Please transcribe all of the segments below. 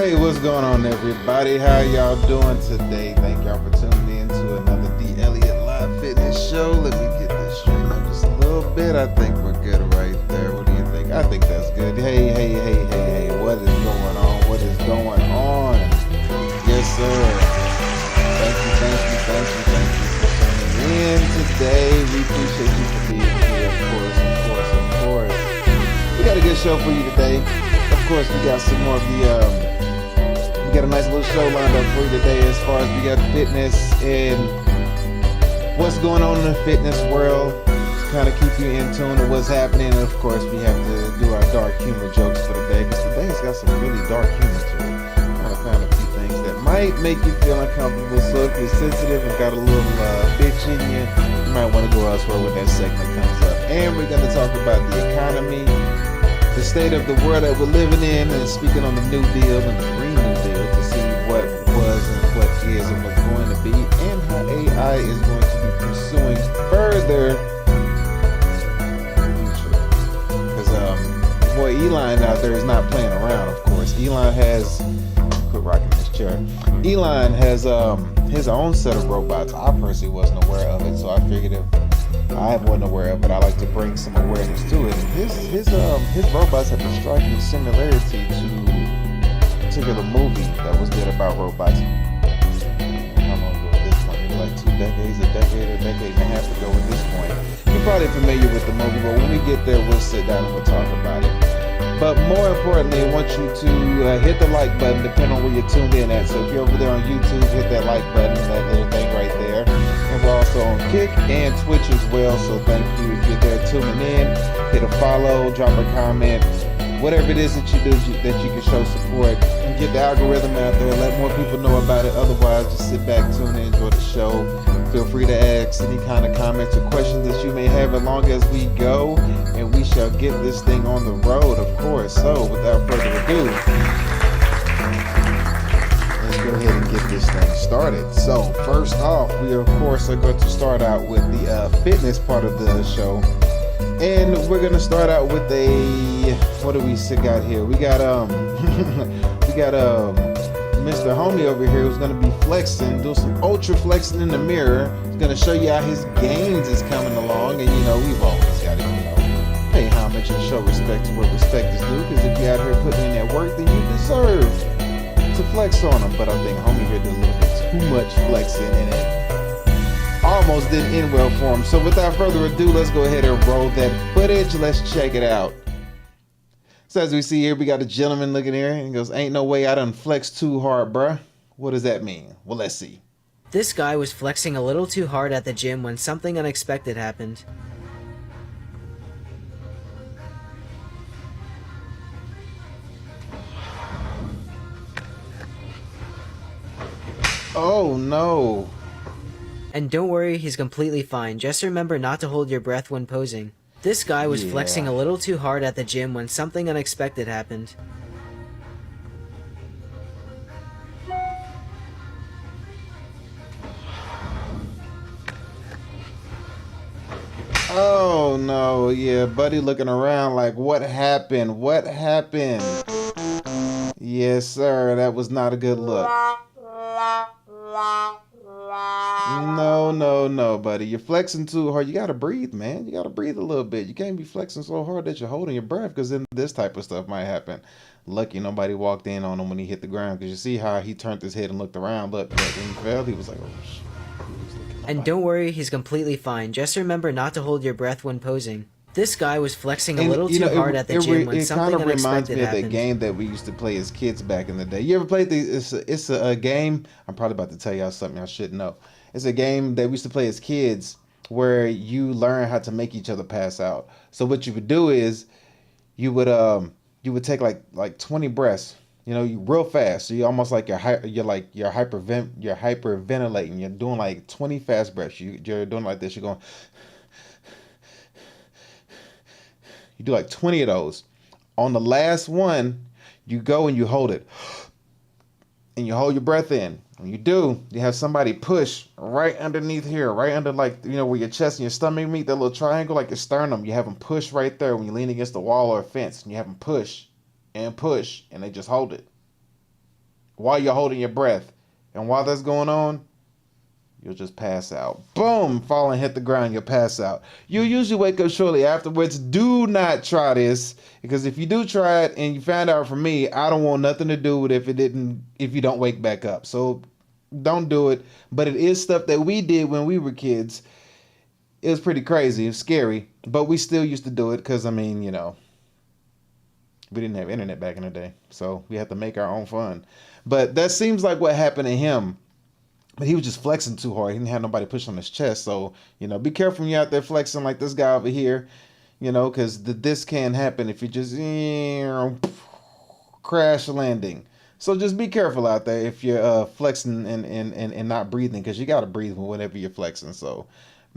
Hey, what's going on, everybody? How y'all doing today? Thank y'all for tuning in to another D.E.F Live Fitness Show. Let me get this straight up just a little bit. I think we're good right there. What do you think? I think that's good. Hey, what is going on? What is going on? Yes, sir. Thank you for tuning in today. We appreciate you for being here, of course. We got a good show for you today. Of course, we got some more of the we got a nice little show lined up for you today as far as we got fitness and what's going on in the fitness world to kind of keep you in tune to what's happening. And of course, we have to do our dark humor jokes for the day because today's got some really dark humor to it. I found a few things that might make you feel uncomfortable. So if you're sensitive and got a little bitch in you, you might want to go elsewhere when that segment comes up. And we're going to talk about the economy, the state of the world that we're living in, and speaking on the New Deal and the Green New Deal to see what was and what is and what's going to be, and how AI is going to be pursuing further future. Because boy, Elon out there is not playing around. Of course, Elon has quit rocking this chair. Elon has his own set of robots. I personally wasn't aware of it, so I figured if I wasn't aware of it, I like to bring some awareness to it. His robots have a striking similarity to a particular movie that was good about robots. How long ago at this point? Maybe like 2 decades, a decade and a half ago at this point. You're probably familiar with the movie, but when we get there, we'll sit down and we'll talk about it. But more importantly, I want you to hit the like button, depending on where you're tuned in at. So if you're over there on YouTube, hit that like button, that little thing right there. And we're also on Kick and Twitch as well. So thank you if you're there tuning in. Hit a follow, drop a comment, whatever it is that you do that you can show support and get the algorithm out there. Let more people know about it. Otherwise, just sit back, tune in, enjoy the show. Feel free to ask any kind of comments or questions that you may have as long as we go, and we shall get this thing on the road, of course. So without further ado, let's go ahead and get this thing started. So first off, we of course are going to start out with the fitness part of the show, and we're going to start out with a, what do we got here? We got Mr. Homie over here who's going to be flexing, do some ultra flexing in the mirror. He's going to show you how his gains is coming along. And, we've always got to, pay homage and show respect to where respect is due. Because if you're out here putting in that work, then you deserve to flex on them. But I think Homie here did a little bit too much flexing in it. Almost didn't end well for him. So without further ado, let's go ahead and roll that footage. Let's check it out. So as we see here, we got a gentleman looking here and he goes, "Ain't no way I done flexed too hard, bruh." What does that mean? Well, let's see. This guy was flexing a little too hard at the gym when something unexpected happened. Oh no. And don't worry, he's completely fine. Just remember not to hold your breath when posing. This guy was flexing a little too hard at the gym when something unexpected happened. Oh no, yeah, buddy looking around like, what happened? What happened? Yes, sir, that was not a good look. No, buddy. You're flexing too hard. You gotta breathe, man. You gotta breathe a little bit. You can't be flexing so hard that you're holding your breath, because then this type of stuff might happen. Lucky nobody walked in on him when he hit the ground, because you see how he turned his head and looked around. Look, when he fell, he was like, oh, shit. And don't worry, he's completely fine. Just remember not to hold your breath when posing. This guy was flexing a little too hard at the gym when something unexpected happened. It kind of reminds me of that game that we used to play as kids back in the day. You ever played these? It's a game. I'm probably about to tell y'all something y'all should know. It's a game that we used to play as kids where you learn how to make each other pass out. So what you would do is you would take like 20 breaths, you real fast. So you almost like you're hyperventilating. You're doing like 20 fast breaths. You're doing like this. You're going. You do like 20 of those. On the last one, you go and you hold it. And you hold your breath in. When you do, you have somebody push right underneath here, right under where your chest and your stomach meet, that little triangle, like your sternum. You have them push right there when you lean against the wall or a fence. And you have them push, and they just hold it. while you're holding your breath. And while that's going on, you'll just pass out. Boom! Fall and hit the ground, you'll pass out. You'll usually wake up shortly afterwards. Do not try this, because if you do try it and you find out from me, I don't want nothing to do with if you don't wake back up. So don't do it. But it is stuff that we did when we were kids. It was pretty crazy. It was scary. But we still used to do it because, I mean, you know, we didn't have internet back in the day. So we had to make our own fun. But that seems like what happened to him. But he was just flexing too hard. He didn't have nobody push on his chest. So, you know, be careful when you're out there flexing like this guy over here, you know, because this can happen if you just crash landing. So just be careful out there if you're flexing and not breathing, because you got to breathe whenever you're flexing. So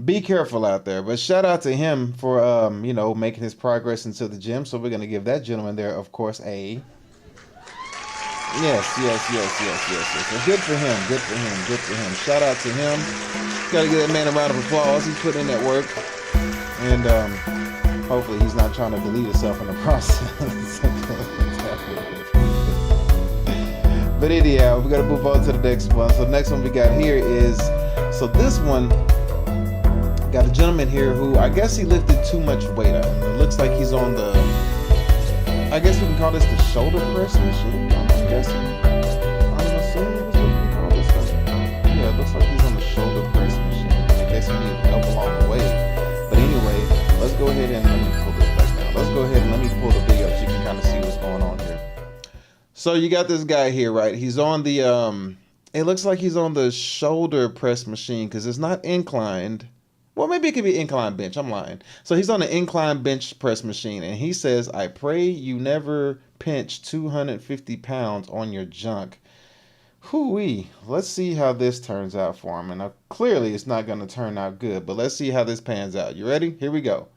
be careful out there. But shout out to him for, you know, making his progress into the gym. So we're going to give that gentleman there, of course, a... Yes. Well, good for him. Shout out to him. Got to give that man a round of applause. He's put in that work. And hopefully he's not trying to delete himself in the process. But anyhow, we got to move on to the next one. So the next one we got here is, so this one, got a gentleman here who, I guess he lifted too much weight. It looks like he's on the, I guess we can call this the shoulder press machine. I'm assuming is what we call this thing. Yeah, it looks like he's on the shoulder press machine. I guess he needs help along the way. But anyway, let's go ahead and let me pull this back down. Let's go ahead and let me pull the video so you can kind of see what's going on here. So you got this guy here, right? He's on the, it looks like he's on the shoulder press machine because it's not inclined. Well, maybe it could be incline bench. I'm lying. So he's on the incline bench press machine, and he says, I pray you never pinch 250 pounds on your junk. Hoo-wee. Let's see how this turns out for him. And now, clearly, it's not going to turn out good, but let's see how this pans out. You ready? Here we go.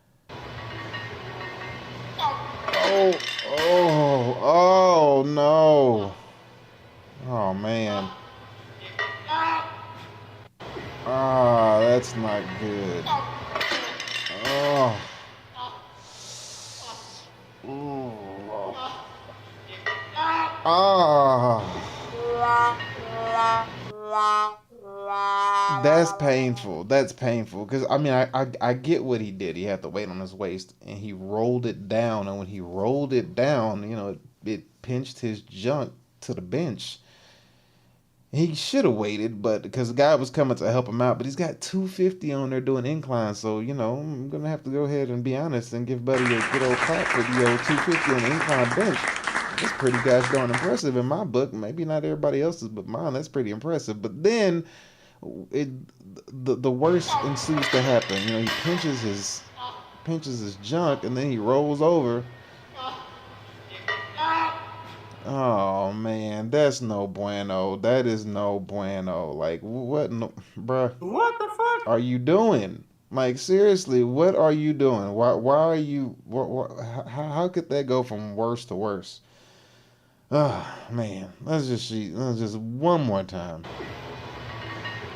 Oh, no. Oh, man. Ah, that's not good. Oh. Ah. That's painful. That's painful. Because, I mean, I get what he did. He had the weight on his waist, and he rolled it down. And when he rolled it down, you know, it pinched his junk to the bench. He should have waited, but because the guy was coming to help him out, but he's got 250 on there doing incline, so, you know, I'm going to have to go ahead and be honest and give Buddy a good old clap for the old 250 on the incline bench. That's pretty gosh darn impressive in my book. Maybe not everybody else's, but mine, that's pretty impressive. But then the worst ensues to happen. You know, he pinches his junk, and then he rolls over. Oh man, that's no bueno. That is no bueno. Like, what, no, bruh? What the fuck are you doing? Like, seriously, what are you doing? Why are you? How could that go from worse to worse? Oh man, let's just one more time.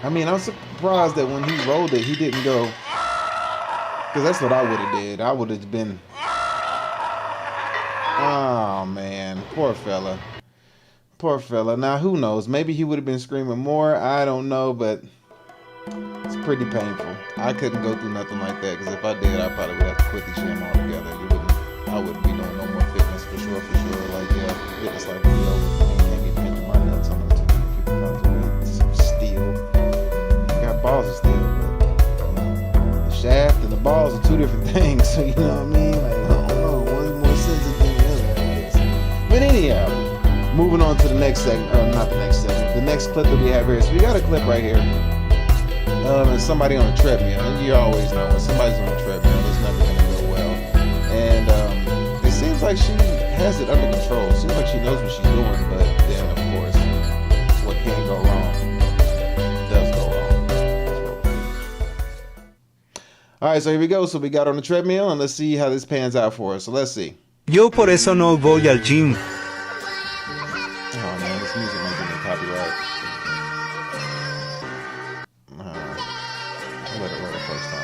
I mean, I'm surprised that when he rolled it, he didn't go, because that's what I would have did. I would have been. Oh man, poor fella. Poor fella. Now who knows? Maybe he would have been screaming more. I don't know, but it's pretty painful. I couldn't go through nothing like that, because if I did, I probably would have to quit the gym altogether. I wouldn't be doing no more fitness for sure. Like, yeah, fitness like me over. Can't be pinching my nuts on the 250 pounds of weight. Some steel. Got balls of steel, but the shaft and the balls are two different things. So you know what I mean? Like, I don't know. One's more sensitive than the other, I guess. But anyhow, moving on to the next segment, or not the next segment, the next clip that we have here. So we got a clip right here. And somebody on a treadmill. And you always know when somebody's on a treadmill, it's never going to go well. And it seems like she has it under control. It seems like she knows what she's doing, but then, of course, what can go wrong does go wrong. All right, so here we go. So we got on the treadmill, and let's see how this pans out for us. So let's see. Yo por eso no voy al gym. Oh man, this music might give me copyright. I let it roll the first time.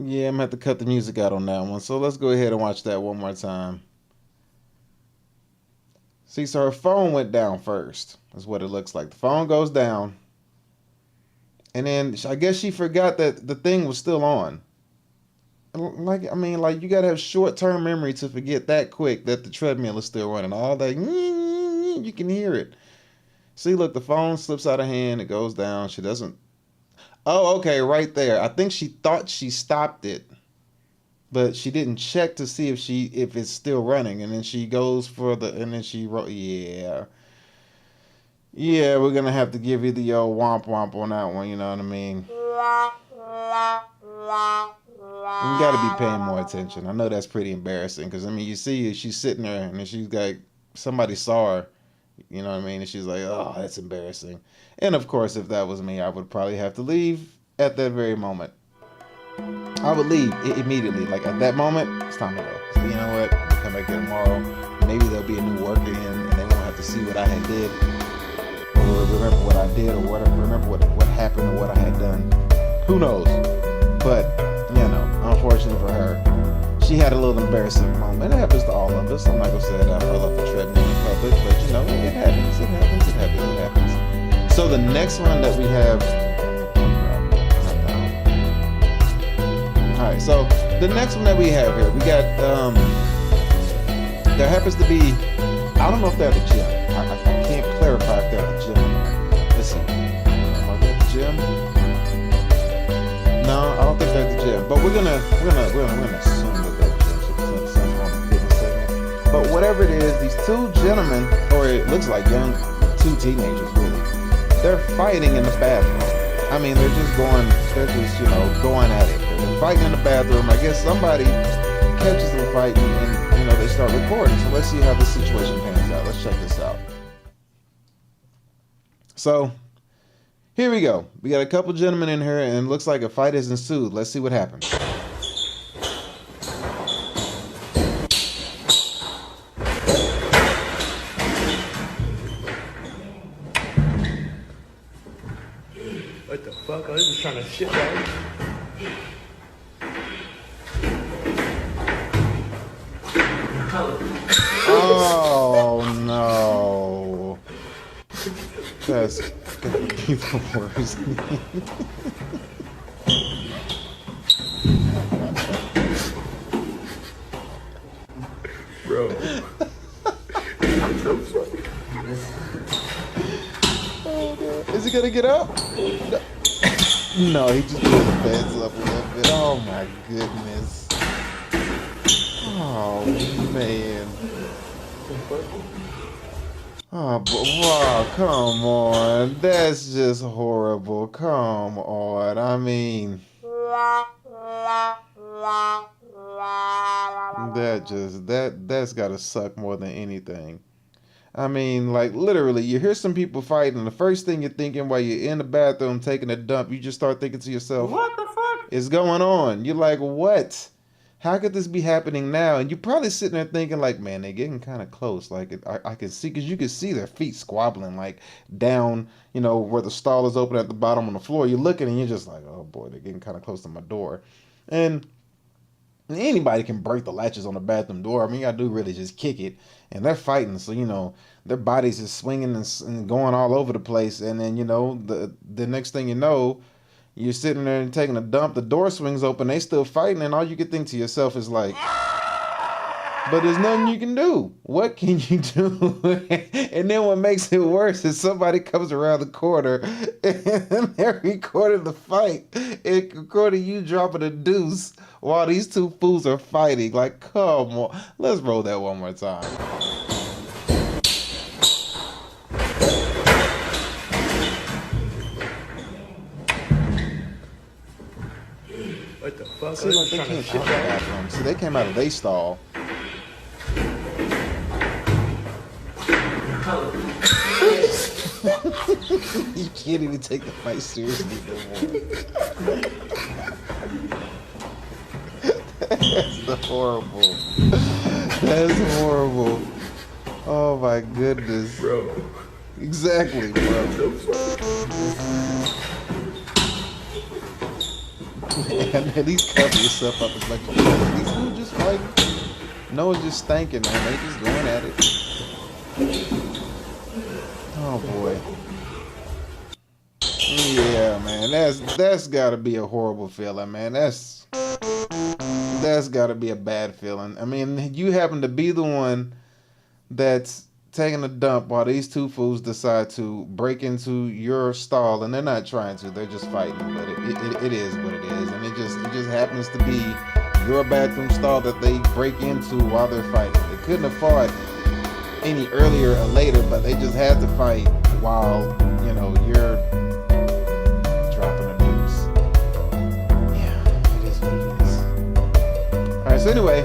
Yeah, gonna have to cut the music out on that one. So let's go ahead and watch that one more time. See, so her phone went down first. That's what it looks like. The phone goes down. And then I guess she forgot that the thing was still on. Like, I mean, like, you gotta have short-term memory to forget that quick that the treadmill is still running. All that, you can hear it. See, look, the phone slips out of hand. It goes down. She doesn't. Oh, okay, right there. I think she thought she stopped it, but she didn't check to see if it's still running. And then she goes for and then she wrote, yeah. Yeah, we're gonna have to give you the old womp womp on that one, you know what I mean? You gotta be paying more attention. I know that's pretty embarrassing, because I mean, you see she's sitting there and then she's like, somebody saw her, you know what I mean? And she's like, oh, that's embarrassing. And of course, if that was me, I would probably have to leave at that very moment. I would leave immediately. Like, at that moment, it's time to go. So you know what? I'll come back here tomorrow. Maybe there'll be a new worker in and they won't have to see what I had did, or remember what I did, or whatever, remember what happened or what I had done. Who knows? But, you know, unfortunately for her, she had a little embarrassing moment. It happens to all of us. I'm not going to say that I fell off the treadmill in public, but, you know, it happens. It happens. It happens. It happens. So the next one that we have... Alright, so the next one that we have here, we got, there happens to be, I don't know if they're at the gym. I can't clarify if they're at the gym. Let's see. Are they at the gym? No, I don't think they're at the gym. But we're gonna assume that they're at the gym since it's on the fitness segment. But whatever it is, these two gentlemen, or it looks like two teenagers really, they're fighting in the bathroom. I mean, they're just you know, going at it. They're fighting in the bathroom. I guess somebody catches them fighting and, you know, they start recording. So let's see how this situation pans out. Let's check this out. So, here we go. We got a couple gentlemen in here and it looks like a fight has ensued. Let's see what happens. What the fuck? I was just trying to shit out. Oh no. That's gonna be the worst. Bro. Is he gonna get up? No, he just put the beds up a little bit. Oh my goodness. Oh man. Oh, but wow, come on. That's just horrible. Come on. I mean, that's gotta suck more than anything. I mean, like, literally, you hear some people fighting, and the first thing you're thinking while you're in the bathroom taking a dump, you just start thinking to yourself, what the fuck is going on? You're like, what? How could this be happening now? And you're probably sitting there thinking, like, man, they're getting kind of close. Like, I can see, because you can see their feet squabbling, like, down, you know, where the stall is open at the bottom on the floor. You're looking, and you're just like, oh, boy, they're getting kind of close to my door. And anybody can break the latches on the bathroom door. I mean, I do really just kick it. And they're fighting, so, you know, their bodies is swinging and going all over the place. And then, you know, the next thing you know, you're sitting there and taking a dump, the door swings open, they still fighting, and all you can think to yourself is like, but there's nothing you can do. What can you do? And then what makes it worse is somebody comes around the corner and they're recording the fight. It recording you dropping a deuce while these two fools are fighting. Like, come on. Let's roll that one more time. What the fuck? See, like, they came out of the bathroom. See, they came out of their stall. You can't even take the fight seriously no more. That's horrible. That's horrible. Oh my goodness. Bro. Exactly, bro. Man, at least cover yourself up as much as you can. These fools just fighting. Noah's just stinking, man. They just going at it. Oh boy. Yeah, man. That's gotta be a horrible feeling, man. That's gotta be a bad feeling. I mean, you happen to be the one that's taking a dump while these two fools decide to break into your stall, and they're not trying to, they're just fighting. But it is what it is, and it just happens to be your bathroom stall that they break into while they're fighting. They couldn't have fought any earlier or later, but they just had to fight while, you know, you're dropping a deuce. Yeah, it is what it is. Alright, so anyway,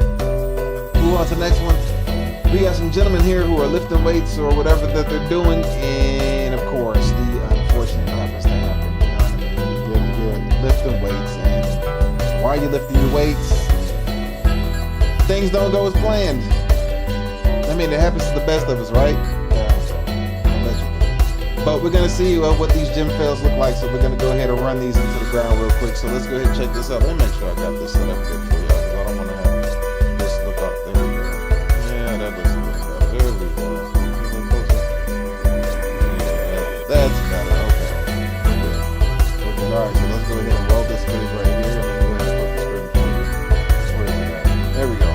move on to the next one. We got some gentlemen here who are lifting weights or whatever that they're doing, and of course, the unfortunate happens to happen. You know what I mean? You're lifting weights, and while you're lifting your weights, things don't go as planned. I mean, it happens to the best of us, right? Allegedly. But we're going to see what these gym fails look like, so we're going to go ahead and run these into the ground real quick. So let's go ahead and check this out. Let me make sure I got this set up good for y'all, because I don't want to have this look up. There we go. Yeah, that looks good. There we go. Yeah, that's better. Okay. Alright, so let's go ahead and roll this footage right here. And then go ahead and put this footage. Where is it at? There we go.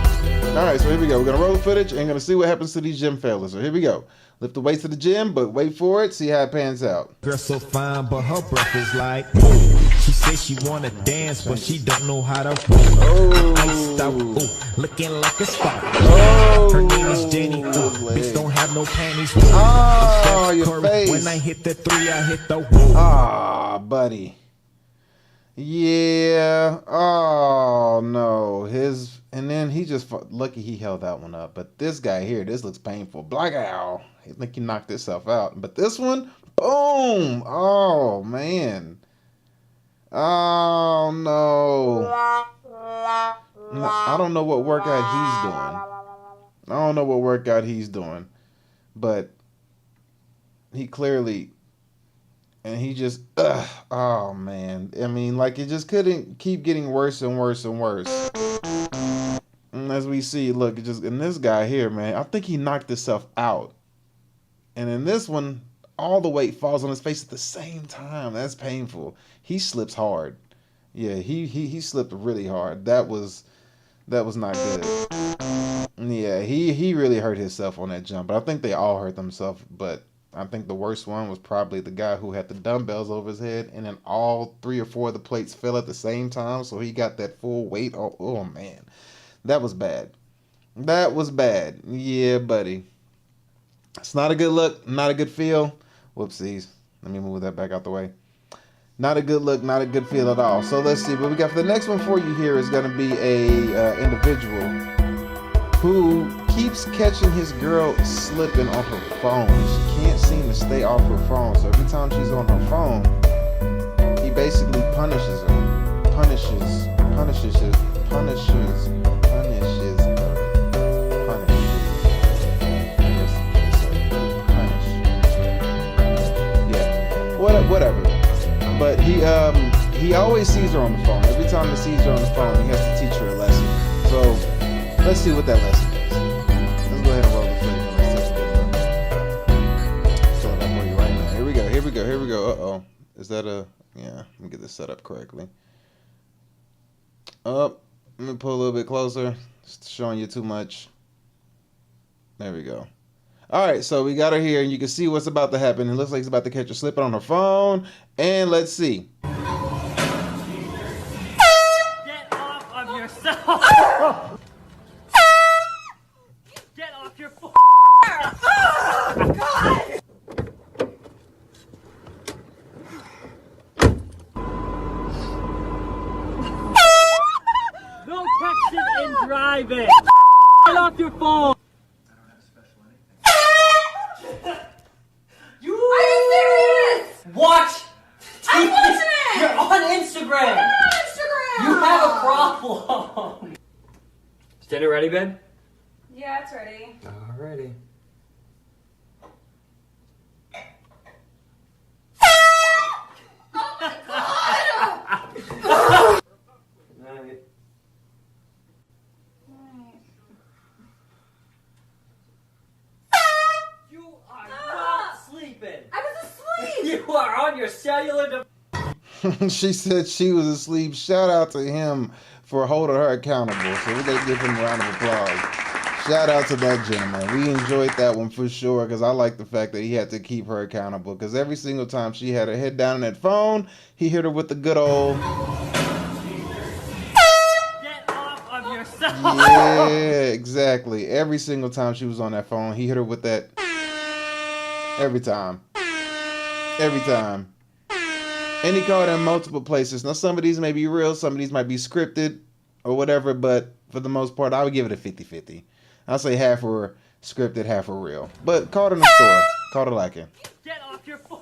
Alright, so here we go. We're going to roll the footage and going to see what happens to these gym failures. So here we go. Lift the weights to the gym, but wait for it. See how it pans out. Girl so fine, but her breath is like, ooh. She says she wanna dance, but she don't know how to. Iced out, ooh, looking like a star. Her name is Jenny. Bitch don't have no panties. Oh, your face. When I hit the 3, I hit the woo. Ah, buddy. Yeah. Oh no. And then he just lucky he held that one up. But this guy here, this looks painful. Black owl. I think he knocked himself out. But this one, boom. Oh man. Oh no. I don't know what workout he's doing. I don't know what workout he's doing. But he clearly, and he just, oh man. I mean, like, it just couldn't keep getting worse and worse and worse. And as we see, look, it just, and this guy here, man, I think he knocked himself out. And in this one, all the weight falls on his face at the same time. That's painful. He slips hard. Yeah, he slipped really hard. That was not good. Yeah, he really hurt himself on that jump. But I think they all hurt themselves. But I think the worst one was probably the guy who had the dumbbells over his head, and then all 3 or 4 of the plates fell at the same time, so he got that full weight. Oh man, that was bad. That was bad. Yeah, buddy. It's not a good look, not a good feel. Whoopsies. Let me move that back out the way. Not a good look, not a good feel at all. So let's see what we got for the next one for you. Here is going to be a individual who keeps catching his girl slipping on her phone. She can't seem to stay off her phone. So every time she's on her phone, he basically punishes her. Punishes her. Whatever. But he always sees her on the phone. Every time he sees her on the phone, he has to teach her a lesson. So let's see what that lesson is. Let's go ahead and roll the footage and let's test it. Show that for you right now. Here we go. Uh-oh. Is that a... Yeah, let me get this set up correctly. Up. Let me pull a little bit closer. It's showing you too much. There we go. All right, so we got her here, and you can see what's about to happen. It looks like he's about to catch her slipping on her phone. And let's see. Get off of yourself! Get off your phone! Oh, God! No texting and driving! Get off your phone! Are you serious? Watch! I'm watching it! You're on Instagram! I'm not on Instagram! You have a problem! Is dinner ready, babe? Yeah, it's ready. Alrighty. Oh my God! on your cellular device. She said she was asleep. Shout out to him for holding her accountable. So we're going to give him a round of applause. Shout out to that gentleman. We enjoyed that one for sure because I like the fact that he had to keep her accountable because every single time she had her head down on that phone, he hit her with the good old... Get off of your cell. Yeah, exactly. Every single time she was on that phone, he hit her with that. Every time. Every time. And he called in multiple places. Now, some of these may be real, some of these might be scripted or whatever, but for the most part, I would give it a 50-50. I'll say half were scripted, half were real. But called in the store. Called it like it. Get off your phone.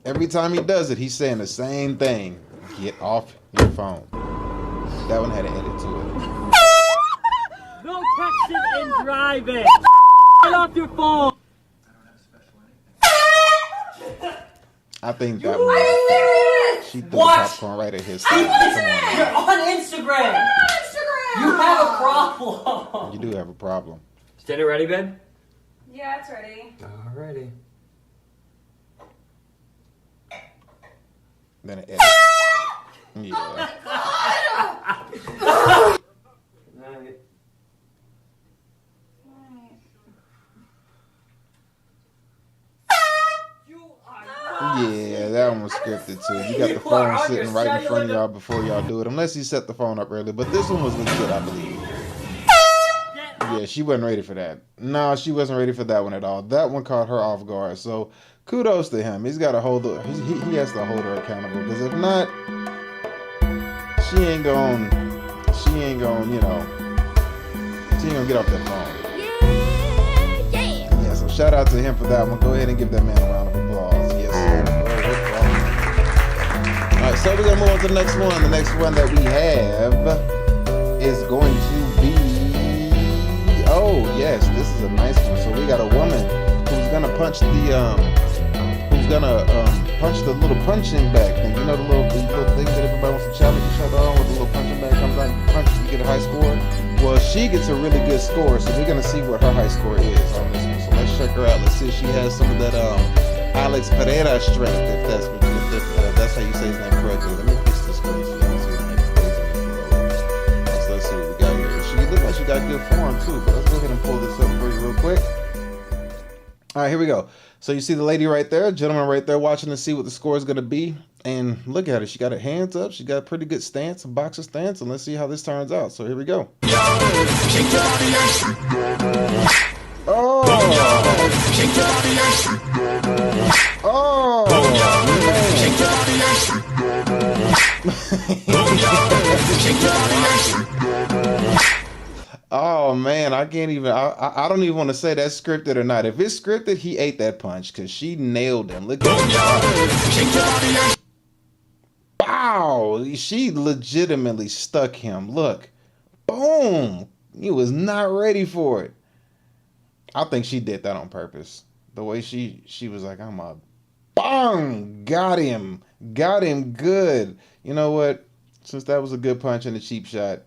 Every time he does it, he's saying the same thing. Get off your phone. That one had an edit to it. No texting and driving. Get off your phone. I think that Are one. you serious? She threw the What? popcorn right at his I face. wasn't. Come You're on Instagram. On Instagram. You have a problem. on. You do have a problem. Dinner ready, babe? Yeah, it's ready. Alrighty. Then it edit. Yeah. Night. You are Yeah, that one was scripted too. You got the phone sitting right in front of y'all before y'all do it. Unless you set the phone up early. But this one was legit, I believe. Yeah, she wasn't ready for that. No, she wasn't ready for that one at all. That one caught her off guard. So kudos to him. He's got to hold her. He has to hold her accountable. Because if not, she ain't gonna, you know, she ain't gonna get off that phone. Yeah, so shout out to him for that one. Go ahead and give that man a round of applause. Yes, sir. All right, so we're gonna move on to the next one. The next one that we have is going to be, oh yes, this is a nice one. So we got a woman who's gonna punch the punch the little punching bag thing. You know the little thing that everybody wants to challenge each other on, where the little punching bag comes out and you punch, you get a high score. Well, she gets a really good score, so we're gonna see what her high score is on this one. So let's check her out. Let's see if she has some of that Alex Pereira strength, if that's how you say his name correctly. Let me fix this screen so you can see my crazy. So let's see what we got here. She looks like she got good form too, but let's go ahead and pull this up for you real quick. All right, here we go. So you see the lady right there, gentleman right there, watching to see what the score is going to be. And look at her. She got her hands up. She got a pretty good stance, a boxer stance. And let's see how this turns out. So here we go. Oh! Oh man, I can't even. I don't even want to say that's scripted or not. If it's scripted, he ate that punch because she nailed him. Look at that. Wow, she legitimately stuck him. Look, boom. He was not ready for it. I think she did that on purpose. The way she was like, I'm a bang, got him good. You know what? Since that was a good punch and a cheap shot.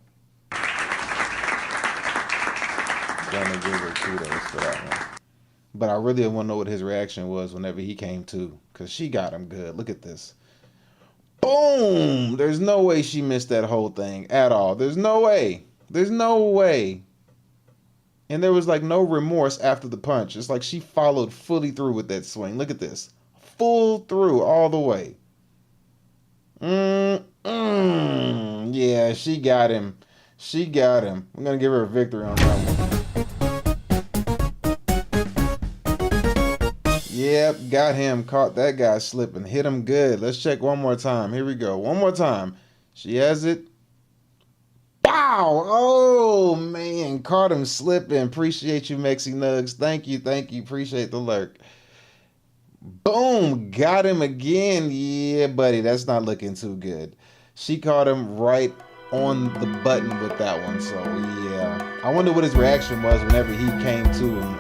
Gonna give her kudos for that one. But I really want to know what his reaction was whenever he came to, because she got him good. Look at this. Boom! There's no way she missed that whole thing at all. There's no way. There's no way. And there was like no remorse after the punch. It's like she followed fully through with that swing. Look at this. Full through all the way. Yeah, she got him. She got him. I'm going to give her a victory on that one. Yep, got him. Caught that guy slipping. Hit him good. Let's check one more time. Here we go. One more time. She has it. Bow! Oh, man. Caught him slipping. Appreciate you, Mexi Nugs. Thank you. Thank you. Appreciate the lurk. Boom. Got him again. Yeah, buddy. That's not looking too good. She caught him right on the button with that one. So, yeah. I wonder what his reaction was whenever he came to and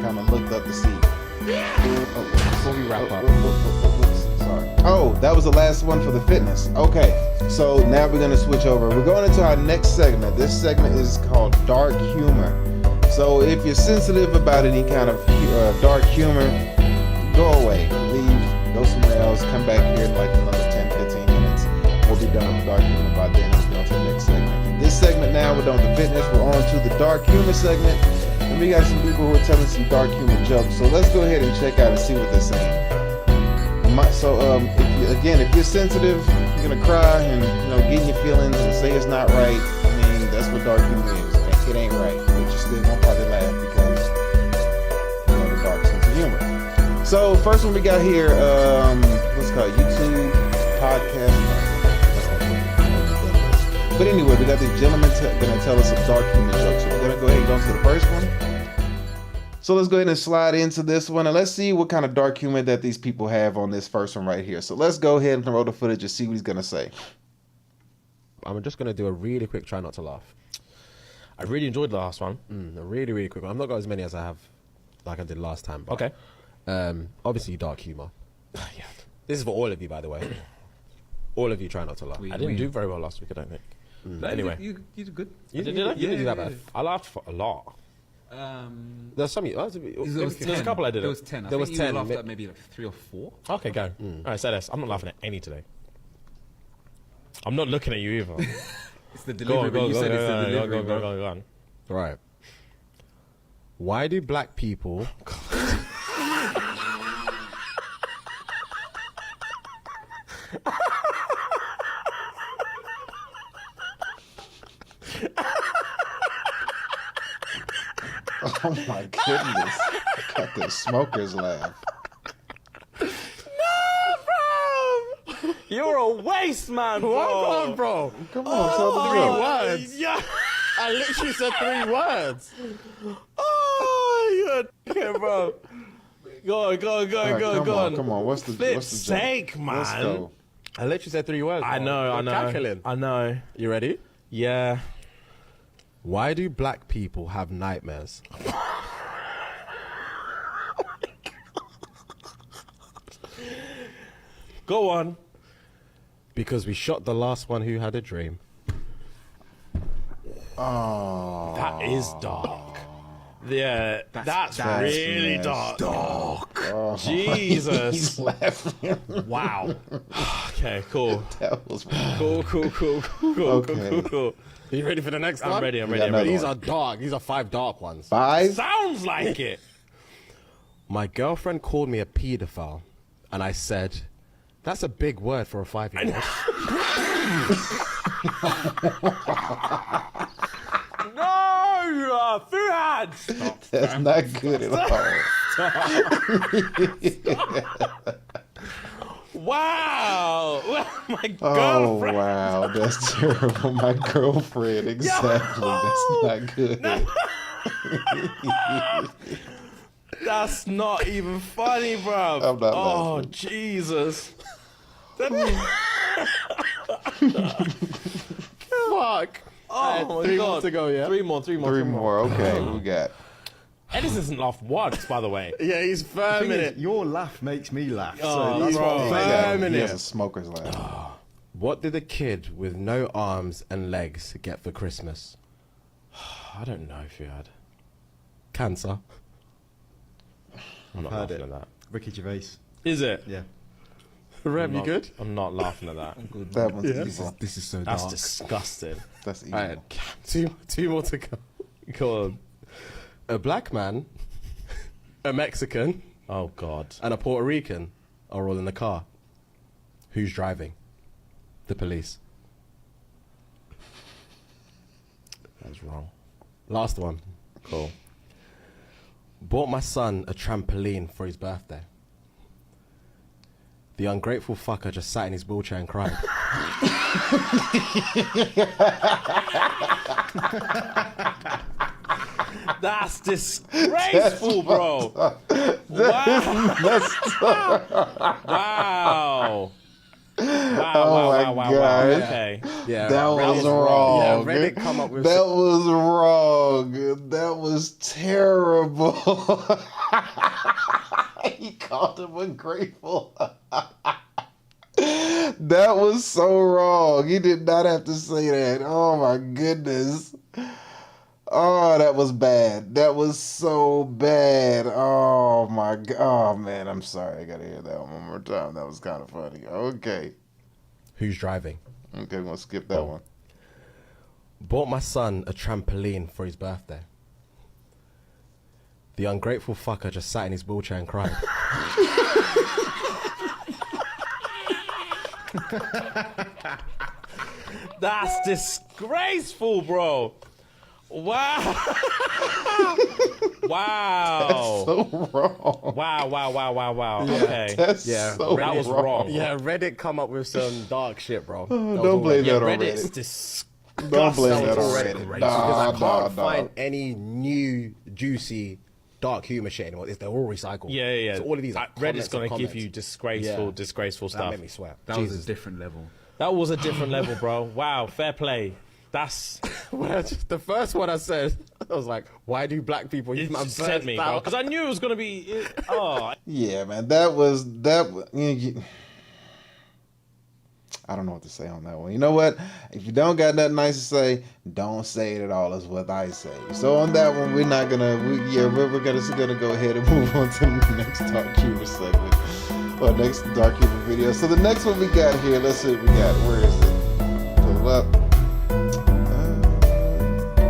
kind of looked up to see. Before we wrap up. Sorry. Oh, that was the last one for the fitness. Okay, so now we're going to switch over. We're going into our next segment. This segment is called Dark Humor. So if you're sensitive about any kind of dark humor, go away, leave, go somewhere else, come back here in like another 10, 15 minutes. We'll be done with dark humor by then. Let's go on to the next segment. This segment now, we're done with the fitness. We're on to the dark humor segment. And we got some people who are telling some dark humor jokes. So let's go ahead and check out and see what they're saying. If you're sensitive, you're gonna cry and get in your feelings and say it's not right. I mean, that's what dark humor is. It ain't right, but you still gonna probably laugh because the dark sense of humor. So first one we got here, what's it called? YouTube podcast. But anyway, we got these gentlemen gonna tell us some dark humor jokes. So we're gonna go ahead and go to the first one. So let's go ahead and slide into this one, and let's see what kind of dark humor that these people have on this first one right here. So let's go ahead and roll the footage and see what he's gonna say. I'm just gonna do a really quick try not to laugh. I really enjoyed the last one. A really, really quick one. I've not got as many as I have, like I did last time. But, okay. Obviously, dark humor. Yeah. This is for all of you, by the way. All of you try not to laugh. I didn't do very well last week, I don't think. But anyway, you did good. You didn't do that bad. I laughed for a lot. There's some. There's a couple I did. There was 10. There was 10. You laughed at maybe like 3 or 4. Okay, go. All right, say this. I'm not laughing at any today. I'm not looking at you either. It's the delivery. Go on. Right. Why do black people? Oh my goodness. Got the smoker's laugh. No, bro! You're a waste man, bro. Come on, bro. Come on, tell the 3 words. Yeah. I literally said 3 words. Oh, you're okay, bro. Go on. Come on. What's the sake, man? Let's go. I literally said 3 words. I know. I know. You ready? Yeah. Why do black people have nightmares? Go on. Because we shot the last one who had a dream. Oh. That is dark. Yeah, that's really dark. Oh. Jesus. He's laughing. Wow. Okay, cool. That was Cool. Okay. Cool. Are you ready for the next one? I'm ready. These are dark. These are 5 dark ones. 5? Sounds like it. My girlfriend called me a pedophile, and I said, "That's a big word for a 5-year-old." No, Fuad. That's not good at all. Wow. My girlfriend. Oh, wow. That's terrible. My girlfriend. Exactly. That's not good. That's not even funny, bro. I'm not Oh, laughing. Jesus. Fuck. Oh, my 3 God. more to go, yeah? 3 more. 3 more. Okay. What we got? Edison doesn't laugh once, by the way. Yeah, he's firm in it. Your laugh makes me laugh. Oh, so that's bro. what Firm in He has it. a smoker's laugh. What did a kid with no arms and legs get for Christmas? I don't know if you had. Cancer. I'm not Heard laughing it. at that. Ricky Gervais. Is it? Yeah. Rem, you good? I'm not laughing at that. That one's evil. This is so That's dark. disgusting. That's evil. All right, two more to go. Go on. A black man, a Mexican, Oh, God. and a Puerto Rican are all in the car. Who's driving? The police. That's wrong. Last one. Cool. Bought my son a trampoline for his birthday. The ungrateful fucker just sat in his wheelchair and cried. That's disgraceful, bro. Wow. Wow. Wow. God. Okay. Yeah, That was wrong. Yeah, Reddit come up with That was wrong. That was terrible. He called him ungrateful. That was so wrong. He did not have to say that. Oh my goodness. Oh, that was bad. That was so bad. Oh my god. Oh man, I'm sorry. I gotta hear that one more time. That was kind of funny. Okay. Who's driving? Okay, we're gonna skip that one. Bought my son a trampoline for his birthday. The ungrateful fucker just sat in his wheelchair and cried. That's disgraceful, bro. Wow. Wow. That's so wrong. Wow. Okay. That's Yeah, so that was wrong. Yeah, Reddit come up with some dark shit, bro. Don't blame that on Reddit's Reddit. disgusting. Don't blame that on Reddit. Reddit. Because I can't Nah. find any new, juicy, dark humor shit anymore. They're all recycled. Yeah. So all of these are Reddit's comments gonna and give comments. you disgraceful That stuff. made me sweat. That was a different level. That was a different level, bro. Wow, fair play. That's The first one I said, I was like, why do black people use it my just sent me, bro, because I knew it was gonna be. Yeah, man. That was. I don't know what to say on that one. You know what? If you don't got nothing nice to say, don't say it at all. Is what I say. So on that one, we're not gonna. We're gonna go ahead and move on to the next dark humor segment or next dark humor video. So the next one we got here. Let's see what we got. Where is it? Pull it up.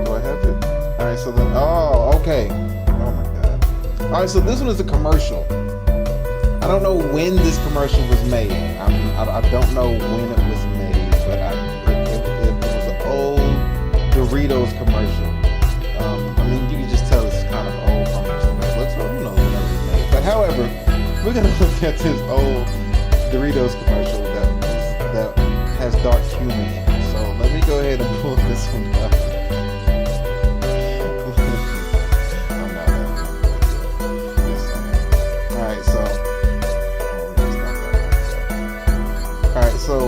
Do I have it? All right. So then. Oh, okay. Oh my god. All right. So this one is a commercial. I don't know when this commercial was made. I don't know when it was made, but it was an old Doritos commercial. I mean, you can just tell it's kind of old commercial. It looks like, who knows when it was made. But however, we're going to look at this old Doritos commercial that has dark humor in it. So let me go ahead and pull this one up. So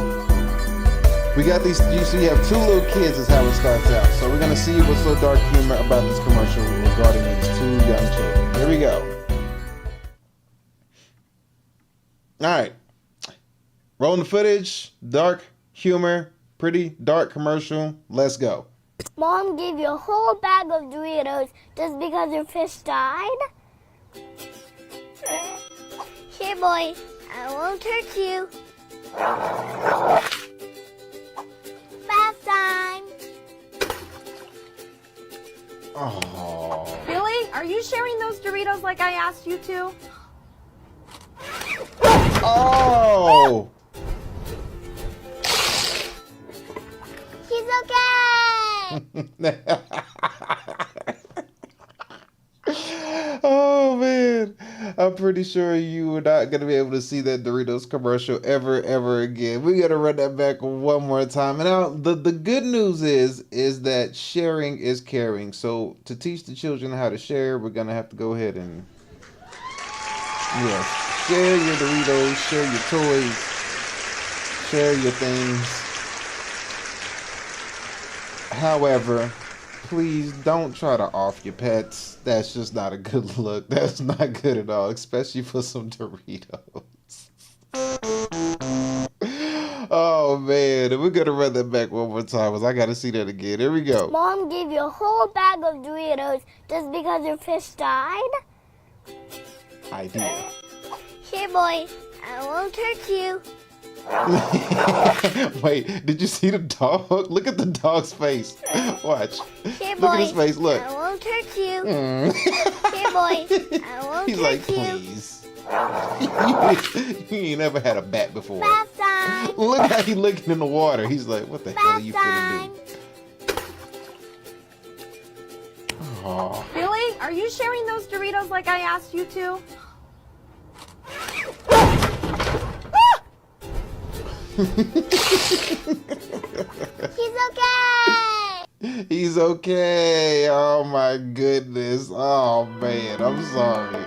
we got these. You see, you have two little kids. Is how it starts out. So we're gonna see what's so dark humor about this commercial regarding these two young children. Here we go. All right, rolling the footage. Dark humor, pretty dark commercial. Let's go. Mom gave you a whole bag of Doritos just because your fish died. Here, boy, I won't hurt you. Bath time. Oh. Billy, are you sharing those Doritos like I asked you to? Oh. He's okay. Oh man, I'm pretty sure you are not gonna be able to see that Doritos commercial ever again. We gotta run that back one more time. And now the good news is that sharing is caring. So to teach the children how to share, we're gonna have to go ahead and share your Doritos, share your toys, share your things. However, please don't try to off your pets. That's just not a good look. That's not good at all, especially for some Doritos. Oh man, we're gonna run that back one more time because I gotta see that again. Here we go. Mom gave you a whole bag of Doritos just because your fish died. Idea. Here, boy, I won't hurt you. Wait, did you see the dog? Look at the dog's face. Watch. Here, boy, Look at his face. Look. I won't hurt you. Here, boy, I won't He's hurt like, you. please. He ain't never had a bat before. Bath time. Look how he looking in the water. He's like, what the hell are you finna do? Oh. Billy, are you sharing those Doritos like I asked you to? He's okay. He's okay. Oh my goodness. Oh man, I'm sorry.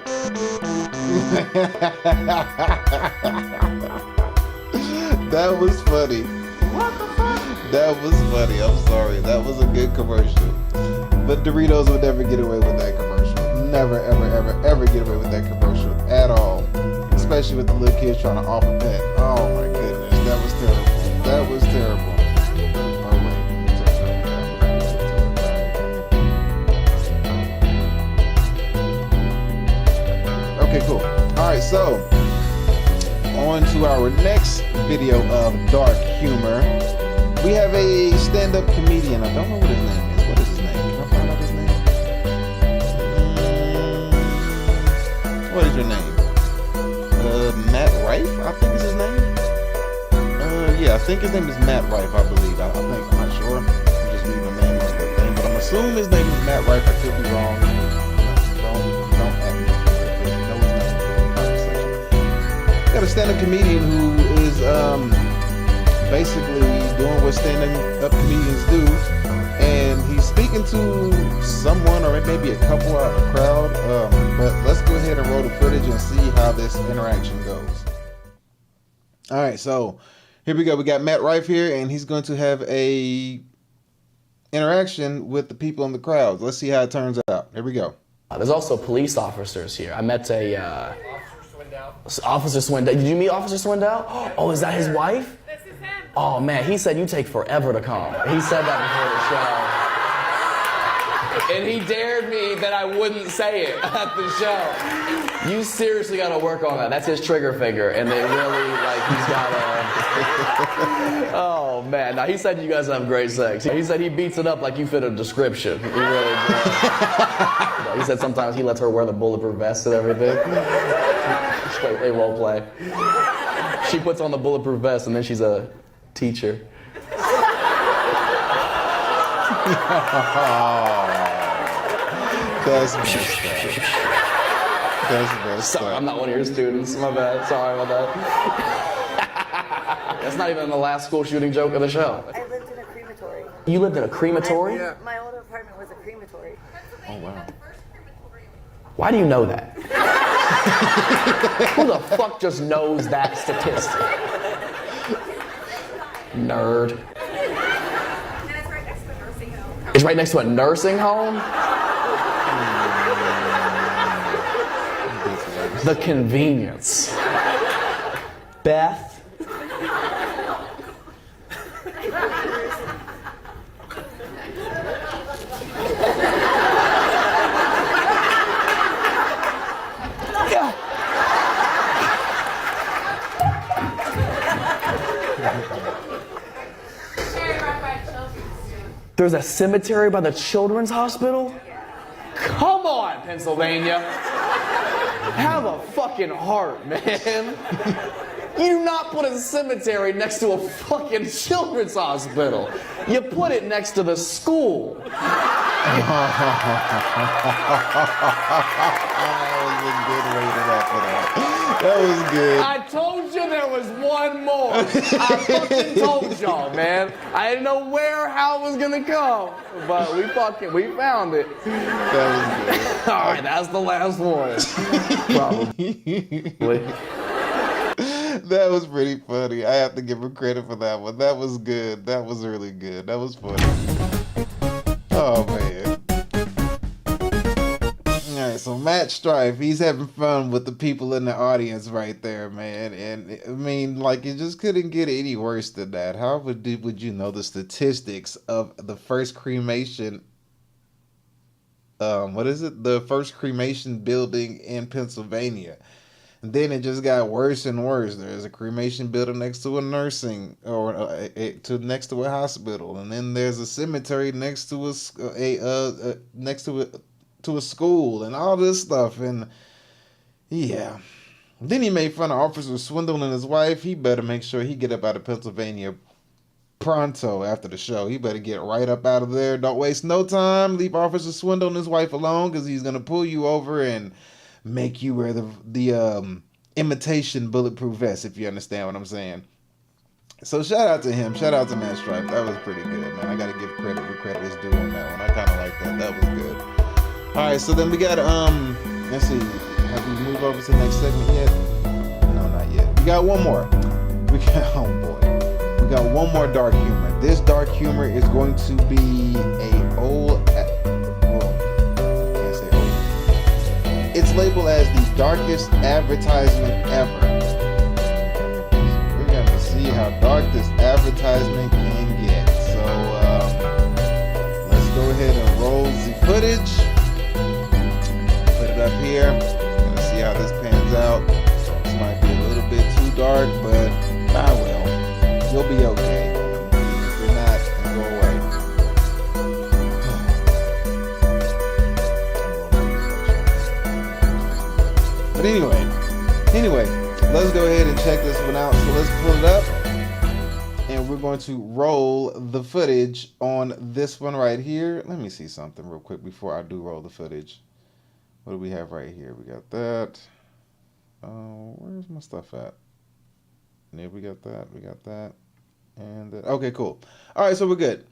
That was funny. What the fuck? That was funny. I'm sorry. That was a good commercial. But Doritos would never get away with that commercial. Never, ever get away with that commercial at all. Especially with the little kids trying to offer pet. Oh my goodness. That was terrible. That was terrible. Oh wait. so on to our next video of dark humor. We have a stand-up comedian. I don't know what his name is. What is his name? Can I find out his name? What is your name? Matt Rife, I think is his name. Yeah, I think his name is Matt Rife, I believe. I think, I'm not sure. I'm just reading the name of the thing, but I'm assuming his name is Matt Rife. I could be wrong. Don't at me. Know his name in the comment section. Got a stand-up comedian who is basically doing what stand-up comedians do, and he's speaking to someone or maybe a couple out of the crowd. But let's go ahead and roll the footage and see how this interaction goes. All right, so here we go. We got Matt Rife here, and he's going to have a interaction with the people in the crowd. Let's see how it turns out. Here we go. There's also police officers here. I met Officer Swindell. Did you meet Officer Swindell? Oh, is that his wife? This is him. Oh man, he said you take forever to come. He said that before the show. And he dared me that I wouldn't say it at the show. You seriously gotta work on that. That's his trigger finger. And they really, like, he's gotta... Oh man, now he said you guys have great sex. He said he beats it up like you fit a description. He really does. He said sometimes he lets her wear the bulletproof vest and everything. They role play. She puts on the bulletproof vest and then she's a teacher. That's messed up. Sorry, I'm not one of your students. My bad. Sorry about that. That's not even the last school shooting joke of the show. I lived in a crematory. You lived in a crematory? My old apartment was a crematory. Oh, wow. Why do you know that? Who the fuck just knows that statistic? Nerd. And it's right next to a nursing home. It's right next to a nursing home? The convenience. Beth. There's a cemetery by the children's hospital? Come on, Pennsylvania. Have a fucking heart, man. You do not put a cemetery next to a fucking children's hospital. You put it next to the school. That was good. I told you there was one more. I fucking told y'all, man. I didn't know how it was gonna come, but we found it. That was good. All right, that's the last one. Probably. That was pretty funny. I have to give him credit for that one. That was good. That was really good. That was funny. Oh man. Alright, so Matt Strife, he's having fun with the people in the audience right there, man. And I mean, like, it just couldn't get any worse than that. How would you know the statistics of the first cremation? The first cremation building in Pennsylvania. And then it just got worse and worse. There's a cremation building next to a nursing or next to a hospital, and then there's a cemetery next to a school, and all this stuff. And yeah, then he made fun of Officer Swindle and his wife. He better make sure he get up out of Pennsylvania pronto after the show. He better get right up out of there. Don't waste no time. Leave Officer Swindle and his wife alone, because he's gonna pull you over and make you wear the imitation bulletproof vest, if you understand what I'm saying. So shout out to him. Shout out to Matt Stripe. That was pretty good, man. I gotta give credit where credit is due on that one. I kind of like that. That was good. All right, so then we got let's see. Have we moved over to the next segment yet? No, not yet. We got one more. We got one more dark humor. This dark humor is going to be it's labeled as the darkest advertisement ever. We're going to see how dark this advertisement can get. So let's go ahead and roll the footage. Put it up here. Gonna see how this pans out. bit too dark, but well, you'll be okay. If you're not, then go away. But anyway, let's go ahead and check this one out. So let's pull it up, and we're going to roll the footage on this one right here. Let me see something real quick before I do roll the footage. What do we have right here? We got that. Where's my stuff at? Yeah, we got that, and okay, cool. All right, so we're good.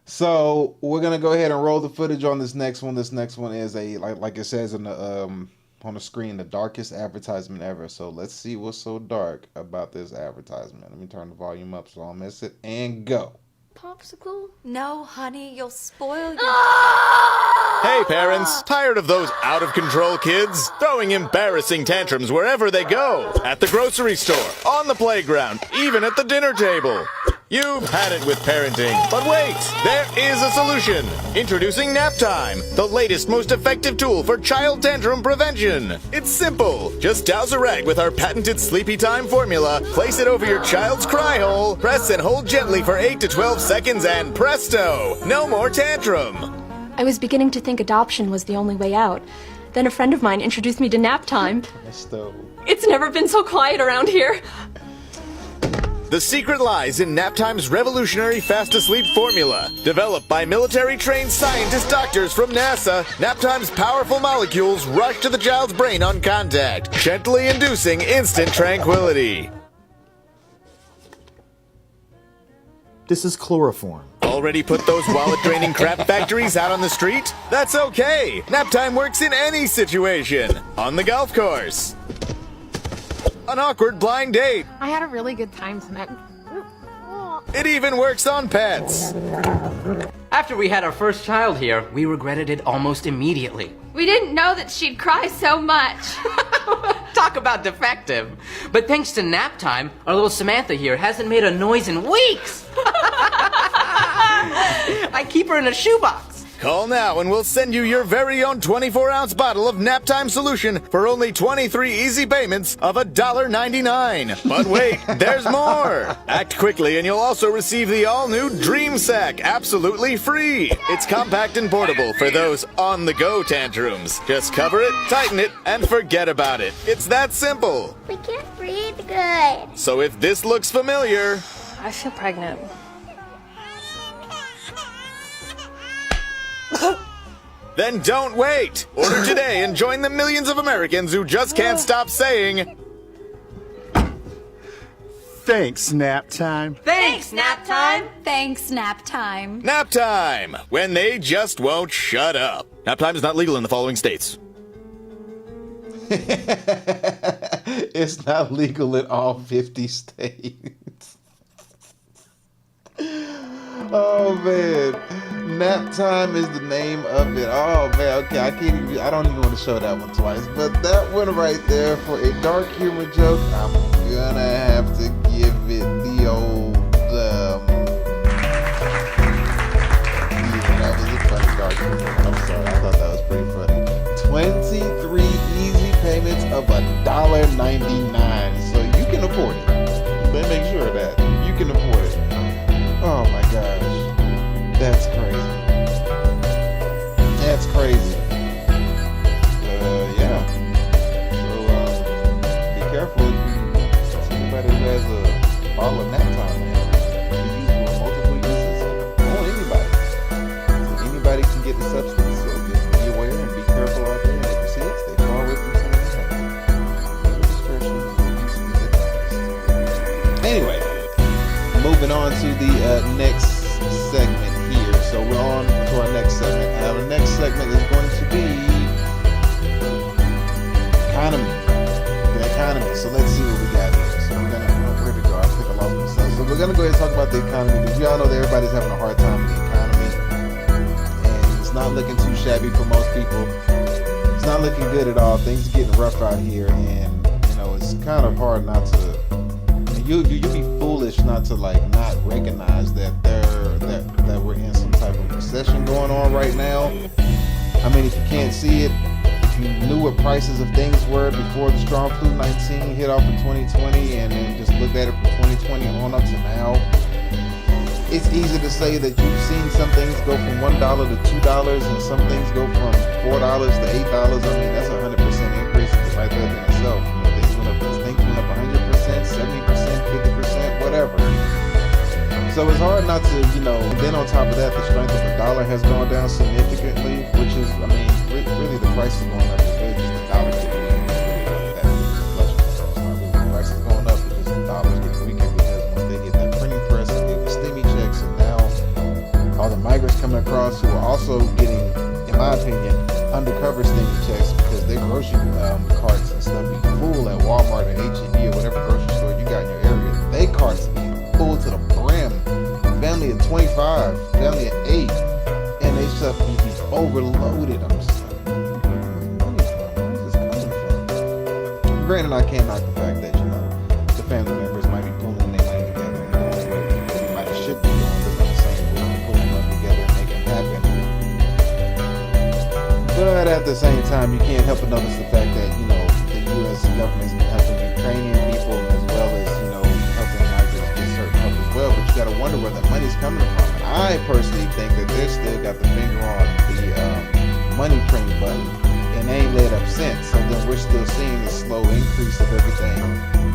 So we're gonna go ahead and roll the footage on this next one. This next one is a like it says in the on the screen, the darkest advertisement ever. So let's see what's so dark about this advertisement. Let me turn the volume up so I don't miss it, and go. Popsicle? No, honey, you'll spoil your... Hey parents, tired of those out-of-control kids? Throwing embarrassing tantrums wherever they go. At the grocery store, on the playground, even at the dinner table. You've had it with parenting, but wait, there is a solution. Introducing Nap Time, the latest, most effective tool for child tantrum prevention. It's simple. Just douse a rag with our patented Sleepy Time formula, place it over your child's cry hole, press and hold gently for 8 to 12 seconds, and presto, no more tantrum. I was beginning to think adoption was the only way out. Then a friend of mine introduced me to Nap Time. Presto. It's never been so quiet around here. The secret lies in Nap Time's revolutionary fast-to-sleep formula. Developed by military-trained scientist doctors from NASA, Nap Time's powerful molecules rush to the child's brain on contact, gently inducing instant tranquility. This is chloroform. Already put those wallet-draining crap factories out on the street? That's okay! Nap Time works in any situation. On the golf course. An awkward blind date. I had a really good time tonight. It even works on pets. After we had our first child here, we regretted it almost immediately. We didn't know that she'd cry so much. Talk about defective. But thanks to Nap Time, our little Samantha here hasn't made a noise in weeks. I keep her in a shoebox. Call now and we'll send you your very own 24-ounce bottle of Nap Time solution for only 23 easy payments of $1.99. But wait, there's more! Act quickly and you'll also receive the all-new Dream Sack absolutely free. It's compact and portable for those on-the-go tantrums. Just cover it, tighten it, and forget about it. It's that simple. We can't breathe good. So if this looks familiar... I feel pregnant. Then don't wait! Order today and join the millions of Americans who just can't stop saying... Thanks, Nap Time. Thanks, Nap Time. Thanks, Nap Time. Nap Time! When they just won't shut up. Nap Time is not legal in the following states. It's not legal in all 50 states. Oh man, Nap Time is the name of it. Oh man, okay, I don't even want to show that one twice, but that one right there, for a dark humor joke, I'm gonna have to give it the old, that was a funny dark humor. I'm sorry, I thought that was pretty funny. 23 easy payments of $1.99, so you can afford it. Let me make sure of that you can afford it. Oh my gosh, that's crazy. That's crazy. Yeah. So be careful if you see anybody who has a bottle of Nap Time, man. It can be used for multiple uses on anybody. So anybody can get the substance. So just be aware and be careful out there. And if you see it, stay far away from someone else. Your discretion is advised. Anyway. Moving on to the next segment here. So we're on to our next segment. Our next segment is going to be economy. The economy. So let's see what we got here. So we're gonna, where to go? I think I lost myself. So we're gonna go ahead and talk about the economy because we all know that everybody's having a hard time with the economy, and it's not looking too shabby for most people. It's not looking good at all. Things are getting rough out here, and you know it's kind of hard not to. You'd be foolish not to not recognize that that we're in some type of recession going on right now. I mean, if you can't see it, you if you knew what prices of things were before the strong flu 19 hit off in 2020 and then just looked at it from 2020 on up to now, it's easy to say that you've seen some things go from $1 to $2 and some things go from $4 to $8. I mean, that's 100% increase right there in itself. You know, things went up 100%, 70%, 50%, whatever. So it's hard not to, you know, then on top of that, the strength of the dollar has gone down significantly, which is, I mean, really the price is going up. It's really just the dollar getting weaker. The price is going up, it's just the dollar's getting weaker because once they get that printing press and get the stimmy checks, and now all the migrants coming across who are also getting, in my opinion, undercover stimmy checks because their grocery carts and stuff be full at Walmart and H&E or whatever grocery store you got in your area. They carts be full to the brim. Family of 25, family of 8, and they stuff be overloaded. I'm just like, where is this coming from? Granted, I can't knock the fact that, you know, the family members might be pulling their money together and doing what everybody should be doing, but at the same time, pulling money together and making it happen. But at the same time, you can't help but notice the fact that, you know, the U.S. government's been helping Ukrainian people as well as, you know, helping migrants get certain help as well. But you got to wonder where that money's coming from. And I personally think that they still got the finger on the money print button and they ain't let up since. So then we're still seeing this slow increase of everything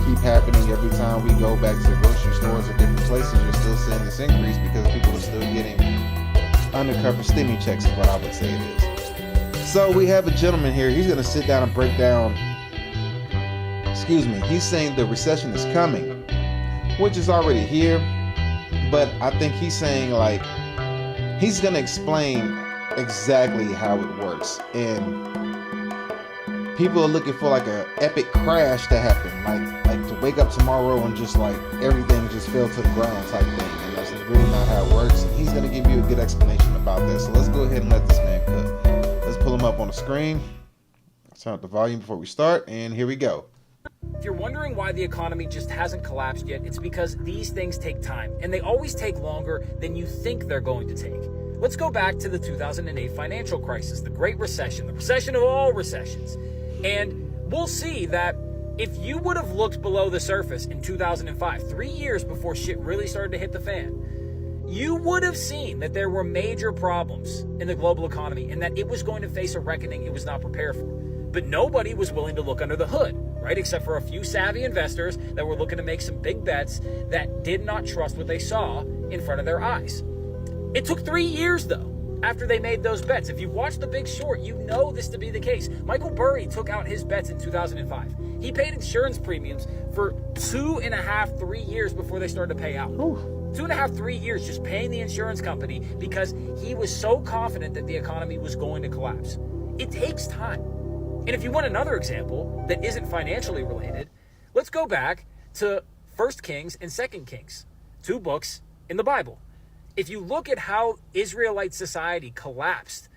keep happening every time we go back to grocery stores or different places. You're still seeing this increase because people are still getting undercover stimmy checks is what I would say it is. So we have a gentleman here. He's going to sit down and break down. Excuse me. He's saying the recession is coming, which is already here. But I think he's saying, like, he's going to explain exactly how it works. And people are looking for like an epic crash to happen. Like to wake up tomorrow and just like everything just fell to the ground type thing. And that's really not how it works. And he's going to give you a good explanation about that. So let's go ahead and let this man cook. Let's pull him up on the screen. Let's turn up the volume before we start. And here we go. If you're wondering why the economy just hasn't collapsed yet, it's because these things take time, and they always take longer than you think they're going to take. Let's go back to the 2008 financial crisis, the Great Recession, the recession of all recessions. And we'll see that if you would have looked below the surface in 2005, 3 years before shit really started to hit the fan, you would have seen that there were major problems in the global economy and that it was going to face a reckoning it was not prepared for. But nobody was willing to look under the hood, right? Except for a few savvy investors that were looking to make some big bets that did not trust what they saw in front of their eyes. It took 3 years, though, after they made those bets. If you've watched The Big Short, you know this to be the case. Michael Burry took out his bets in 2005. He paid insurance premiums for 2.5, 3 years before they started to pay out. 2.5, 3 years just paying the insurance company because he was so confident that the economy was going to collapse. It takes time. And if you want another example that isn't financially related, let's go back to 1 Kings and 2 Kings, 2 books in the Bible. If you look at how Israelite society collapsed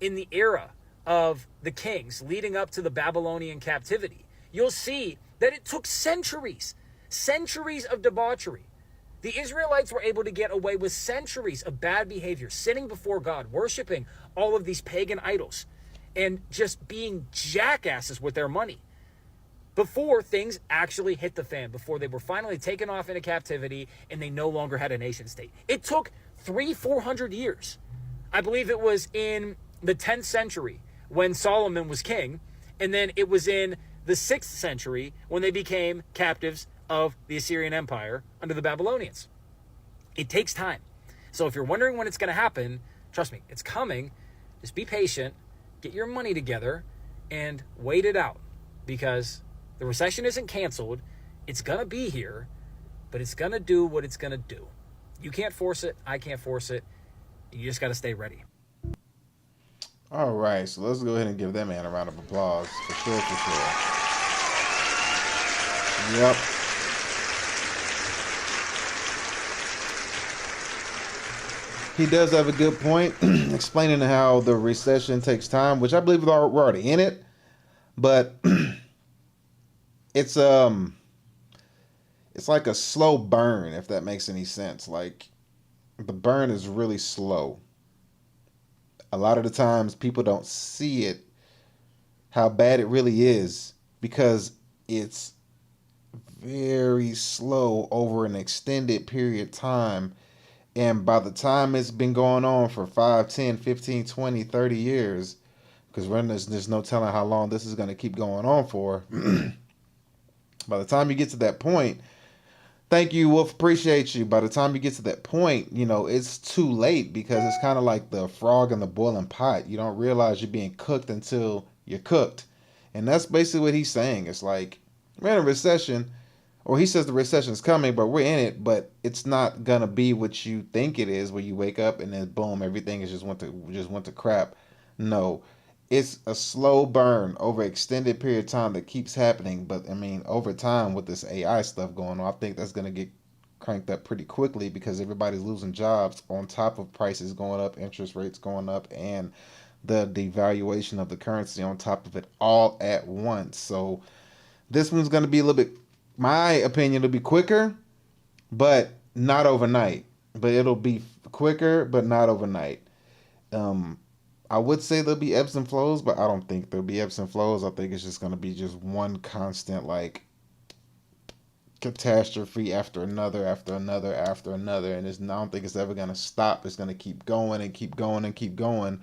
in the era of the kings leading up to the Babylonian captivity, you'll see that it took centuries of debauchery. The Israelites were able to get away with centuries of bad behavior, sinning before God, worshiping all of these pagan idols, and just being jackasses with their money before things actually hit the fan, before they were finally taken off into captivity and they no longer had a nation state. It took 300-400 years. I believe it was in the 10th century when Solomon was king, and then it was in the 6th century when they became captives of the Assyrian Empire under the Babylonians. It takes time. So if you're wondering when it's going to happen, trust me, it's coming. Just be patient, get your money together, and wait it out, because the recession isn't canceled. It's going to be here, but it's going to do what it's going to do. You can't force it. I can't force it. You just got to stay ready. All right, so let's go ahead and give that man a round of applause for sure. Yep. He does have a good point explaining how the recession takes time, which I believe we're already in it, but it's like a slow burn, if that makes any sense. Like, the burn is really slow. A lot of the times people don't see it how bad it really is, because it's very slow over an extended period of time. And by the time it's been going on for 5, 10, 15, 20, 30 years, because there's no telling how long this is going to keep going on for. By the time you get to that point, thank you, Wolf, appreciate you. By the time you get to that point, you know, it's too late, because it's kind of like the frog in the boiling pot. You don't realize you're being cooked until you're cooked. And that's basically what he's saying. It's like, we're in a recession, or he says the recession is coming, but we're in it, but it's not going to be what you think it is, where you wake up and then boom, everything is just went to crap. No. It's a slow burn over an extended period of time that keeps happening. But I mean, over time with this AI stuff going on, I think that's going to get cranked up pretty quickly, because everybody's losing jobs on top of prices going up, interest rates going up, and the devaluation of the currency on top of it all at once. So this one's going to be a little bit, my opinion, it'll be quicker, but not overnight. But it'll be quicker, but not overnight. I would say there'll be ebbs and flows, but I don't think there'll be ebbs and flows. I think it's just going to be just one constant, like, catastrophe after another, after another, after another. And I don't think it's ever going to stop. It's going to keep going and keep going and keep going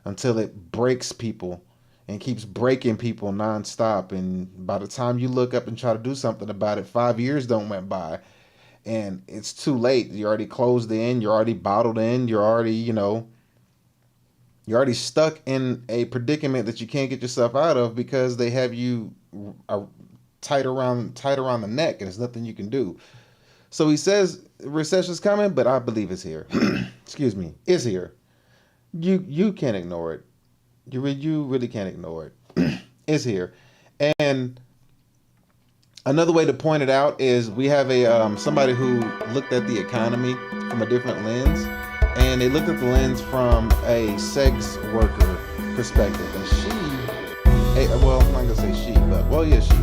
until it breaks people and keeps breaking people nonstop. And by the time you look up and try to do something about it, 5 years don't went by. And it's too late. You're already closed in. You're already bottled in. You're already, you're already stuck in a predicament that you can't get yourself out of, because they have you tight around the neck, and there's nothing you can do. So he says recession's coming, but I believe it's here. Excuse me, it's here. You can't ignore it. You really can't ignore it. It's here. And another way to point it out is we have a somebody who looked at the economy from a different lens. And they looked at the lens from a sex worker perspective. And well, I'm not going to say she, but, well, yeah, she.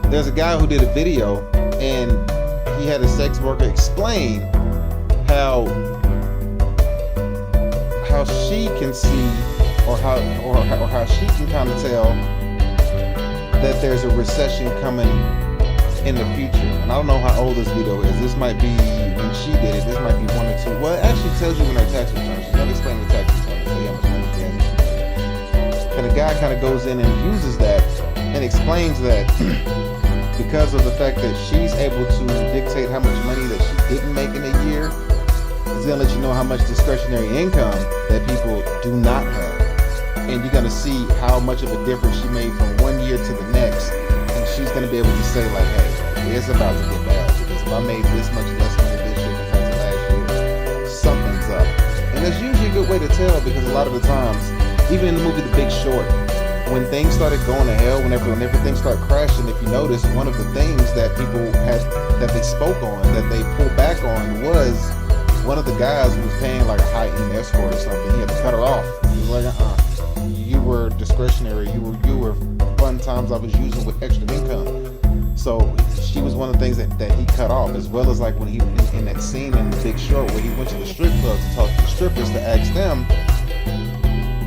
There's a guy who did a video, and he had a sex worker explain how she can see, or how she can kind of tell that there's a recession coming in the future. And I don't know how old this video is. This might be when she did it. This might be 1 or 2. Well, it actually tells you when her tax return. She's going to explain the tax return, tell you how much money she has. And the guy kind of goes in and uses that and explains that because of the fact that she's able to dictate how much money that she didn't make in a year, it's going to let you know how much discretionary income that people do not have. And you're going to see how much of a difference she made from 1 year to the next. She's going to be able to say, like, hey, it's about to get bad, because if I made this much less money this year compared to last year, something's up. And that's usually a good way to tell, because a lot of the times, even in the movie The Big Short, when things started going to hell, when everything started crashing, if you notice, one of the things that people had, that they spoke on, that they pulled back on, was one of the guys who was paying like a high-end escort or something. He had to cut her off. He was like, you were discretionary. You were fun times I was using with extra income. So she was one of the things that he cut off, as well as like when he in that scene in The Big Short where he went to the strip club to talk to the strippers to ask them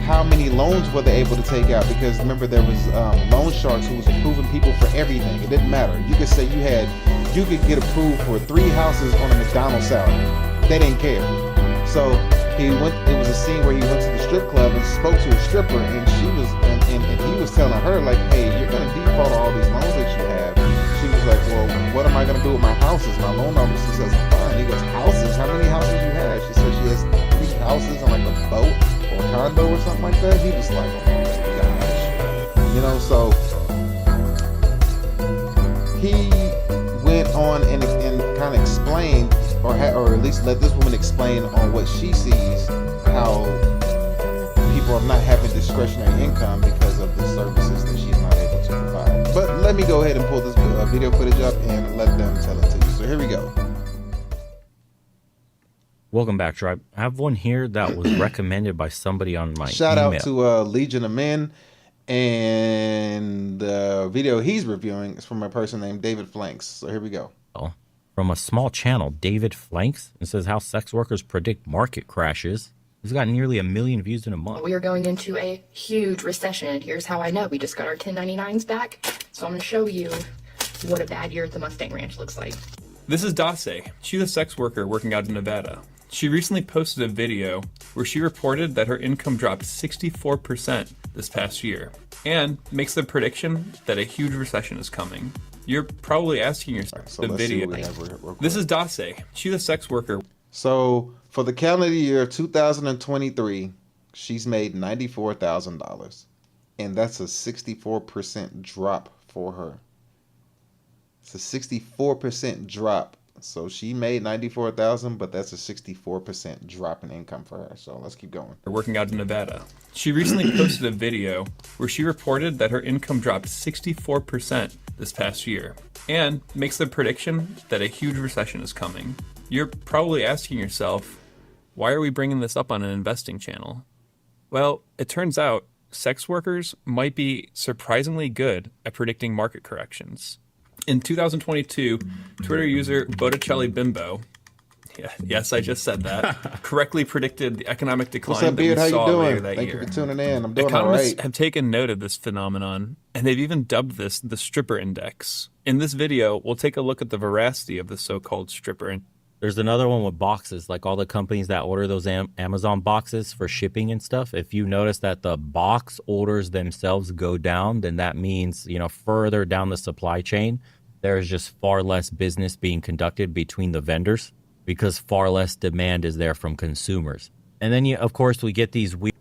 how many loans were they able to take out, because remember there was loan sharks who was approving people for everything. It didn't matter. You could say you could get approved for 3 houses on a McDonald's salary. They didn't care. So it was a scene where he went to the strip club and spoke to a stripper, and she was and he was telling her, like, hey, you're gonna default on all these loans that you have. She was like, well, what am I gonna do with my houses? My loan officer says, fine. He goes, houses? How many houses you have? She said she has 3 houses and like a boat or a condo or something like that. He was like, oh my gosh. So he went on and kind of explained, or at least let this woman explain on what she sees, how people are not having discretionary income because of the services that she's not able to provide. But let me go ahead and pull this video footage up and let them tell it to you. So here we go. Welcome back, Tribe. I have one here that was recommended by somebody on my Shout email. out to Legion of Men. And the video he's reviewing is from a person named David Flanks. So here we go. From a small channel, David Flanks. It says how sex workers predict market crashes. It's got nearly 1 million views in a month. We are going into a huge recession, and here's how I know. We just got our 1099s back, so I'm going to show you what a bad year at the Mustang Ranch looks like. This is Dase. She's a sex worker working out in Nevada. She recently posted a video where she reported that her income dropped 64% this past year and makes the prediction that a huge recession is coming. You're probably asking yourself, so the video. This is Dase. She's a sex worker. So for the calendar year 2023, she's made $94,000. And that's a 64% drop for her. It's a 64% drop. So she made $94,000, but that's a 64% drop in income for her. So let's keep going. Working out in Nevada. She recently posted a video where she reported that her income dropped 64% this past year and makes the prediction that a huge recession is coming. You're probably asking yourself, why are we bringing this up on an investing channel? Well, it turns out sex workers might be surprisingly good at predicting market corrections. In 2022, Twitter user Botticelli Bimbo, yes, I just said that, correctly predicted the economic decline that we saw later that year. Thank you for tuning in. I'm doing Economists all right. have taken note of this phenomenon, and they've even dubbed this the stripper index. In this video, we'll take a look at the veracity of the so-called stripper index. There's another one with boxes, like all the companies that order those Amazon boxes for shipping and stuff. If you notice that the box orders themselves go down, then that means, further down the supply chain, there's just far less business being conducted between the vendors because far less demand is there from consumers. And then, of course, we get these weird...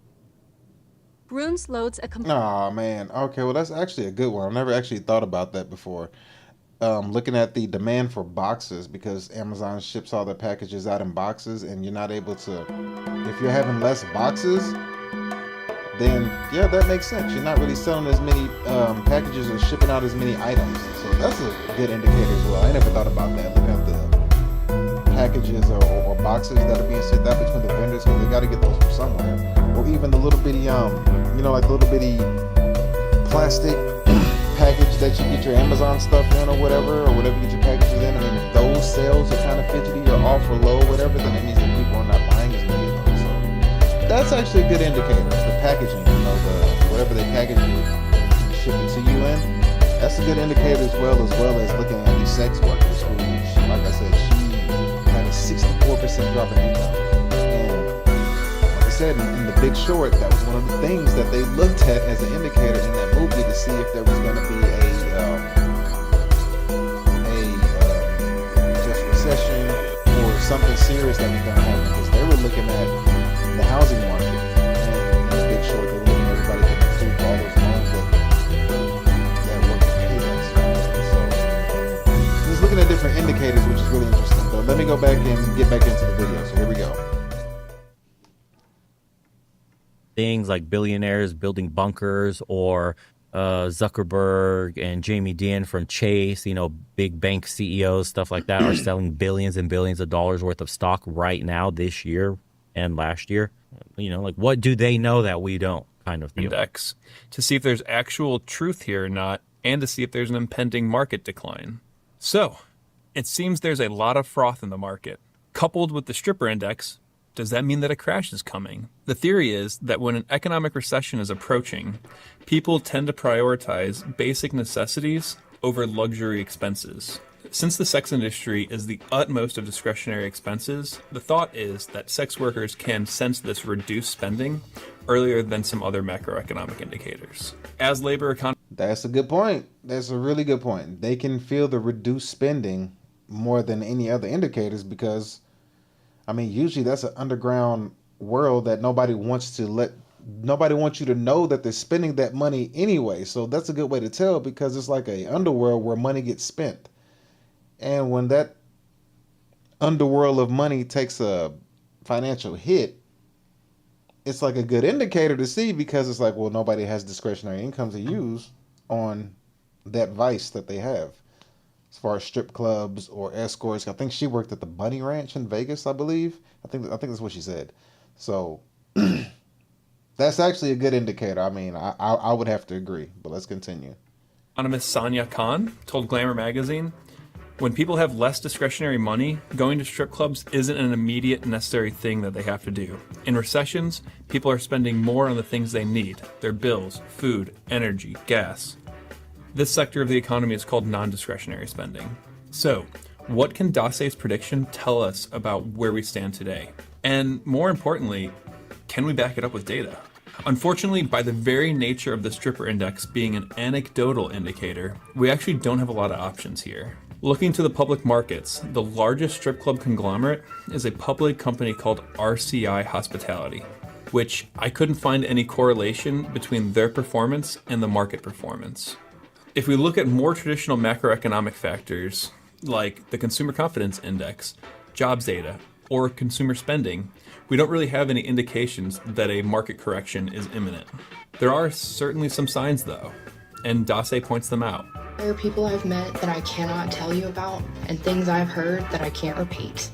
Runes loads a... Oh, man. Okay, well, that's actually a good one. I've never actually thought about that before. Looking at the demand for boxes, because Amazon ships all their packages out in boxes, and you're not able to, if you're having less boxes, then yeah, that makes sense. You're not really selling as many packages or shipping out as many items. So that's a good indicator as well. I never thought about that. Looking at the packages or boxes that are being sent out between the vendors, because they got to get those from somewhere. Or even the little bitty, like the little bitty plastic package that you get your Amazon stuff in, or whatever you get your packages in. I mean, if those sales are kind of fidgety or off or low, whatever, then it means that people are not buying as many of them. So that's actually a good indicator. The packaging, whatever they package you and ship it to you in, that's a good indicator as well as looking at these sex workers who, like I said, she had a 64% drop in income. In The Big Short, that was one of the things that they looked at as an indicator in that movie to see if there was going to be a just recession or something serious that was going to happen, because they were looking at the housing market. And in The Big Short, they were looking at everybody getting sued for all those loans that were paid us. So just looking at different indicators, which is really interesting. But let me go back and get back into the video. So here we go. Things like billionaires building bunkers, or Zuckerberg and Jamie Dimon from Chase, big bank CEOs, stuff like that, are selling billions and billions of dollars worth of stock right now this year and last year. What do they know that we don't, kind of deal. Index to see if there's actual truth here or not, and to see if there's an impending market decline. So it seems there's a lot of froth in the market. Coupled with the stripper index, does that mean that a crash is coming? The theory is that when an economic recession is approaching, people tend to prioritize basic necessities over luxury expenses. Since the sex industry is the utmost of discretionary expenses, the thought is that sex workers can sense this reduced spending earlier than some other macroeconomic indicators. As labor economy... That's a good point. That's a really good point. They can feel the reduced spending more than any other indicators, because usually that's an underground world that nobody wants you to know that they're spending that money anyway. So that's a good way to tell, because it's like a underworld where money gets spent. And when that underworld of money takes a financial hit, it's like a good indicator to see, because it's like, well, nobody has discretionary income to use on that vice that they have. As far as strip clubs or escorts, I think she worked at the Bunny Ranch in Vegas, I believe. I think that's what she said. So that's actually a good indicator. I would have to agree, but let's continue. Anonymous Sonia Khan told Glamour magazine, When people have less discretionary money, going to strip clubs isn't an immediate necessary thing that they have to do. In recessions, people are spending more on the things they need, their bills, food, energy, gas. This sector of the economy is called non-discretionary spending. So, what can Dase's prediction tell us about where we stand today? And more importantly, can we back it up with data? Unfortunately, by the very nature of the stripper index being an anecdotal indicator, we actually don't have a lot of options here. Looking to the public markets, the largest strip club conglomerate is a public company called RCI Hospitality, which I couldn't find any correlation between their performance and the market performance. If we look at more traditional macroeconomic factors, like the Consumer Confidence Index, jobs data, or consumer spending, we don't really have any indications that a market correction is imminent. There are certainly some signs though, and Dase points them out. There are people I've met that I cannot tell you about, and things I've heard that I can't repeat.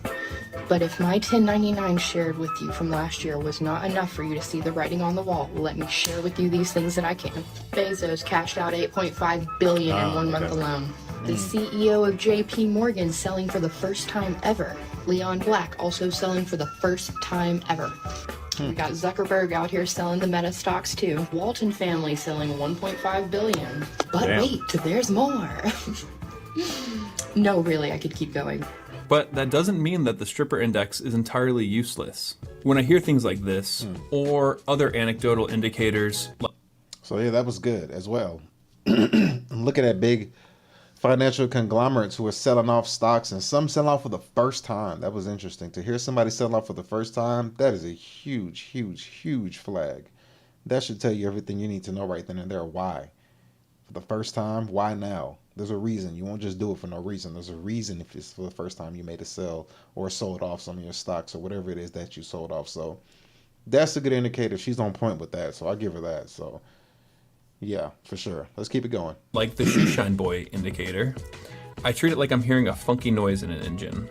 But if my 1099 shared with you from last year was not enough for you to see the writing on the wall, let me share with you these things that I can. Bezos cashed out $8.5 billion in 1 month alone. The CEO of JP Morgan selling for the first time ever. Leon Black also selling for the first time ever. We got Zuckerberg out here selling the Meta stocks too. Walton family selling $1.5 billion. But Damn. wait, there's more. No, really, I could keep going. But that doesn't mean that the stripper index is entirely useless. When I hear things like this, or other anecdotal indicators... So yeah, that was good as well. Look at that big financial conglomerates who are selling off stocks, and some selling off for the first time. That was interesting. To hear somebody sell off for the first time, that is a huge, huge, huge flag. That should tell you everything you need to know right then and there. Why? For the first time, why now? There's a reason. You won't just do it for no reason. There's a reason if it's for the first time you made a sell or sold off some of your stocks or whatever it is that you sold off. So that's a good indicator. She's on point with that. So I give her that. So yeah, for sure. Let's keep it going. Like the shoeshine boy indicator, I treat it like I'm hearing a funky noise in an engine.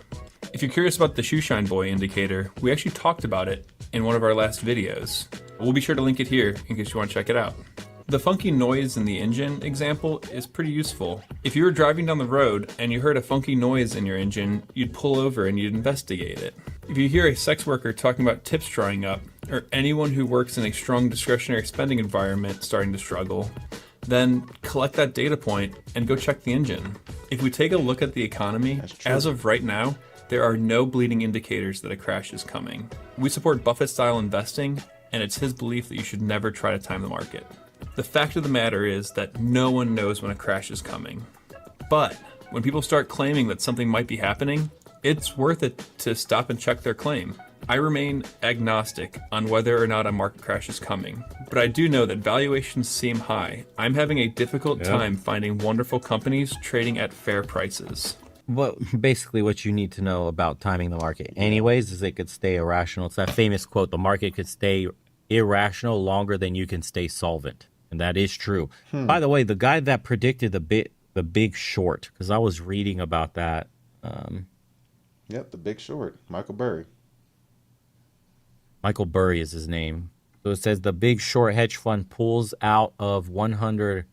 If you're curious about the shoeshine boy indicator, we actually talked about it in one of our last videos. We'll be sure to link it here in case you want to check it out. The funky noise in the engine example is pretty useful. If you were driving down the road and you heard a funky noise in your engine, you'd pull over and you'd investigate it. If you hear a sex worker talking about tips drying up, or anyone who works in a strong discretionary spending environment starting to struggle, then collect that data point and go check the engine. If we take a look at the economy, as of right now, there are no bleeding indicators that a crash is coming. We support Buffett-style investing, and it's his belief that you should never try to time the market. The fact of the matter is that no one knows when a crash is coming. But when people start claiming that something might be happening, it's worth it to stop and check their claim. I remain agnostic on whether or not a market crash is coming, but I do know that valuations seem high. I'm having a difficult time finding wonderful companies trading at fair prices. Well, basically what you need to know about timing the market anyways is it could stay irrational. It's that famous quote, the market could stay irrational longer than you can stay solvent. And that is true. By the way, the guy that predicted the Big Short, because I was reading about that. Yep, the Big Short, Michael Burry. Michael Burry is his name. So it says the Big Short hedge fund pulls out of 100.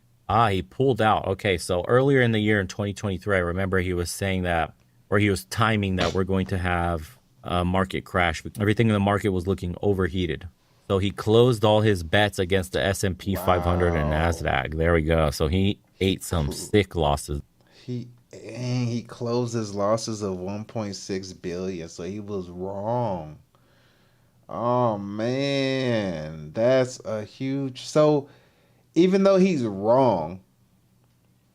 He pulled out. Okay, so earlier in the year in 2023, I remember he was saying that, or he was timing that we're going to have a market crash. Everything in the market was looking overheated. So he closed all his bets against the S&P 500 and NASDAQ. There we go. So he ate some sick losses. He closed his losses of 1.6 billion. So he was wrong. Oh man, that's a huge. So even though he's wrong,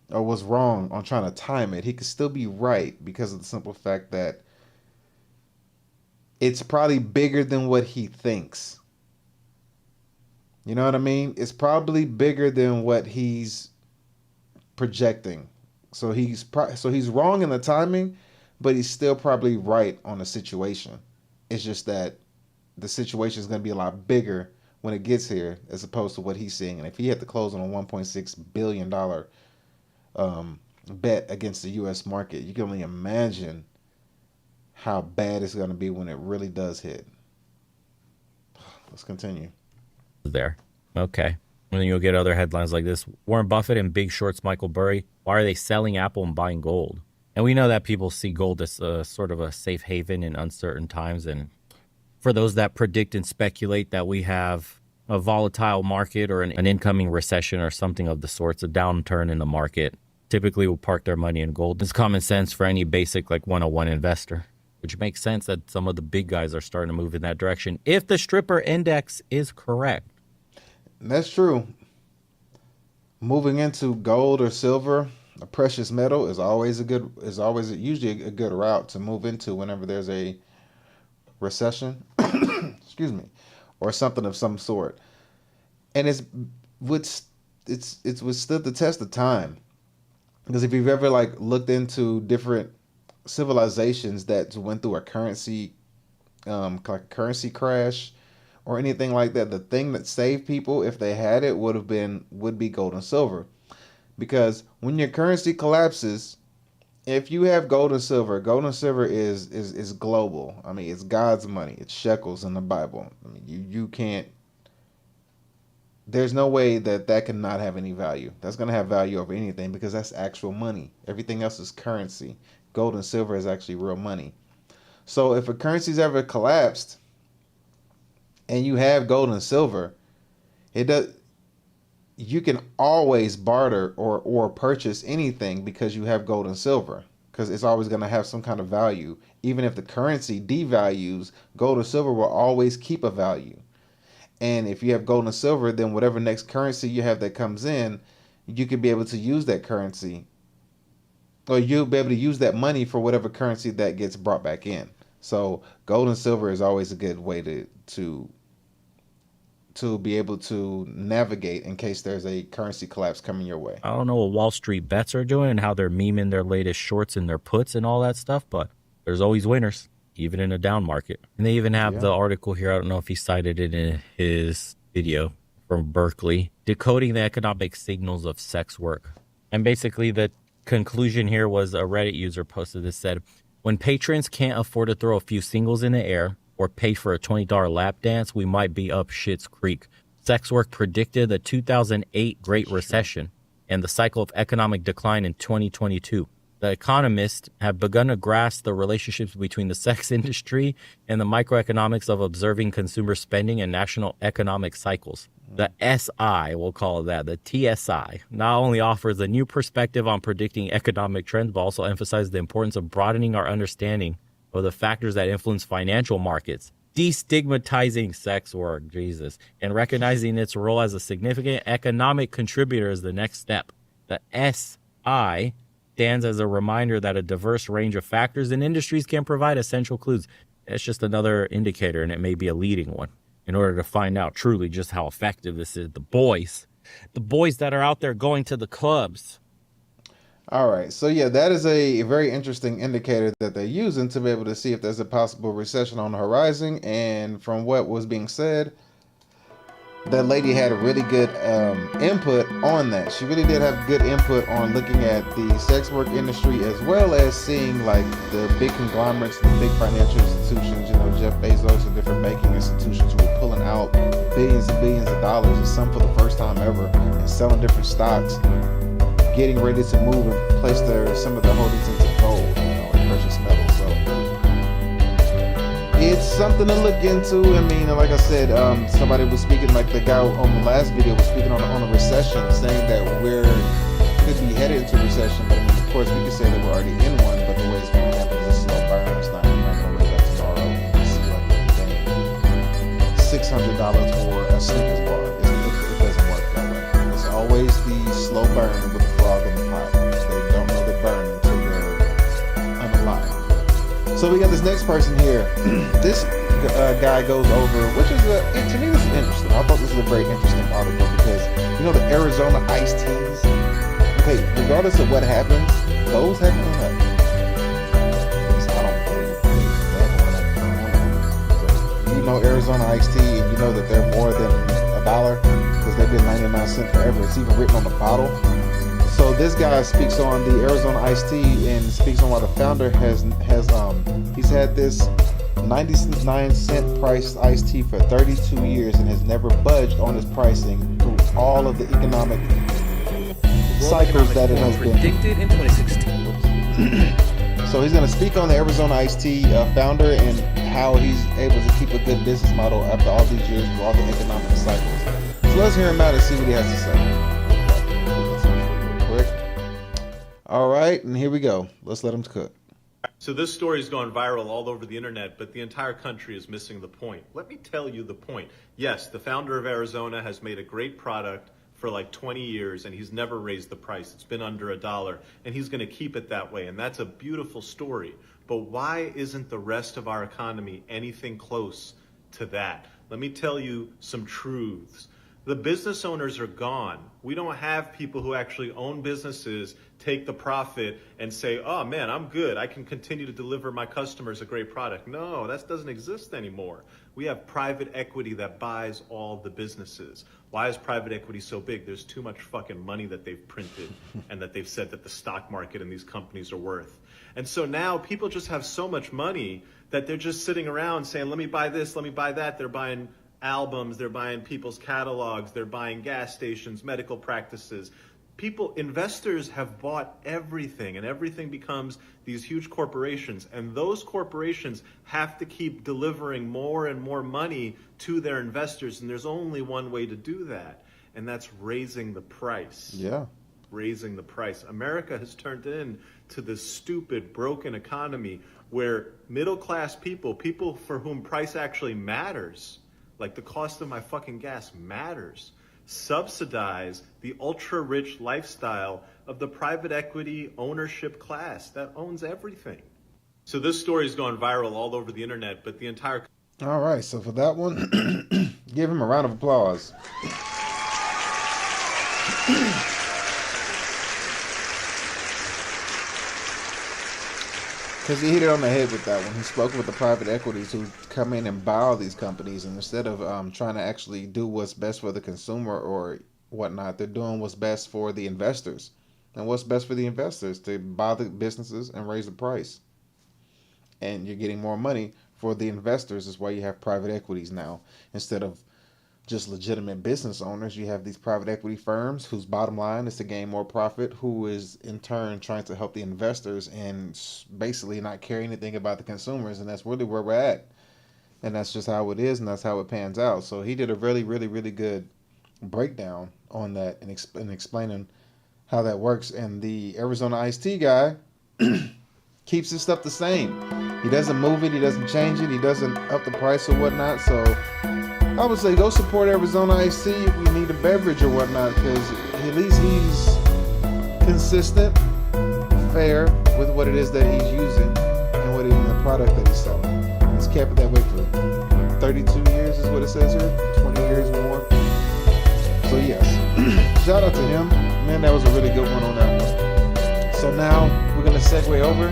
or was wrong on trying to time it, he could still be right because of the simple fact that it's probably bigger than what he thinks. You know what I mean? It's probably bigger than what he's projecting. So he's wrong in the timing, but he's still probably right on the situation. It's just that the situation is going to be a lot bigger when it gets here as opposed to what he's seeing. And if he had to close on a $1.6 billion bet against the U.S. market, you can only imagine how bad it's going to be when it really does hit. Let's continue. There. Okay. And then you'll get other headlines like this. Warren Buffett and Big Short's Michael Burry. Why are they selling Apple and buying gold? And we know that people see gold as sort of a safe haven in uncertain times. And for those that predict and speculate that we have a volatile market or an incoming recession or something of the sorts, a downturn in the market, typically will park their money in gold. It's common sense for any basic 101 investor, which makes sense that some of the big guys are starting to move in that direction if the stripper index is correct. That's true. Moving into gold or silver, a precious metal, is usually a good route to move into whenever there's a recession. Excuse me. Or something of some sort. And it's withstood the test of time. Because if you've ever looked into different civilizations that went through a currency crash or anything like that, the thing that saved people, if they had it, would be gold and silver. Because when your currency collapses, if you have gold and silver is global. I mean, it's God's money. It's shekels in the Bible. I mean, you can't. There's no way that can not have any value. That's going to have value over anything because that's actual money. Everything else is currency. Gold and silver is actually real money. So if a currency's ever collapsed and you have gold and silver, you can always barter or purchase anything because you have gold and silver, because it's always going to have some kind of value. Even if the currency devalues, gold and silver will always keep a value. And if you have gold and silver, then whatever next currency you have that comes in, you could be able to use that currency, or you'll be able to use that money for whatever currency that gets brought back in. So gold and silver is always a good way to be able to navigate in case there's a currency collapse coming your way. I don't know what Wall Street bets are doing and how they're memeing their latest shorts and their puts and all that stuff, but there's always winners, even in a down market. And they even have the article here. I don't know if he cited it in his video from Berkeley, decoding the economic signals of sex work. And basically the conclusion here was a Reddit user posted this, said, when patrons can't afford to throw a few singles in the air or pay for a $20 lap dance, we might be up shit's creek. Sex work predicted the 2008 Great Recession and the cycle of economic decline in 2022. The economists have begun to grasp the relationships between the sex industry and the microeconomics of observing consumer spending and national economic cycles. The SI, we'll call it that, the TSI, not only offers a new perspective on predicting economic trends, but also emphasizes the importance of broadening our understanding of the factors that influence financial markets, destigmatizing sex work, Jesus, and recognizing its role as a significant economic contributor is the next step. The SI stands as a reminder that a diverse range of factors and industries can provide essential clues. It's just another indicator, and it may be a leading one, in order to find out truly just how effective this is. The boys that are out there going to the clubs. All right. So, yeah, that is a very interesting indicator that they're using to be able to see if there's a possible recession on the horizon. And from what was being said, that lady had a really good input on that. She really did have good input on looking at the sex work industry, as well as seeing the big conglomerates, the big financial institutions, Jeff Bezos and different banking institutions who were pulling out billions and billions of dollars, and some for the first time ever, and selling different stocks, getting ready to move and place some of their holdings into gold, and precious metals. So it's something to look into. I mean, like I said, somebody was speaking, the guy on the last video was speaking on a recession, saying that could be headed into recession. But I mean, of course, we could say that we're already in one, but the way it's going to happen is a slow burn. It's not going to wake up tomorrow and see $600 for a Snickers bar. It doesn't work that way. It's always the slow burn with the frog in the pot. They don't know they're burning until they're unalive. So we got this next person here. This guy goes over, which is to me this is interesting. I thought this was a very interesting article because the Arizona iced teas. Okay, regardless of what happens, those haven't went up. I don't believe they haven't went up. Arizona iced tea, and you know that they're more than $1 because they've been 99 cents forever. It's even written on the bottle. So this guy speaks on the Arizona iced tea and speaks on why the founder he's had this 99-cent priced iced tea for 32 years and has never budged on his pricing through all of the economic cycles that it has been. Predicted in 2016. So he's going to speak on the Arizona Iced Tea founder and how he's able to keep a good business model after all these years through all the economic cycles. So let's hear him out and see what he has to say. Real quick. All right, and here we go. Let's let him cook. So this story's gone viral all over the internet, but the entire country is missing the point. Let me tell you the point. Yes, the founder of Arizona has made a great product for like 20 years, and he's never raised the price. It's been under $1, and he's going to keep it that way, and that's a beautiful story. But why isn't the rest of our economy anything close to that? Let me tell you some truths. The business owners are gone. We don't have people who actually own businesses, take the profit, and say, oh man, I'm good. I can continue to deliver my customers a great product. No, that doesn't exist anymore. We have private equity that buys all the businesses. Why is private equity so big? There's too much fucking money that they've printed and that they've said that the stock market and these companies are worth. And so now people just have so much money that they're just sitting around saying, let me buy this, let me buy that. They're buying albums, they're buying people's catalogs, they're buying gas stations, medical practices. Investors have bought everything, and everything becomes these huge corporations, and those corporations have to keep delivering more and more money to their investors, and there's only one way to do that, and that's raising the price. Yeah. Raising the price. America has turned into this stupid, broken economy where middle-class people for whom price actually matters, like the cost of my fucking gas matters, subsidize the ultra-rich lifestyle of the private equity ownership class that owns everything. So this story's gone viral all over the internet, but the entire... All right, so for that one, give him a round of applause. Because he hit it on the head with that one. He spoke with the private equities who come in and buy all these companies, and instead of trying to actually do what's best for the consumer or whatnot, they're doing what's best for the investors. And what's best for the investors? To buy the businesses and raise the price. And you're getting more money for the investors. Is why you have private equities now. Instead of just legitimate business owners, you have these private equity firms whose bottom line is to gain more profit, who is in turn trying to help the investors and basically not care anything about the consumers. And that's really where we're at. And that's just how it is, and that's how it pans out. So he did a really, really, really good breakdown on that and explaining how that works. And the Arizona Iced Tea guy keeps his stuff the same. He doesn't move it, he doesn't change it, he doesn't up the price or whatnot. So I would say go support Arizona Iced Tea if you need a beverage or whatnot, because at least he's consistent, fair with what it is that he's using and what it is the product that he's selling. He's kept it that way for 32 years is what it says here, 20 years or more. So yes, shout out to him. Man, that was a really good one on that one. So now we're going to segue over.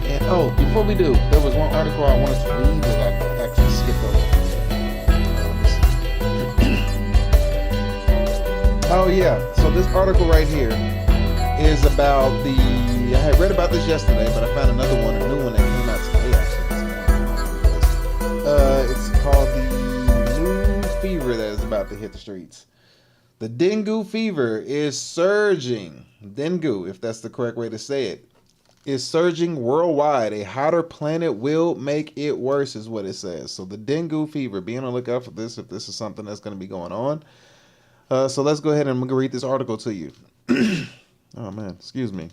And before we do, there was one article I wanted to read that I actually skipped over. Oh yeah, so this article right here is about I had read about this yesterday, but I found another one, a new one that came out today actually. It's called the new fever that is about to hit the streets. The dengue fever is surging. Dengue, if that's the correct way to say it, is surging worldwide. A hotter planet will make it worse is what it says. So the dengue fever, be on the lookout for this if this is something that's going to be going on. So let's go ahead and I'm going to read this article to you. Oh, man, excuse me.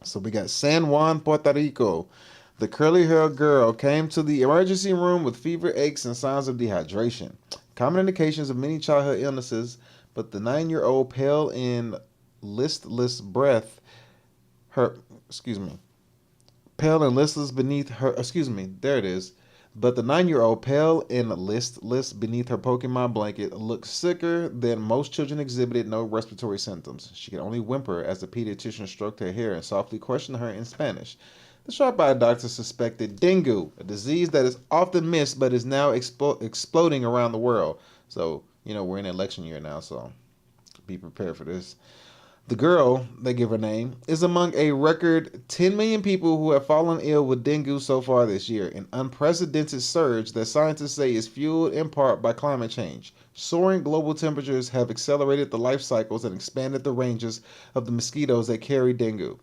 So we got San Juan, Puerto Rico. The curly-haired girl came to the emergency room with fever, aches, and signs of dehydration. Common indications of many childhood illnesses, but the 9-year-old pale and listless beneath her, But the 9-year-old, pale and listless beneath her Pokemon blanket, looked sicker than most children, exhibited no respiratory symptoms. She could only whimper as the pediatrician stroked her hair and softly questioned her in Spanish. The sharp-eyed doctor suspected dengue, a disease that is often missed but is now exploding around the world. So, we're in election year now, so be prepared for this. The girl, they give her name, is among a record 10 million people who have fallen ill with dengue so far this year, an unprecedented surge that scientists say is fueled in part by climate change. Soaring global temperatures have accelerated the life cycles and expanded the ranges of the mosquitoes that carry dengue.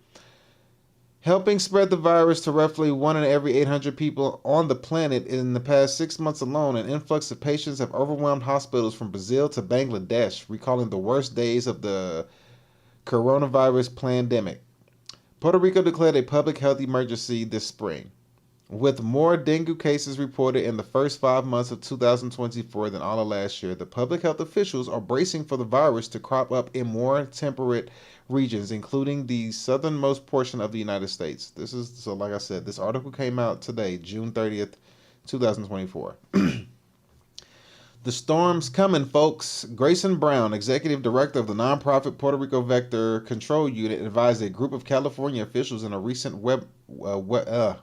helping spread the virus to roughly 1 in every 800 people on the planet. In the past 6 months alone, an influx of patients have overwhelmed hospitals from Brazil to Bangladesh, recalling the worst days of the coronavirus pandemic. Puerto Rico declared a public health emergency this spring, with more dengue cases reported in the first 5 months of 2024 than all of last year. The public health officials are bracing for the virus to crop up in more temperate regions, including the southernmost portion of the United States. So like I said, this article came out today, June 30th, 2024. The storm's coming, folks. Grayson Brown, executive director of the nonprofit Puerto Rico Vector Control Unit, advised a group of California officials in a recent webinar.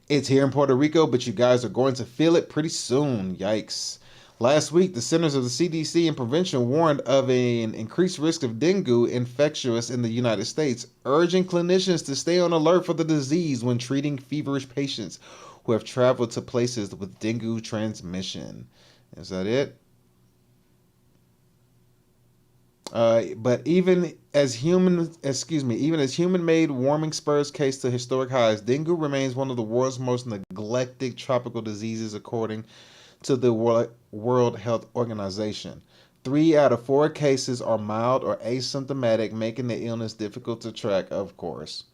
It's here in Puerto Rico, but you guys are going to feel it pretty soon. Yikes. Last week, the Centers of the CDC and Prevention warned of an increased risk of dengue infectious in the United States, urging clinicians to stay on alert for the disease when treating feverish patients who have traveled to places with dengue transmission. Is that it? But even as human-made warming spurs case to historic highs, dengue remains one of the world's most neglected tropical diseases, according to the World Health Organization. 3 out of 4 cases are mild or asymptomatic, making the illness difficult to track, of course.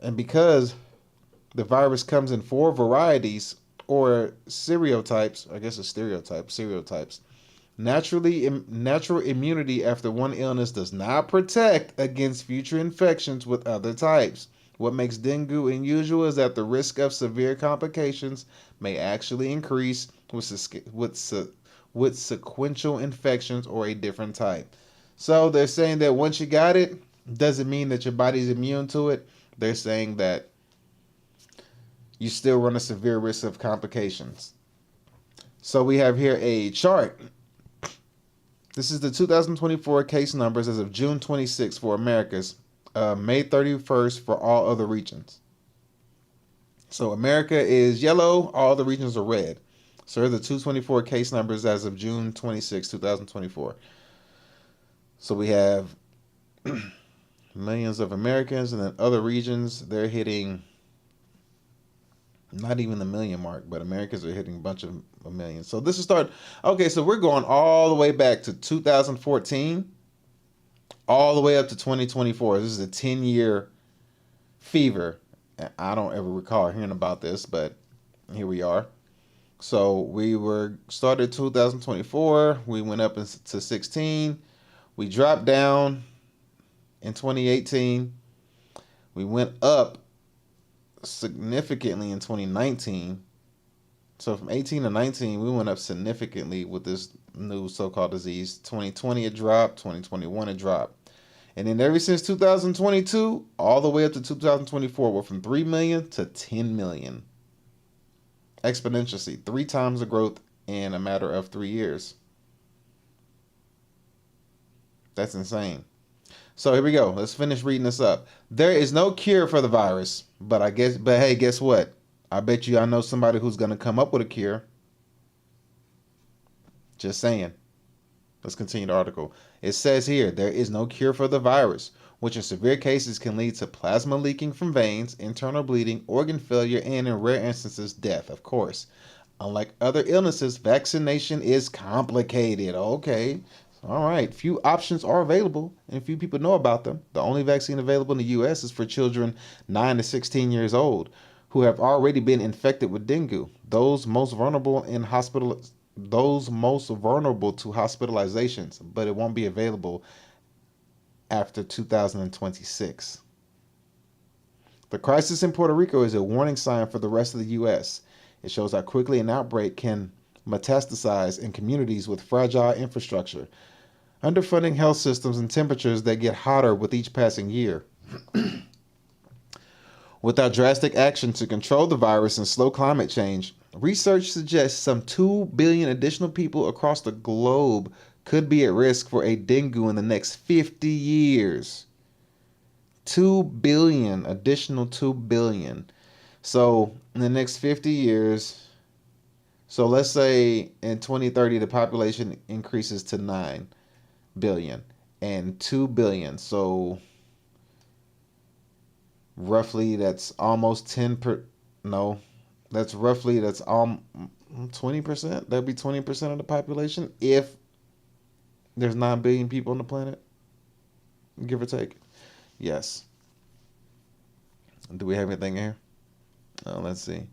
And because the virus comes in 4 varieties or serotypes, I guess it's serotypes. Natural immunity after one illness does not protect against future infections with other types. What makes dengue unusual is that the risk of severe complications may actually increase with sequential infections or a different type. So they're saying that once you got it, doesn't mean that your body's immune to it. They're saying that you still run a severe risk of complications. So we have here a chart. This is the 2024 case numbers as of June 26 for Americas, May 31st for all other regions. So America is yellow, all other regions are red. So here are the 224 case numbers as of June 26, 2024. So we have millions of Americans, and then other regions, they're hitting not even the million mark, but Americans are hitting a bunch of millions. So this is okay, so we're going all the way back to 2014, all the way up to 2024. This is a 10-year fever. I don't ever recall hearing about this, but here we are. So we started 2024, we went up to 16, we dropped down in 2018, we went up significantly in 2019. So from 18 to 19, we went up significantly with this new so-called disease. 2020 it dropped, 2021 it dropped. And then ever since 2022, all the way up to 2024, we're from 3 million to 10 million. Exponentially, 3 times the growth in a matter of 3 years. That's insane. So here we go. Let's finish reading this up. There is no cure for the virus, but hey, guess what? I bet you I know somebody who's going to come up with a cure. Just saying. Let's continue the article. It says here, there is no cure for the virus, which in severe cases can lead to plasma leaking from veins, internal bleeding, organ failure, and in rare instances, death, of course. Unlike other illnesses, vaccination is complicated. Okay. All right, few options are available, and few people know about them. The only vaccine available in the U.S. is for children 9 to 16 years old who have already been infected with dengue. Those most vulnerable to hospitalizations, but it won't be available after 2026. The crisis in Puerto Rico is a warning sign for the rest of the U.S. It shows how quickly an outbreak can metastasize in communities with fragile infrastructure, underfunding health systems, and temperatures that get hotter with each passing year. Without drastic action to control the virus and slow climate change, research suggests some 2 billion additional people across the globe could be at risk for a dengue in the next 50 years. 2 billion, additional 2 billion. So in the next 50 years, so let's say in 2030 the population increases to 9 billion and 2 billion. So roughly that's almost 10 per. No, that's 20%. That'd be 20% of the population if there's 9 billion people on the planet, give or take. Yes. Do we have anything here? Let's see.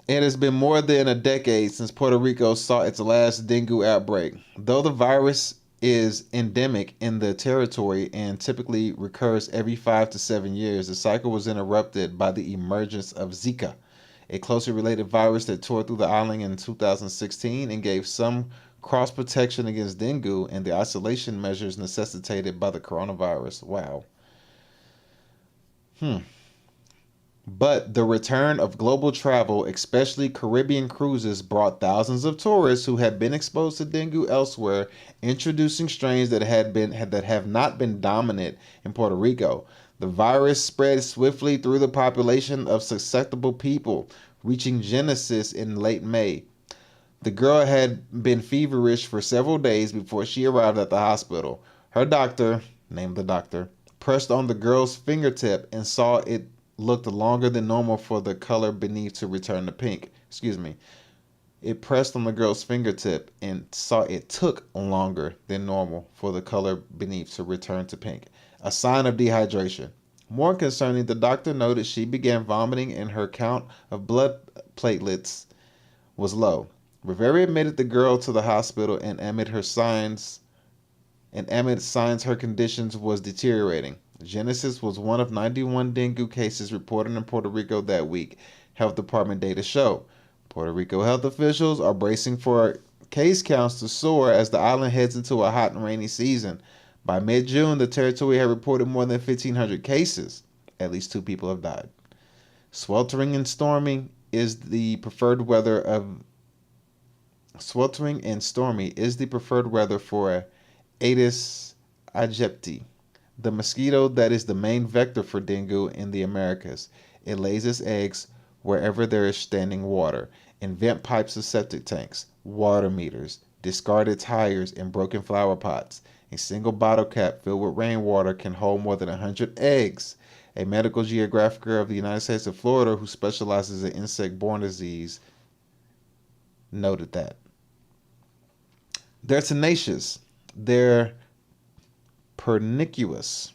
It has been more than a decade since Puerto Rico saw its last dengue outbreak. Though the virus is endemic in the territory and typically recurs every 5 to 7 years, the cycle was interrupted by the emergence of Zika, a closely related virus that tore through the island in 2016 and gave some cross protection against dengue and the isolation measures necessitated by the coronavirus. Wow. But the return of global travel, especially Caribbean cruises, brought thousands of tourists who had been exposed to dengue elsewhere, introducing strains that have not been dominant in Puerto Rico. The virus spread swiftly through the population of susceptible people, reaching genesis in late May. The girl had been feverish for several days before she arrived at the hospital. Her doctor, named the doctor, pressed on the girl's fingertip and saw it looked longer than normal for the color beneath to return to pink. It pressed on the girl's fingertip and saw it took longer than normal for the color beneath to return to pink, a sign of dehydration. More concerning, the doctor noted she began vomiting and her count of blood platelets was low. Rivera admitted the girl to the hospital and amid signs her conditions was deteriorating. Genesis was one of 91 dengue cases reported in Puerto Rico that week, health department data show. Puerto Rico health officials are bracing for case counts to soar as the island heads into a hot and rainy season. By mid-June, the territory had reported more than 1,500 cases. At least 2 people have died. Sweltering and stormy is the preferred weather for Aedes aegypti, the mosquito that is the main vector for dengue in the Americas. It lays its eggs wherever there is standing water, in vent pipes of septic tanks, water meters, discarded tires, and broken flower pots. A single bottle cap filled with rainwater can hold more than 100 eggs. A medical geographer of the United States of Florida who specializes in insect-borne disease noted that. They're tenacious. They're pernicious.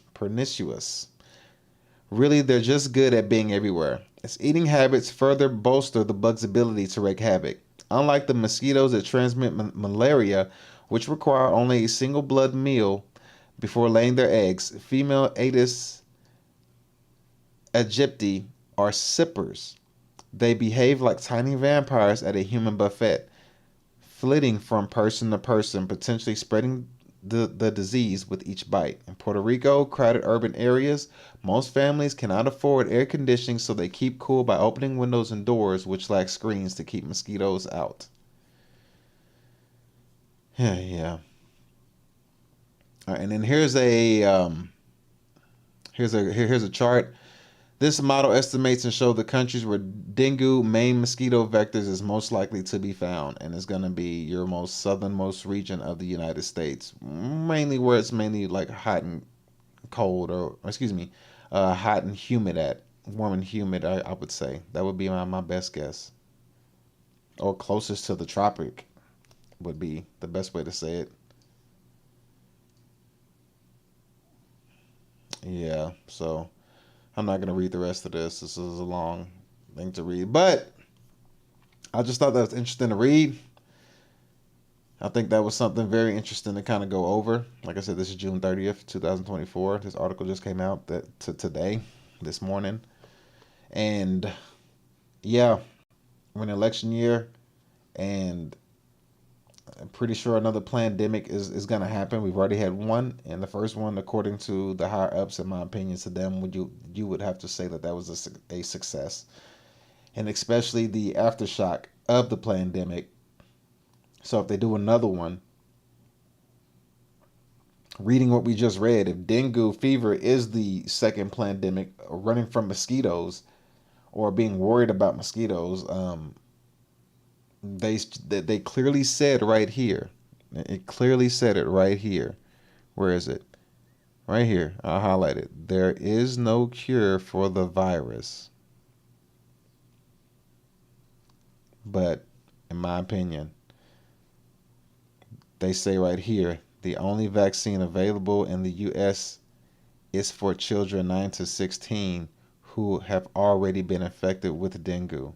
Really, they're just good at being everywhere. Its eating habits further bolster the bug's ability to wreak havoc. Unlike the mosquitoes that transmit malaria, which require only a single blood meal before laying their eggs, female Aedes aegypti are sippers. They behave like tiny vampires at a human buffet, flitting from person to person, potentially spreading the disease with each bite. In Puerto Rico, crowded urban areas, most families cannot afford air conditioning, so they keep cool by opening windows and doors, which lack screens to keep mosquitoes out. Yeah. All right, and then here's a chart. This model estimates and shows the countries where dengue main mosquito vectors is most likely to be found, and it's going to be your most southernmost region of the United States, mainly where it's mainly like hot and cold, hot and humid warm and humid. I would say that would be my best guess, or closest to the tropic would be the best way to say it. Yeah, so I'm not going to read the rest of this. This is a long thing to read, but I just thought that was interesting to read. I think that was something very interesting to kind of go over. Like I said, this is June 30th, 2024. This article just came out this morning. And yeah, we're in election year, and I'm pretty sure another pandemic is going to happen. We've already had one, and the first one, according to the higher ups, in my opinion, to them, you would have to say that was a success, and especially the aftershock of the pandemic. So if they do another one, reading what we just read, if dengue fever is the second pandemic, running from mosquitoes or being worried about mosquitoes, they clearly said right here. It clearly said it right here. Where is it? Right here, I'll highlight it. There is no cure for the virus. But in my opinion, they say right here, the only vaccine available in the U.S. is for children 9 to 16 who have already been infected with dengue.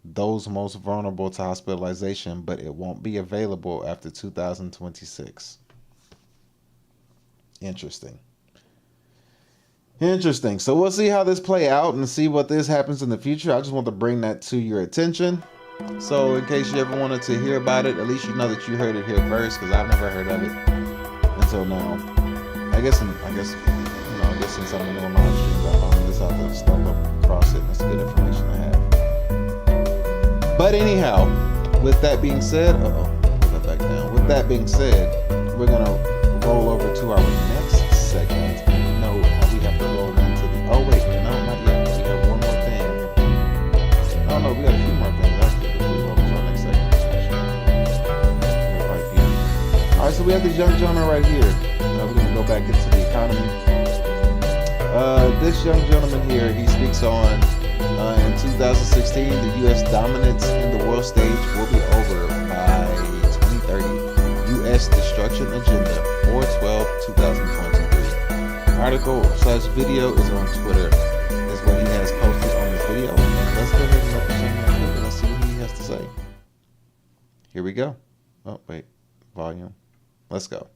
Those most vulnerable to hospitalization, but it won't be available after 2026. Interesting. Interesting. So we'll see how this play out and see what this happens in the future. I just want to bring that to your attention. So in case you ever wanted to hear about it, at least you know that you heard it here first, because I've never heard of it until now. I guess since I'm in live streams, I found this out to stumble across it, and it's good information to have. But anyhow, with that being said, put that back down. With that being said, we're gonna roll over to our next segment. No, we have to roll into the. Oh wait, no, not yet. We have one more thing. Oh no, we got a few more things actually before we roll into our next segment. Right here. All right, so we have this young gentleman right here. We're gonna go back into the economy. This young gentleman here, he speaks on in 2016, the U.S. dominance in the world stage will be over by 2030. U.S. Destruction Agenda, 4/12/2023. Article/video is on Twitter, is what he has posted on this video. And let's go ahead and let the young man clip and let's see what he has to say. Here we go. Oh, wait. Volume. Let's go.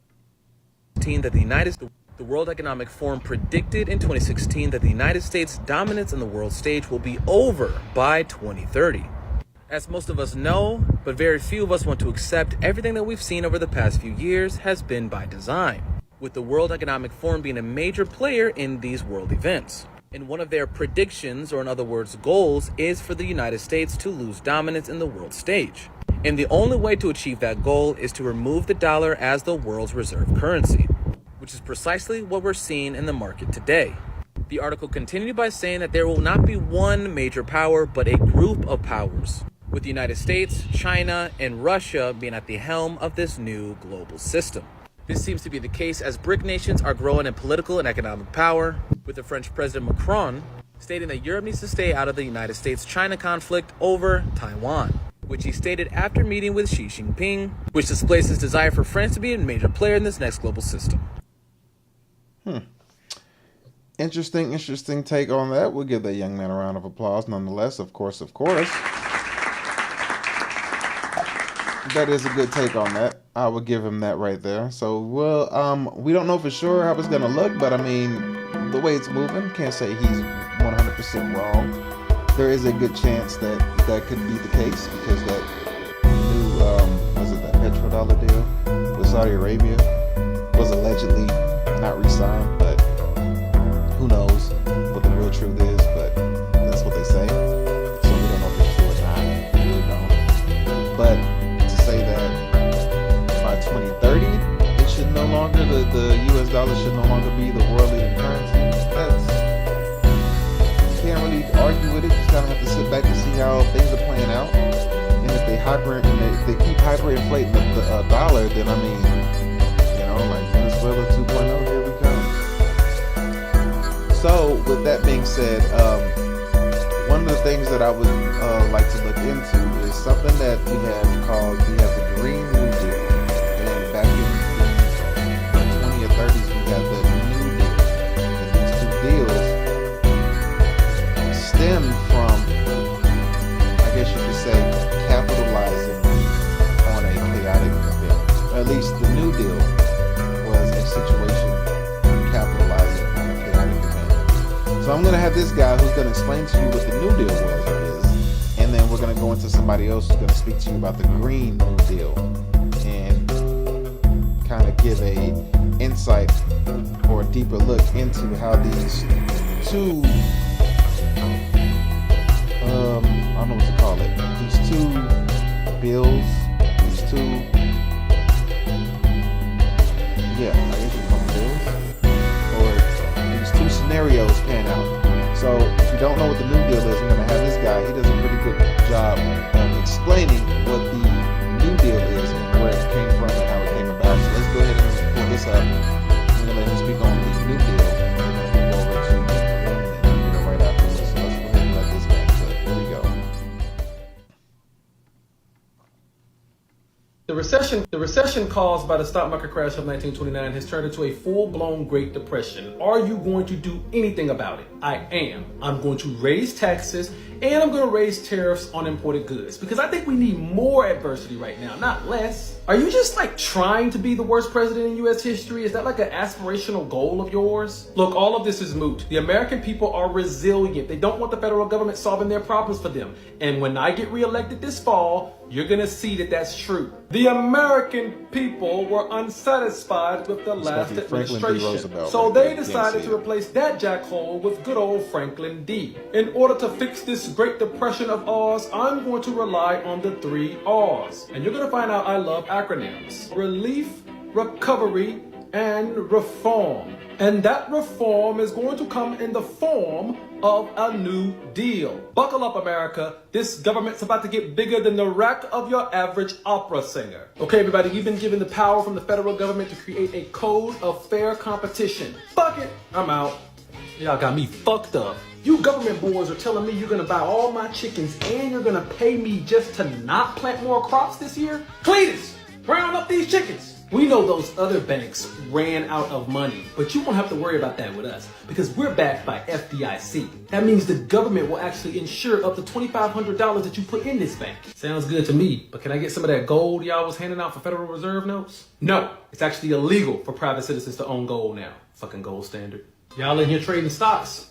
That the World Economic Forum predicted in 2016 that the United States' dominance in the world stage will be over by 2030. As most of us know, but very few of us want to accept, everything that we've seen over the past few years has been by design, with the World Economic Forum being a major player in these world events. And one of their predictions, or in other words, goals, is for the United States to lose dominance in the world stage. And the only way to achieve that goal is to remove the dollar as the world's reserve currency, which is precisely what we're seeing in the market today. The article continued by saying that there will not be one major power, but a group of powers, with the United States, China, and Russia being at the helm of this new global system. This seems to be the case as BRIC nations are growing in political and economic power, with the French President Macron stating that Europe needs to stay out of the United States-China conflict over Taiwan, which he stated after meeting with Xi Jinping, which displays his desire for France to be a major player in this next global system. Interesting take on that. We'll give that young man a round of applause nonetheless, of course. That is a good take on that. I would give him that right there. So, well, we don't know for sure how it's going to look, but I mean, the way it's moving, can't say he's 100% wrong. There is a good chance that that could be the case, because that new, that petrodollar deal with Saudi Arabia was allegedly not re-signed, but who knows what the real truth is, but that's what they say. So we don't know if it's true or not. We really don't. But to say that by 2030, it should no longer, the US dollar should no longer be the world leading currency, you can't really argue with it. You just kind of have to sit back and see how things are playing out. And if they keep hyperinflating the dollar, then I mean, like Venezuela 2.0, here we come. So, with that being said, one of the things that I would like to look into is something that we have the Green New Deal. And back in the 20s or 30s, we had the New Deal. And these two deals stemmed from, I guess you could say, capitalizing on a chaotic event. At least the New Deal was a situation capitalizing on a chaotic event. So I'm going to have this guy who's going to explain to you what the New Deal was or is, and then we're going to go into somebody else who's going to speak to you about the Green New Deal and kind of give a insight or a deeper look into how these two, I don't know what to call it, these two bills, I guess you call them bills, or these two scenarios pan out. So if you don't know what the New Deal is, I'm going to have this guy. He does a pretty good job of explaining what the New Deal is and where it came from and how it came about. So let's go ahead and pull this up. I'm going to let him speak on the The recession caused by the stock market crash of 1929 has turned into a full-blown Great Depression. Are you going to do anything about it? I am. I'm going to raise taxes and I'm going to raise tariffs on imported goods because I think we need more adversity right now, not less. Are you just like trying to be the worst president in US history? Is that like an aspirational goal of yours? Look, all of this is moot. The American people are resilient. They don't want the federal government solving their problems for them. And when I get reelected this fall, you're gonna see that that's true. The American people were unsatisfied with the last administration. So they decided to replace that jackhole with good old Franklin D. In order to fix this Great Depression of ours, I'm going to rely on the 3 R's. And you're gonna find out I love acronyms. Relief, recovery, and reform. And that reform is going to come in the form of a new deal. Buckle up, America. This government's about to get bigger than the rack of your average opera singer. Okay, everybody, you've been given the power from the federal government to create a code of fair competition. Fuck it, I'm out. Y'all got me fucked up. You government boys are telling me you're gonna buy all my chickens and you're gonna pay me just to not plant more crops this year? Cletus, round up these chickens. We know those other banks ran out of money, but you won't have to worry about that with us because we're backed by FDIC. That means the government will actually insure up to $2,500 that you put in this bank. Sounds good to me, but can I get some of that gold y'all was handing out for Federal Reserve notes? No, it's actually illegal for private citizens to own gold now. Fucking gold standard. Y'all in here trading stocks?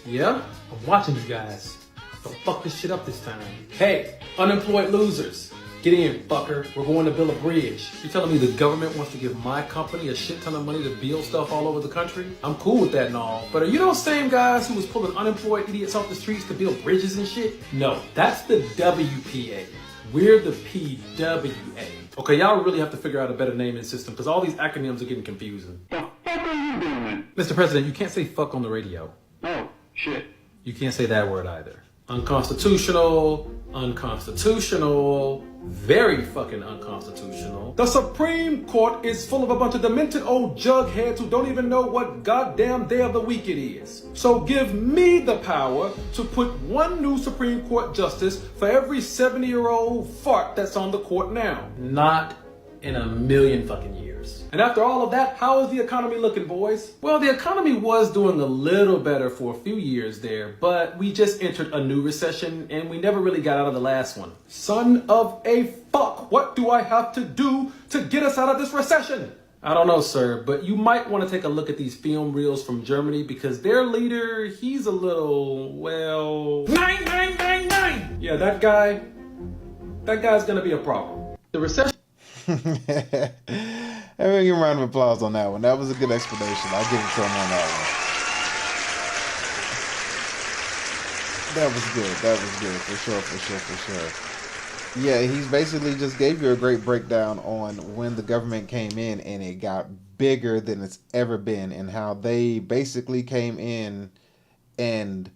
Yeah? I'm watching you guys. Don't fuck this shit up this time. Hey, unemployed losers. Get in, fucker. We're going to build a bridge. You're telling me the government wants to give my company a shit ton of money to build stuff all over the country? I'm cool with that and all, but are you those same guys who was pulling unemployed idiots off the streets to build bridges and shit? No, that's the WPA. We're the PWA. Okay, y'all really have to figure out a better naming system because all these acronyms are getting confusing. The fuck are you doing? Mr. President, you can't say fuck on the radio. Oh, shit. You can't say that word either. Unconstitutional, unconstitutional, very fucking unconstitutional. The Supreme Court is full of a bunch of demented old jugheads who don't even know what goddamn day of the week it is. So give me the power to put one new Supreme Court justice for every 70-year-old fart that's on the court now. Not in a million fucking years. And after all of that, how is the economy looking, boys? Well, the economy was doing a little better for a few years there, but we just entered a new recession and we never really got out of the last one. Son of a fuck, what do I have to do to get us out of this recession? I don't know, sir, but you might want to take a look at these film reels from Germany because their leader, he's a little, well... 9! Yeah, that guy's gonna be a problem. The recession... Everyone give a round of applause on that one. That was a good explanation. I'll give it to him on that one. That was good. That was good. For sure. Yeah, he's basically just gave you a great breakdown on when the government came in and it got bigger than it's ever been and how they basically came in and...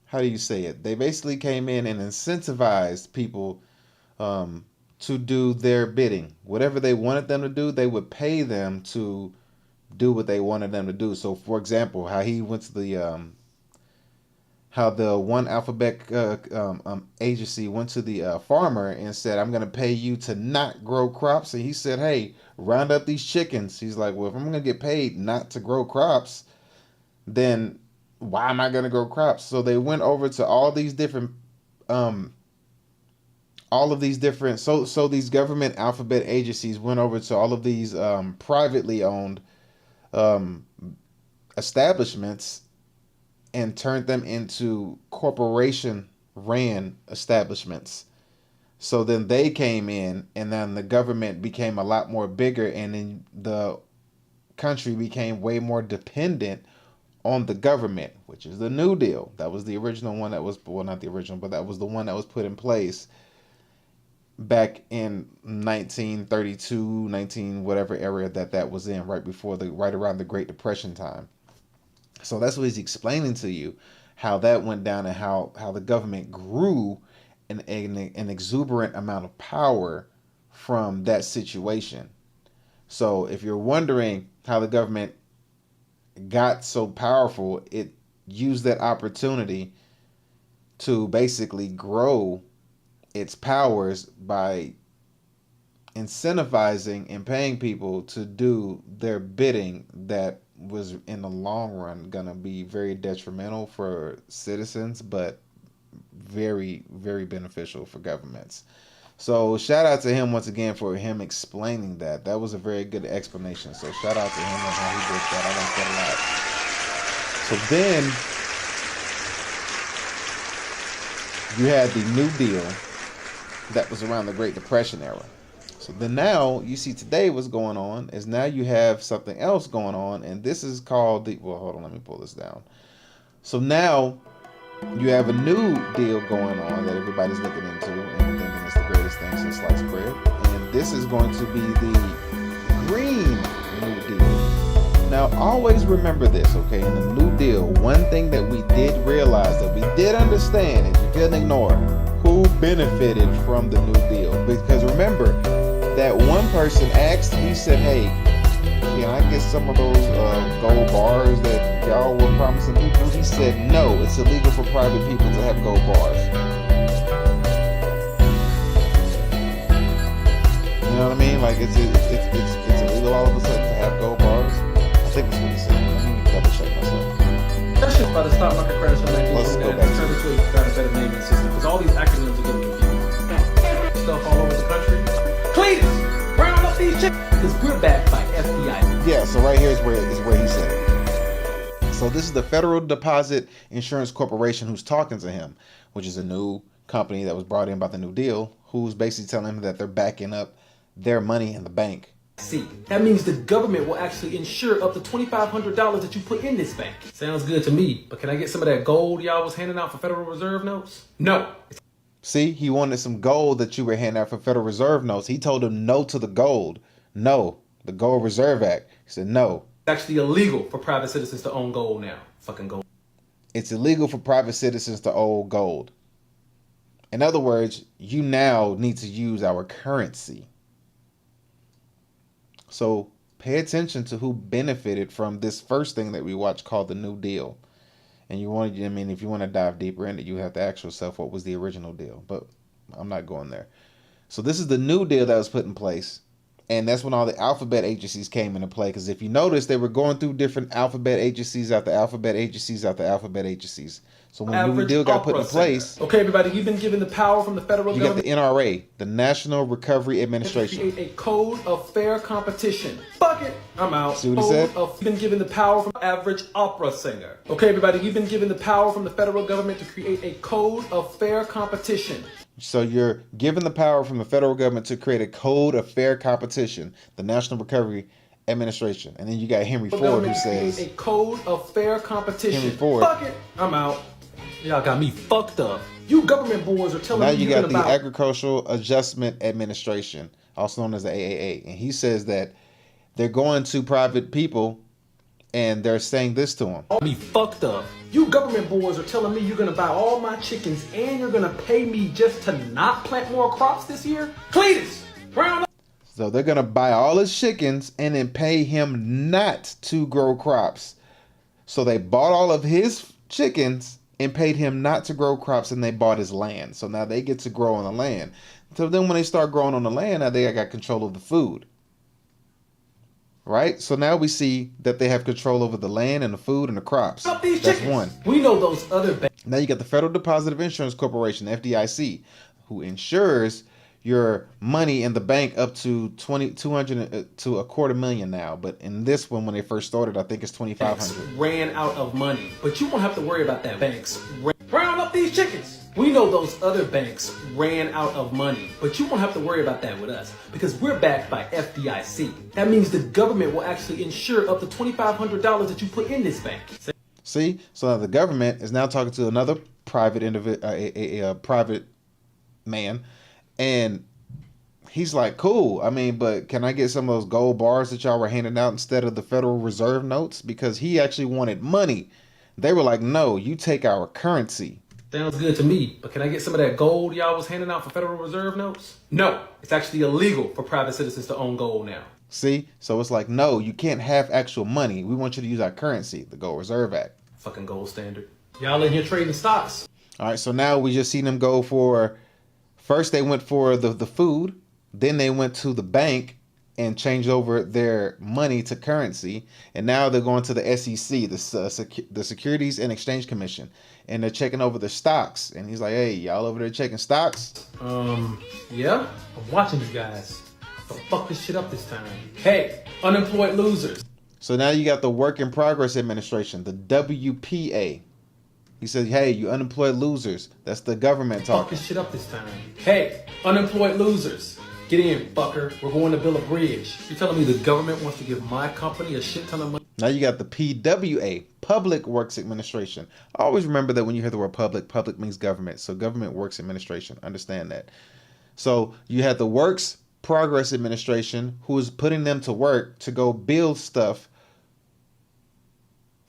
How do you say it? They basically came in and incentivized people to do their bidding. Whatever they wanted them to do, they would pay them to do what they wanted them to do. So, for example, how he went to the how the one alphabet agency went to the farmer and said, "I'm going to pay you to not grow crops," and he said, "Hey, round up these chickens." He's like, "Well, if I'm going to get paid not to grow crops, then why am I going to grow crops?" So they went over to all these different so these government alphabet agencies went over to all of these privately owned establishments and turned them into corporation ran establishments. So then they came in and then the government became a lot more bigger and then the country became way more dependent on the government, which is the New Deal. That was the original one that was, well, not the original, but that was the one that was put in place back in 1932, whatever area that was in, right around the Great Depression time. So that's what he's explaining to you, how that went down and how the government grew an exuberant amount of power from that situation. So if you're wondering how the government got so powerful, it used that opportunity to basically grow its powers by incentivizing and paying people to do their bidding that was in the long run going to be very detrimental for citizens, but very, very beneficial for governments. So shout out to him once again for him explaining that. That was a very good explanation. So shout out to him and how he did that. I like that a lot. So then you had the New Deal that was around the Great Depression era. So then now you see today what's going on is now you have something else going on, and this is called the, well, hold on, let me pull this down. So now you have a new deal going on that everybody's looking into and thinking it's the greatest thing since sliced bread. And this is going to be the Green New Deal. Now, always remember this, okay? In the New Deal, one thing that we did realize, that we did understand, and you couldn't ignore, who benefited from the New Deal. Because remember, that one person asked, he said, hey, can I get some of those gold bars that y'all were promising people? He said, no, it's illegal for private people to have gold bars. You know what I mean? Like, it's illegal all of a sudden to have gold bars. I think that's what he said. Let me double check myself. That shit's about the stock market crash in 1929. Let's go back to it. Got a better naming system, because all these acronyms are getting confused. Stuff all over the country. Cletus, round up these chicks, because we're backed by FBI. Yeah, so right here is where he said it. So this is the Federal Deposit Insurance Corporation who's talking to him, which is a new company that was brought in by the New Deal, who's basically telling him that they're backing up their money in the bank. See, that means the government will actually insure up to $2,500 that you put in this bank. Sounds good to me, but can I get some of that gold y'all was handing out for Federal Reserve notes? No. See, he wanted some gold that you were handing out for Federal Reserve notes. He told him no to the gold. No, the Gold Reserve Act. He said no. It's actually illegal for private citizens to own gold now. Fucking gold. It's illegal for private citizens to own gold. In other words, you now need to use our currency. So pay attention to who benefited from this first thing that we watched called the New Deal. And you want to, I mean, if you want to dive deeper into it, you have to ask yourself what was the original deal. But I'm not going there. So this is the New Deal that was put in place. And that's when all the alphabet agencies came into play. Because if you notice, they were going through different alphabet agencies after alphabet agencies after alphabet agencies. So when the New Deal got put in place, okay, everybody, you've been given the power from the federal government. You got the NRA, the National Recovery Administration. Create a code of fair competition. Fuck it, I'm out. See what he said? You've been given the power from average opera singer. Okay, everybody, you've been given the power from the federal government to create a code of fair competition. So you're given the power from the federal government to create a code of fair competition, the National Recovery Administration. And then you got Henry Ford who says, a code of fair competition. Henry Ford. Fuck it, I'm out. Y'all got me fucked up. You government boys are telling me now you got the Agricultural Adjustment Administration, also known as the AAA. And he says that they're going to private people and they're saying this to them. Me fucked up. You government boys are telling me you're gonna buy all my chickens and you're gonna pay me just to not plant more crops this year? Cletus, round up. So they're gonna buy all his chickens and then pay him not to grow crops. So they bought all of his chickens and paid him not to grow crops, and they bought his land. So now they get to grow on the land. So then when they start growing on the land, now they got control of the food. Right? So now we see that they have control over the land and the food and the crops. That's one. We know those other banks. Now you got the Federal Deposit Insurance Corporation, FDIC, who insures your money in the bank up to $200 to $250,000 now. But in this one, when they first started, I think it's $2,500. Ran out of money, but you won't have to worry about that. Banks round up these chickens. We know those other banks ran out of money, but you won't have to worry about that with us because we're backed by FDIC. That means the government will actually insure up to $2,500 that you put in this bank. See, so now the government is now talking to another private a private man. And he's like, cool. I mean, but can I get some of those gold bars that y'all were handing out instead of the Federal Reserve notes? Because he actually wanted money. They were like, no, you take our currency. Sounds good to me. But can I get some of that gold y'all was handing out for Federal Reserve notes? No, it's actually illegal for private citizens to own gold now. See? So it's like, no, you can't have actual money. We want you to use our currency, the Gold Reserve Act. Fucking gold standard. Y'all in here trading stocks. All right, so now we just seen them go for First, they went for the food. Then they went to the bank and changed over their money to currency. And now they're going to the SEC, the Securities and Exchange Commission, and they're checking over the stocks. And he's like, hey, y'all over there checking stocks? Yeah, I'm watching you guys. Don't fuck this shit up this time. Hey, unemployed losers. So now you got the Work in Progress Administration, the WPA. He said, hey, you unemployed losers. That's the government talking. Fuck this shit up this time. Hey, unemployed losers. Get in, fucker. We're going to build a bridge. You're telling me the government wants to give my company a shit ton of money? Now you got the PWA, Public Works Administration. Always remember that when you hear the word public means government. So Government Works Administration. Understand that. So you had the Works Progress Administration, who is putting them to work to go build stuff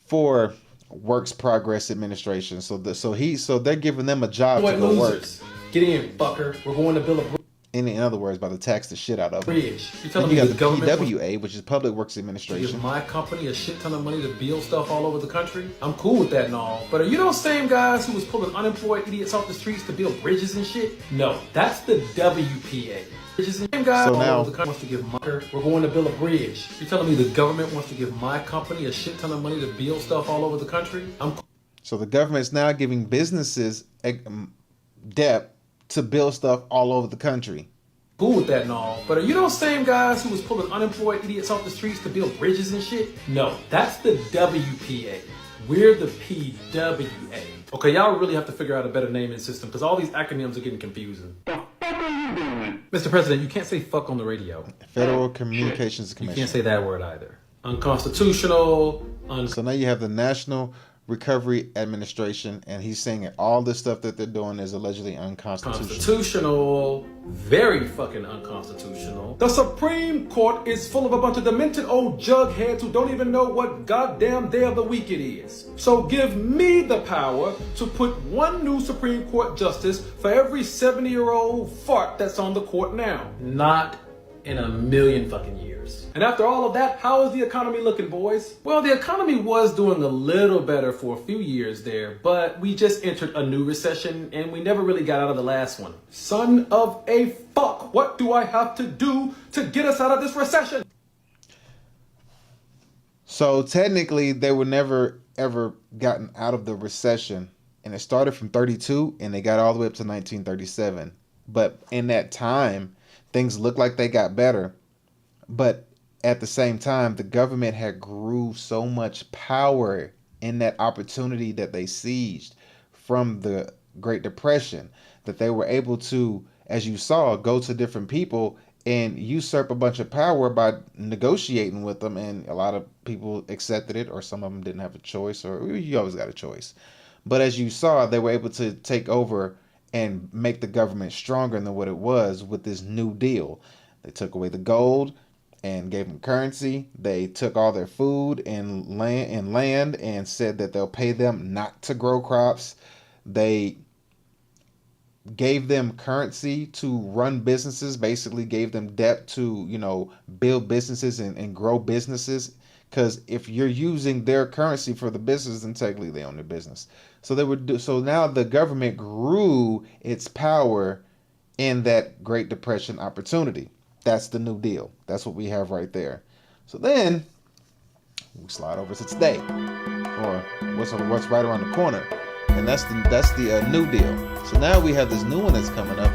for Works Progress Administration. So they're giving them a job to go work. Get in, fucker. We're going to build a bridge. In other words, about to tax the shit out of them. You're telling you me got the the government PWA, which is Public Works Administration. Give my company a shit ton of money to build stuff all over the country? I'm cool with that and all. But are you those same guys who was pulling unemployed idiots off the streets to build bridges and shit? No, that's the WPA. Bridges and same guys So all now- over the country wants to give we're going to build a bridge. You're telling me the government wants to give my company a shit ton of money to build stuff all over the country? I'm cool. So the government's now giving businesses debt to build stuff all over the country. Cool with that and all. But are you those same guys who was pulling unemployed idiots off the streets to build bridges and shit? No, that's the WPA. We're the PWA. Okay, y'all really have to figure out a better naming system because all these acronyms are getting confusing. Mr. President, you can't say fuck on the radio. Federal Communications Commission. You can't say that word either. Unconstitutional. So now you have the National Recovery Administration, and he's saying that all this stuff that they're doing is allegedly unconstitutional. Constitutional, very fucking unconstitutional. The Supreme Court is full of a bunch of demented old jugheads who don't even know what goddamn day of the week it is. So give me the power to put one new Supreme Court justice for every 70-year-old fart that's on the court now. Not in a million fucking years. And after all of that, how is the economy looking, boys? Well, the economy was doing a little better for a few years there, but we just entered a new recession and we never really got out of the last one. Son of a fuck, what do I have to do to get us out of this recession? So technically, they were never ever gotten out of the recession, and it started from 32 and they got all the way up to 1937. But in that time, things looked like they got better, but at the same time, the government had grew so much power in that opportunity that they seized from the Great Depression that they were able to, as you saw, go to different people and usurp a bunch of power by negotiating with them. And a lot of people accepted it, or some of them didn't have a choice, or you always got a choice. But as you saw, they were able to take over and make the government stronger than what it was with this New Deal. They took away the gold and gave them currency. They took all their food and land and said that they'll pay them not to grow crops. They gave them currency to run businesses, basically gave them debt to, build businesses and grow businesses. Because if you're using their currency for the business, then technically they own the business. So now the government grew its power in that Great Depression opportunity. That's the New Deal. That's what we have right there. So then we slide over to today, or what's right around the corner, and that's the New Deal. So now we have this new one that's coming up.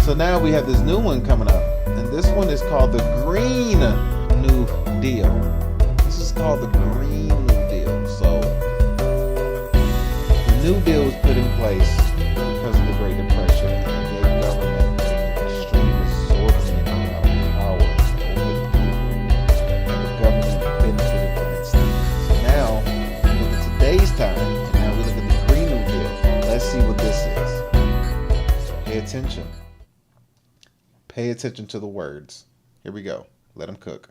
So now we have this new one coming up, and this one is called the Green New Deal. This is called the Green New Deal. So the New Deal was put in place because of the Great Depression and gave government extreme absorption of power over the people. And the government benefited from its things. So now we look at today's time, and now we look at the Green New Deal. Let's see what this is. Pay attention. Pay attention to the words. Here we go. Let them cook.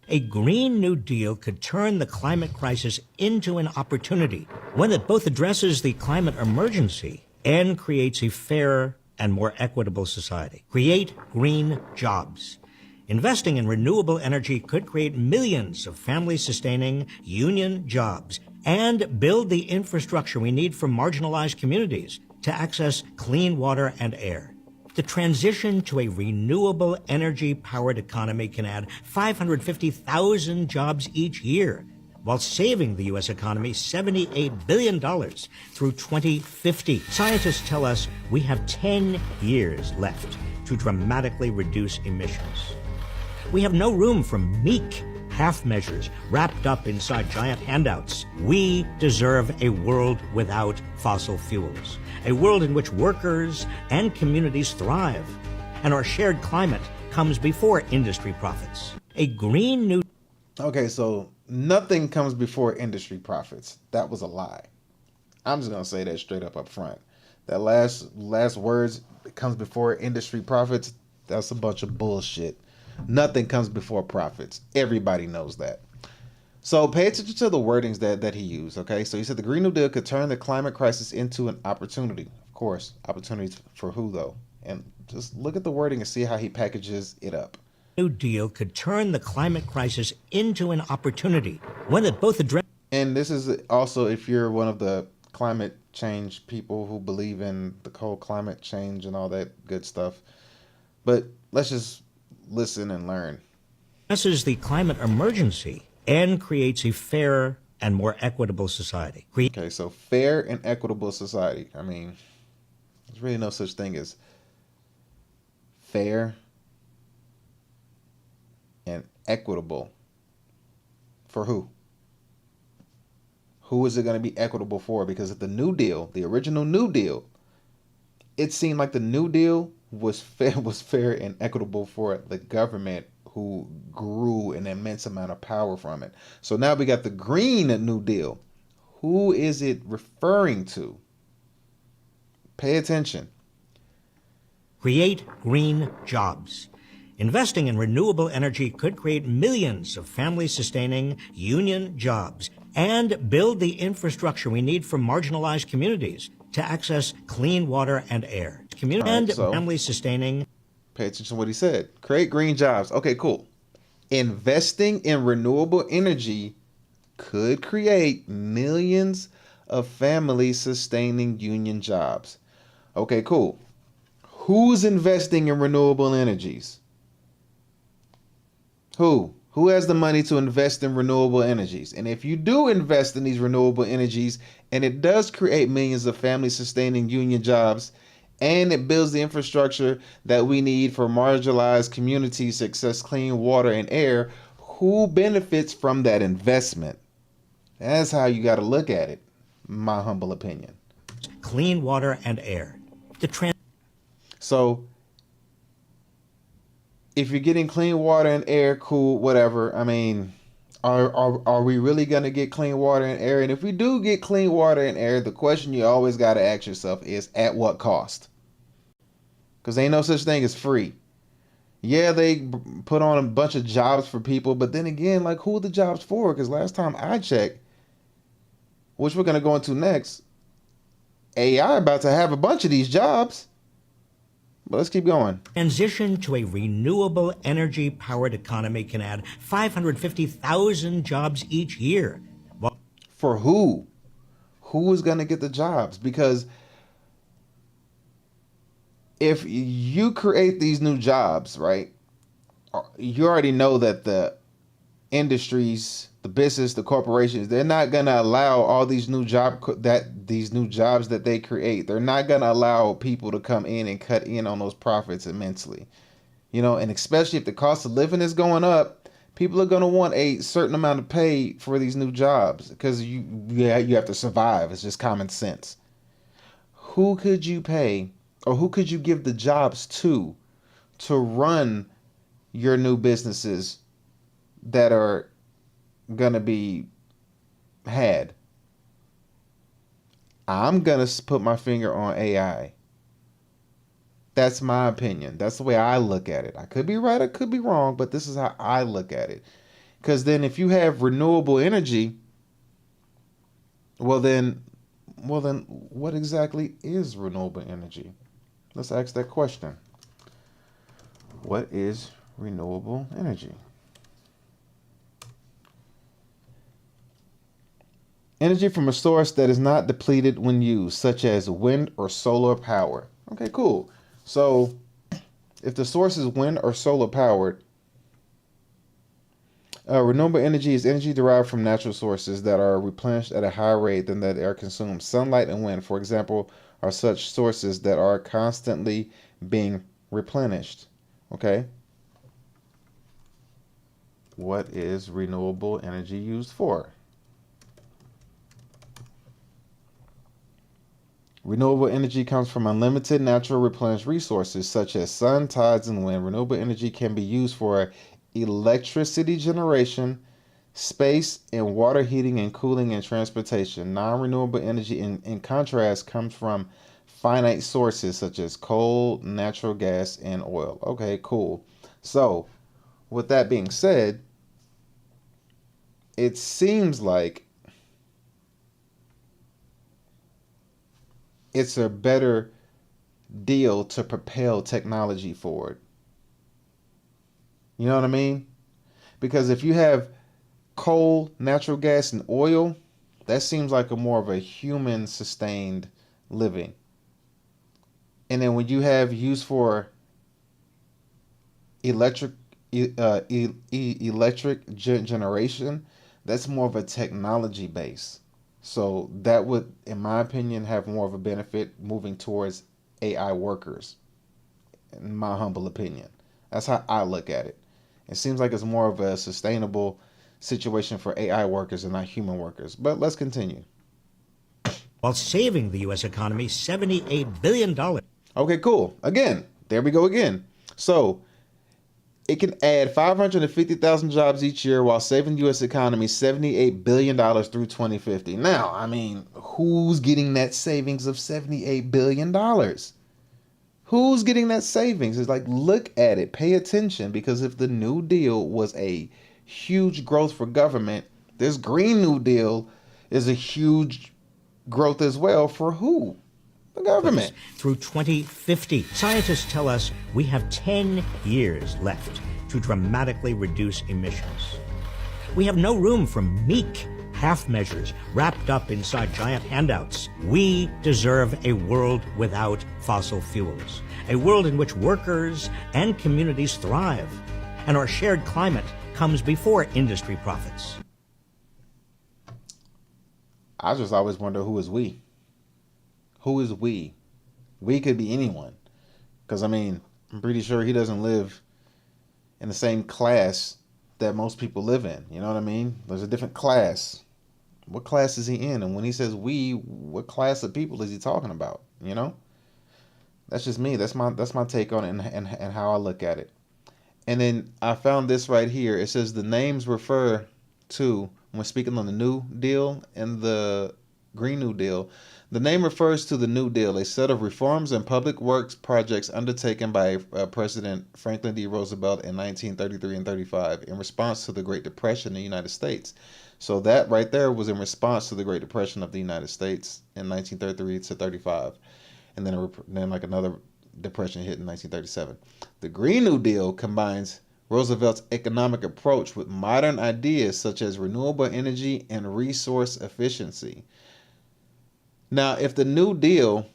A Green New Deal could turn the climate crisis into an opportunity, one that both addresses the climate emergency and creates a fairer and more equitable society. Create green jobs. Investing in renewable energy could create millions of family-sustaining union jobs and build the infrastructure we need for marginalized communities to access clean water and air. The transition to a renewable energy-powered economy can add 550,000 jobs each year, while saving the U.S. economy $78 billion through 2050. Scientists tell us we have 10 years left to dramatically reduce emissions. We have no room for meek half measures wrapped up inside giant handouts. We deserve a world without fossil fuels, a world in which workers and communities thrive, and our shared climate comes before industry profits. A green new... Okay, so nothing comes before industry profits. That was a lie. I'm just gonna say that straight up front. That last words comes before industry profits. That's a bunch of bullshit. Nothing comes before profits. Everybody knows that. So pay attention to the wordings that he used. Okay, so he said the Green New Deal could turn the climate crisis into an opportunity. Of course, opportunities for who though? And just look at the wording and see how he packages it up. New Deal could turn the climate crisis into an opportunity, one that both address... And this is also if you're one of the climate change people who believe in the whole climate change and all that good stuff. But let's just listen and learn. Addresses the climate emergency and creates a fairer and more equitable society. Okay, so fair and equitable society. I mean, there's really no such thing as fair and equitable. For who? Who is it going to be equitable for? Because at the New Deal, the original New Deal, it seemed like the New Deal was fair and equitable for the government, who grew an immense amount of power from it. So now we got the Green New Deal. Who is it referring to? Pay attention. Create green jobs. Investing in renewable energy could create millions of family-sustaining union jobs and build the infrastructure we need for marginalized communities to access clean water and air. Family-sustaining. Pay attention to what he said. Create green jobs. Okay, cool. Investing in renewable energy could create millions of family-sustaining union jobs. Okay, cool. Who's investing in renewable energies? Who? Who has the money to invest in renewable energies? And if you do invest in these renewable energies and it does create millions of family-sustaining union jobs and it builds the infrastructure that we need for marginalized communities to access clean water and air, who benefits from that investment? That's how you got to look at it, my humble opinion. Clean water and air. So if you're getting clean water and air, cool, whatever. I mean, are we really going to get clean water and air? And if we do get clean water and air, the question you always got to ask yourself is, at what cost? Because ain't no such thing as free. Yeah, they put on a bunch of jobs for people, but then again, like, who are the jobs for? Because last time I checked, which we're going to go into next, AI about to have a bunch of these jobs. But let's keep going. Transition to a renewable energy-powered economy can add 550,000 jobs each year. For who? Who is going to get the jobs? Because if you create these new jobs, right, you already know that the industries, the business, the corporations, they're not going to allow all these new jobs that they create. They're not going to allow people to come in and cut in on those profits immensely. You know, and especially if the cost of living is going up, people are going to want a certain amount of pay for these new jobs because you have to survive. It's just common sense. Who could you pay, or who could you give the jobs to run your new businesses that are going to be had? I'm going to put my finger on AI. That's my opinion. That's the way I look at it. I could be right, I could be wrong, but this is how I look at it. Because then if you have renewable energy, well then what exactly is renewable energy? Let's ask that question. What is renewable energy? Energy from a source that is not depleted when used, such as wind or solar power. Okay, cool. So if the source is wind or solar powered, renewable energy is energy derived from natural sources that are replenished at a higher rate than that are consumed. Sunlight and wind, for example, are such sources that are constantly being replenished. Okay. What is renewable energy used for? Renewable energy comes from unlimited natural replenished resources such as sun, tides, and wind. Renewable energy can be used for electricity generation, space and water heating and cooling, and transportation. Non-renewable energy, in contrast, comes from finite sources such as coal, natural gas, and oil. Okay, cool. So, with that being said, it seems like it's a better deal to propel technology forward. You know what I mean? Because if you have coal, natural gas, and oil, that seems like a more of a human sustained living. And then when you have use for electric generation, that's more of a technology base. So that would, in my opinion, have more of a benefit moving towards AI workers, in my humble opinion. That's how I look at it. It seems like it's more of a sustainable situation for AI workers and not human workers. But let's continue. While saving the U.S. economy $78 billion. Okay, cool. Again, there we go again. So it can add 550,000 jobs each year while saving the U.S. economy $78 billion through 2050. Now, I mean, who's getting that savings of $78 billion? Who's getting that savings? It's like, look at it, pay attention, because if the New Deal was a huge growth for government, this Green New Deal is a huge growth as well for who? The government. Through 2050, scientists tell us we have 10 years left to dramatically reduce emissions. We have no room for meek half measures wrapped up inside giant handouts. We deserve a world without fossil fuels, a world in which workers and communities thrive, and our shared climate comes before industry profits. I just always wonder, who is we? Who is we? We could be anyone. Because, I mean, I'm pretty sure he doesn't live in the same class that most people live in. You know what I mean? There's a different class. What class is he in? And when he says we, what class of people is he talking about? You know? That's just me. That's my take on it and how I look at it. And then I found this right here. It says the names refer to, when speaking on the New Deal and the Green New Deal, the name refers to the New Deal, a set of reforms and public works projects undertaken by President Franklin D. Roosevelt in 1933 and 35 in response to the Great Depression in the United States. So that right there was in response to the Great Depression of the United States in 1933 to 35. And then like another depression hit in 1937. The Green New Deal combines Roosevelt's economic approach with modern ideas such as renewable energy and resource efficiency. Now, if the New Deal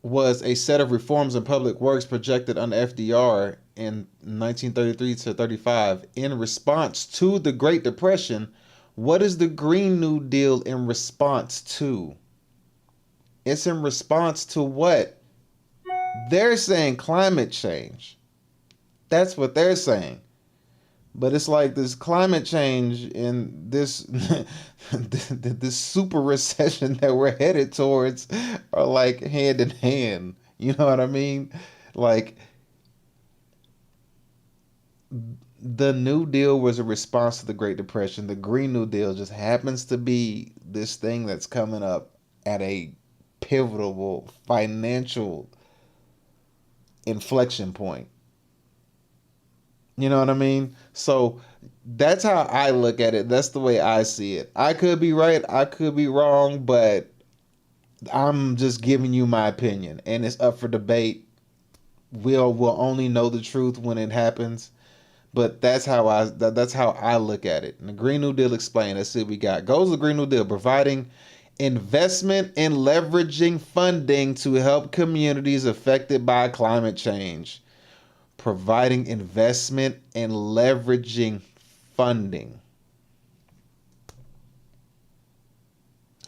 was a set of reforms in public works projected under FDR in 1933 to 35 in response to the Great Depression, what is the Green New Deal in response to? It's in response to what? They're saying climate change. That's what they're saying. But it's like this climate change and this this super recession that we're headed towards are like hand in hand. You know what I mean? Like, the New Deal was a response to the Great Depression. The Green New Deal just happens to be this thing that's coming up at a pivotal financial inflection point. You know what I mean? So that's how I look at it. That's the way I see it. I could be right, I could be wrong, but I'm just giving you my opinion, and it's up for debate. We'll only know the truth when it happens. But that's how I look at it. And the Green New Deal explained. Let's see what we got. Goals of the Green New Deal: providing investment and leveraging funding to help communities affected by climate change. Providing investment and leveraging funding.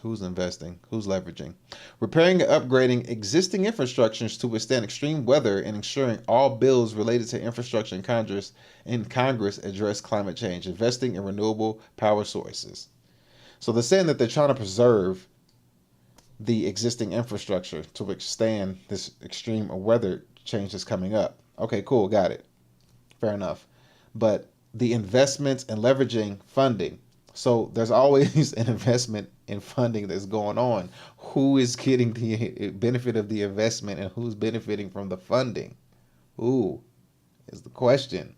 Who's investing? Who's leveraging? Repairing and upgrading existing infrastructures to withstand extreme weather and ensuring all bills related to infrastructure in Congress address climate change. Investing in renewable power sources. So they're saying that they're trying to preserve the existing infrastructure to withstand this extreme weather change that's coming up. Okay, cool, got it. Fair enough. But the investments and leveraging funding. So there's always an investment in funding that's going on. Who is getting the benefit of the investment and who's benefiting from the funding? Who is the question.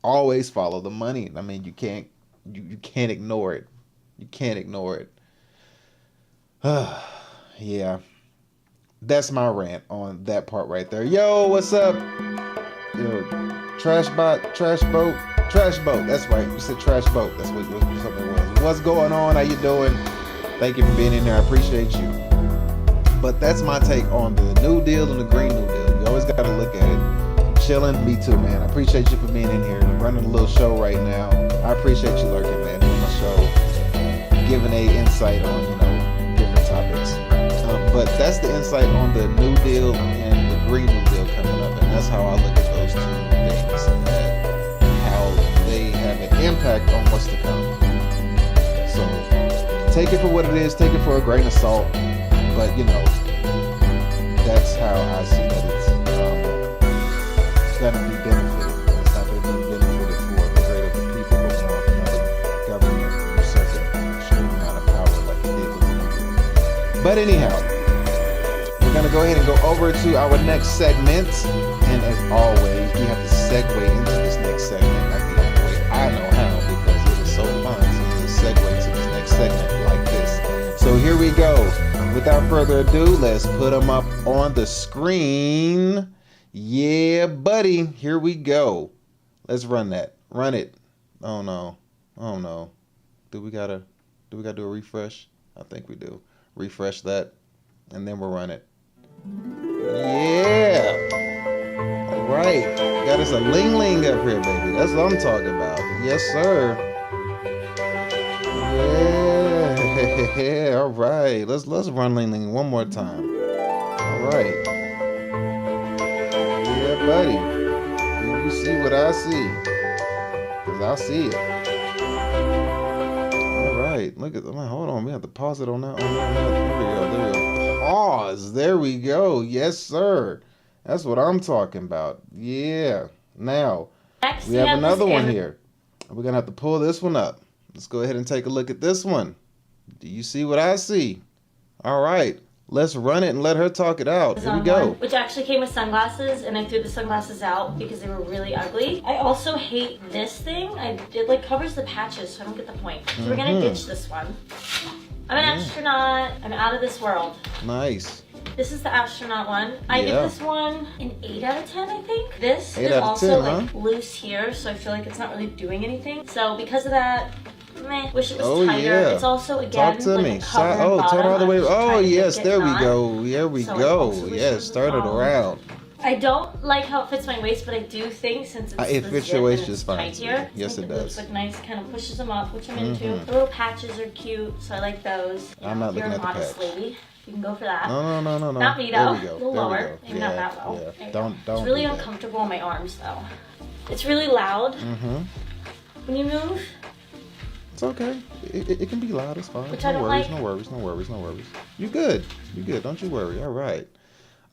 Always follow the money. I mean, you can't ignore it. You can't ignore it. Yeah. That's my rant on that part right there. Yo, what's up? Yo, trash boat. That's right. You said trash boat. That's what something was. What's going on? How you doing? Thank you for being in there. I appreciate you. But that's my take on the New Deal and the Green New Deal. You always got to look at it. Chilling. Me too, man. I appreciate you for being in here. Running a little show right now. I appreciate you lurking, man. Doing my show. Giving a insight on, different topics. But that's the insight on the New Deal and the Green New Deal coming up. And that's how I look at those two things. And how they have an impact on what's to come. So take it for what it is. Take it for a grain of salt. But, that's how I see that it's going to be benefited. It's not going to be benefited for the greater the people, but more for another government usurping an extreme amount of power like they did with the New Deal. But anyhow, we're going to go ahead and go over to our next segment. And as always, we have to segue into this next segment like the only way I know how, because it is so fun to segue into this next segment like this. So here we go. Without further ado, let's put them up on the screen. Yeah, buddy. Here we go. Let's run that. Run it. Oh no. Do we gotta do a refresh? I think we do. Refresh that, and then we'll run it. Yeah. All right. Got us a ling up here, baby. That's what I'm talking about. Yes, sir. Yeah. All right. Let's run ling one more time. All right. Yeah, buddy. Do you see what I see? Cause I'll see it. All right. Look at. Hold on. We have to pause it on that. There we go. Pause. There we go. Yes, sir. That's what I'm talking about. Yeah. Now we have another one here. We're gonna have to pull this one up. Let's go ahead and take a look at this one. Do you see what I see? All right. Let's run it and let her talk it out. Here we go. Which actually came with sunglasses, and I threw the sunglasses out because they were really ugly. I also hate this thing. It covers the patches, so I don't get the point. So we're gonna ditch this one. I'm an astronaut. I'm out of this world. Nice. This is the astronaut one. I give this one an 8 out of 10, I think. This is 10, also loose here, so I feel like it's not really doing anything. So because of that, wish it was tighter. Yeah. It's also again talk to me. A cover turn all the way. Oh yes, there we on. go. There we go. Yes, start it around. I don't like how it fits my waist, but I do think since it fits your waist just fine. Here, yes, it does. Look nice, kind of pushes them up, which I'm into. The little patches are cute, so I like those. I'm not looking at the patch. Lady. You can go for that. No. Not me though. There we go. A little lower. Maybe not that low. Yeah. Don't. It's really uncomfortable on my arms though. It's really loud. When you move. It's okay. It can be loud. It's fine. Which I don't like. No worries. You good. Don't you worry. All right.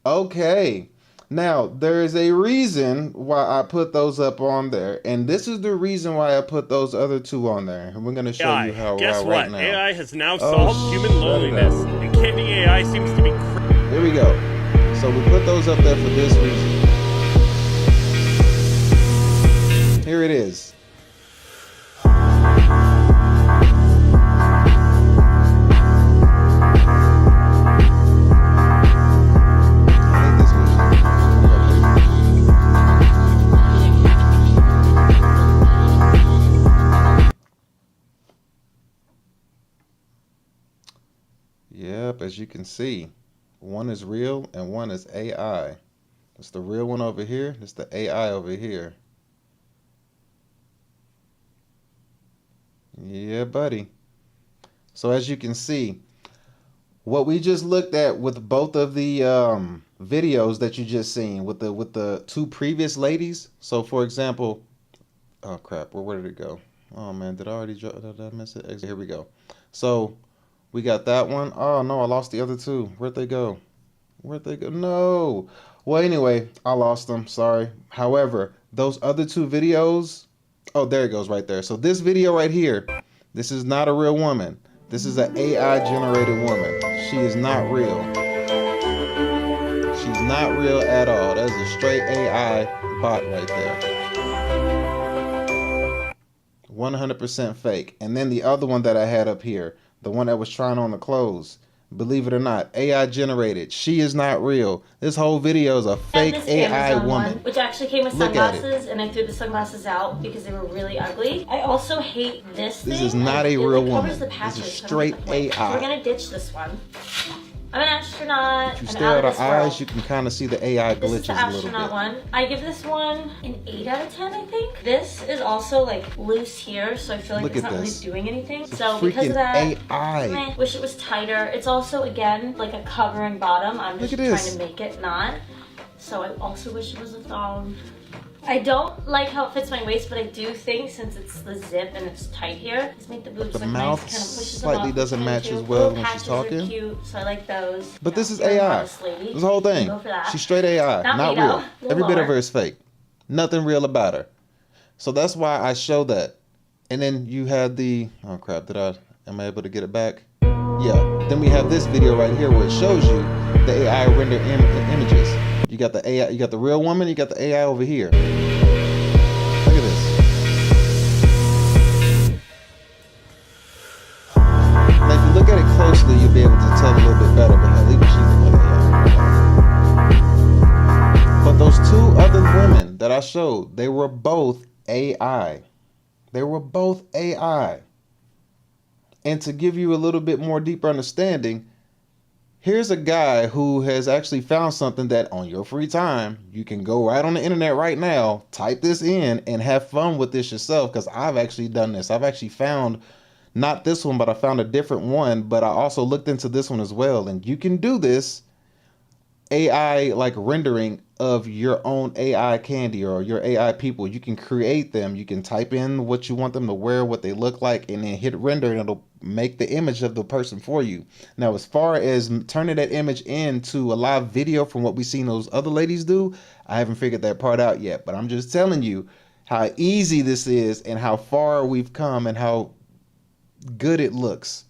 Okay. Now, there is a reason why I put those up on there. And this is the reason why I put those other two on there. And we're going to show you how right now. AI has now solved human loneliness. And candy AI seems to be Here we go. So we put those up there for this reason. Here it is. as you can see. One is real and one is AI. It's the real one over here. It's the AI over here. Yeah, buddy. So as you can see, what we just looked at with both of the videos that you just seen with the two previous ladies. So for example, oh crap, where did it go? Oh man, did I miss it? Here we go. So we got that one. Oh no, I lost the other two. Where'd they go? Where'd they go? No. Well, anyway, I lost them. Sorry. However, those other two videos. Oh, there it goes right there. So this video right here, this is not a real woman. This is an AI generated woman. She is not real. She's not real at all. That's a straight AI bot right there. 100% fake. And then the other one that I had up here, the one that was trying on the clothes, believe it or not, AI generated. She is not real. This whole video is a fake AI woman. Which actually came with sunglasses, and I threw the sunglasses out because they were really ugly. I also hate this thing. This is not a real woman. This is straight AI. So we're gonna ditch this one. I'm an astronaut. If you stare at her eyes, you can kind of see the AI glitches This is the a little astronaut bit. one. I give this one an 8 out of 10, I think. This is also like loose here, so I feel like it's not really doing anything. So because of that, I wish it was tighter. It's also, again, like a covering bottom. I'm just trying to make it not. So I also wish it was a thong. I don't like how it fits my waist, but I do think since it's the zip and it's tight here, let's make the boobs The mouth nice, kind of pushes slightly them up. doesn't match as well when she's Patches talking. are cute, so I like those. But this is AI. This whole thing. Go for that. She's straight AI, not real. Every bit of her is fake. Nothing real about her. So that's why I show that. And then you had the, oh crap, am I able to get it back? Yeah. Then we have this video right here where it shows you the AI render images. You got the AI, you got the real woman, you got the AI over here. Look at this. Now if you look at it closely, you'll be able to tell a little bit better, but hell, even she's another AI. But those two other women that I showed, they were both AI. They were both AI. And to give you a little bit more deeper understanding, here's a guy who has actually found something that on your free time, you can go right on the internet right now, type this in and have fun with this yourself, because I've actually done this. I've actually found, not this one, but I found a different one, but I also looked into this one as well. And you can do this AI like rendering of your own AI candy or your AI people. You can create them. You can type in what you want them to wear, what they look like, and then hit render and it'll make the image of the person for you. Now, as far as turning that image into a live video from what we've seen those other ladies do, I haven't figured that part out yet, but I'm just telling you how easy this is and how far we've come and how good it looks.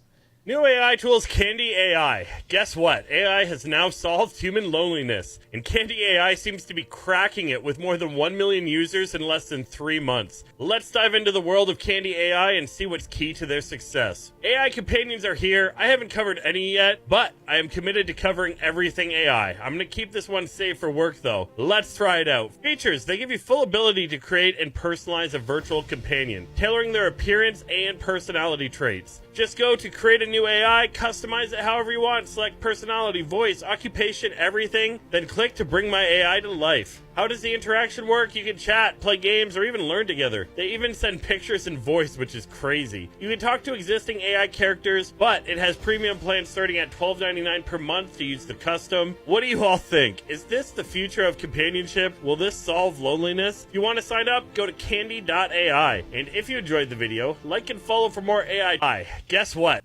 New AI tools Candy AI. Guess what? AI has now solved human loneliness, and Candy AI seems to be cracking it with more than 1 million users in less than 3 months. Let's dive into the world of Candy AI and see what's key to their success. AI companions are here. I haven't covered any yet, but I am committed to covering everything AI. I'm going to keep this one safe for work though. Let's try it out. Features: they give you full ability to create and personalize a virtual companion, tailoring their appearance and personality traits. Just go to create a new AI, customize it however you want, select personality, voice, occupation, everything, then click to bring my AI to life. How does the interaction work? You can chat, play games, or even learn together. They even send pictures and voice, which is crazy. You can talk to existing AI characters, but it has premium plans starting at $12.99 per month to use the custom. What do you all think? Is this the future of companionship? Will this solve loneliness? If you want to sign up, go to candy.ai. And if you enjoyed the video, like and follow for more AI. Guess what?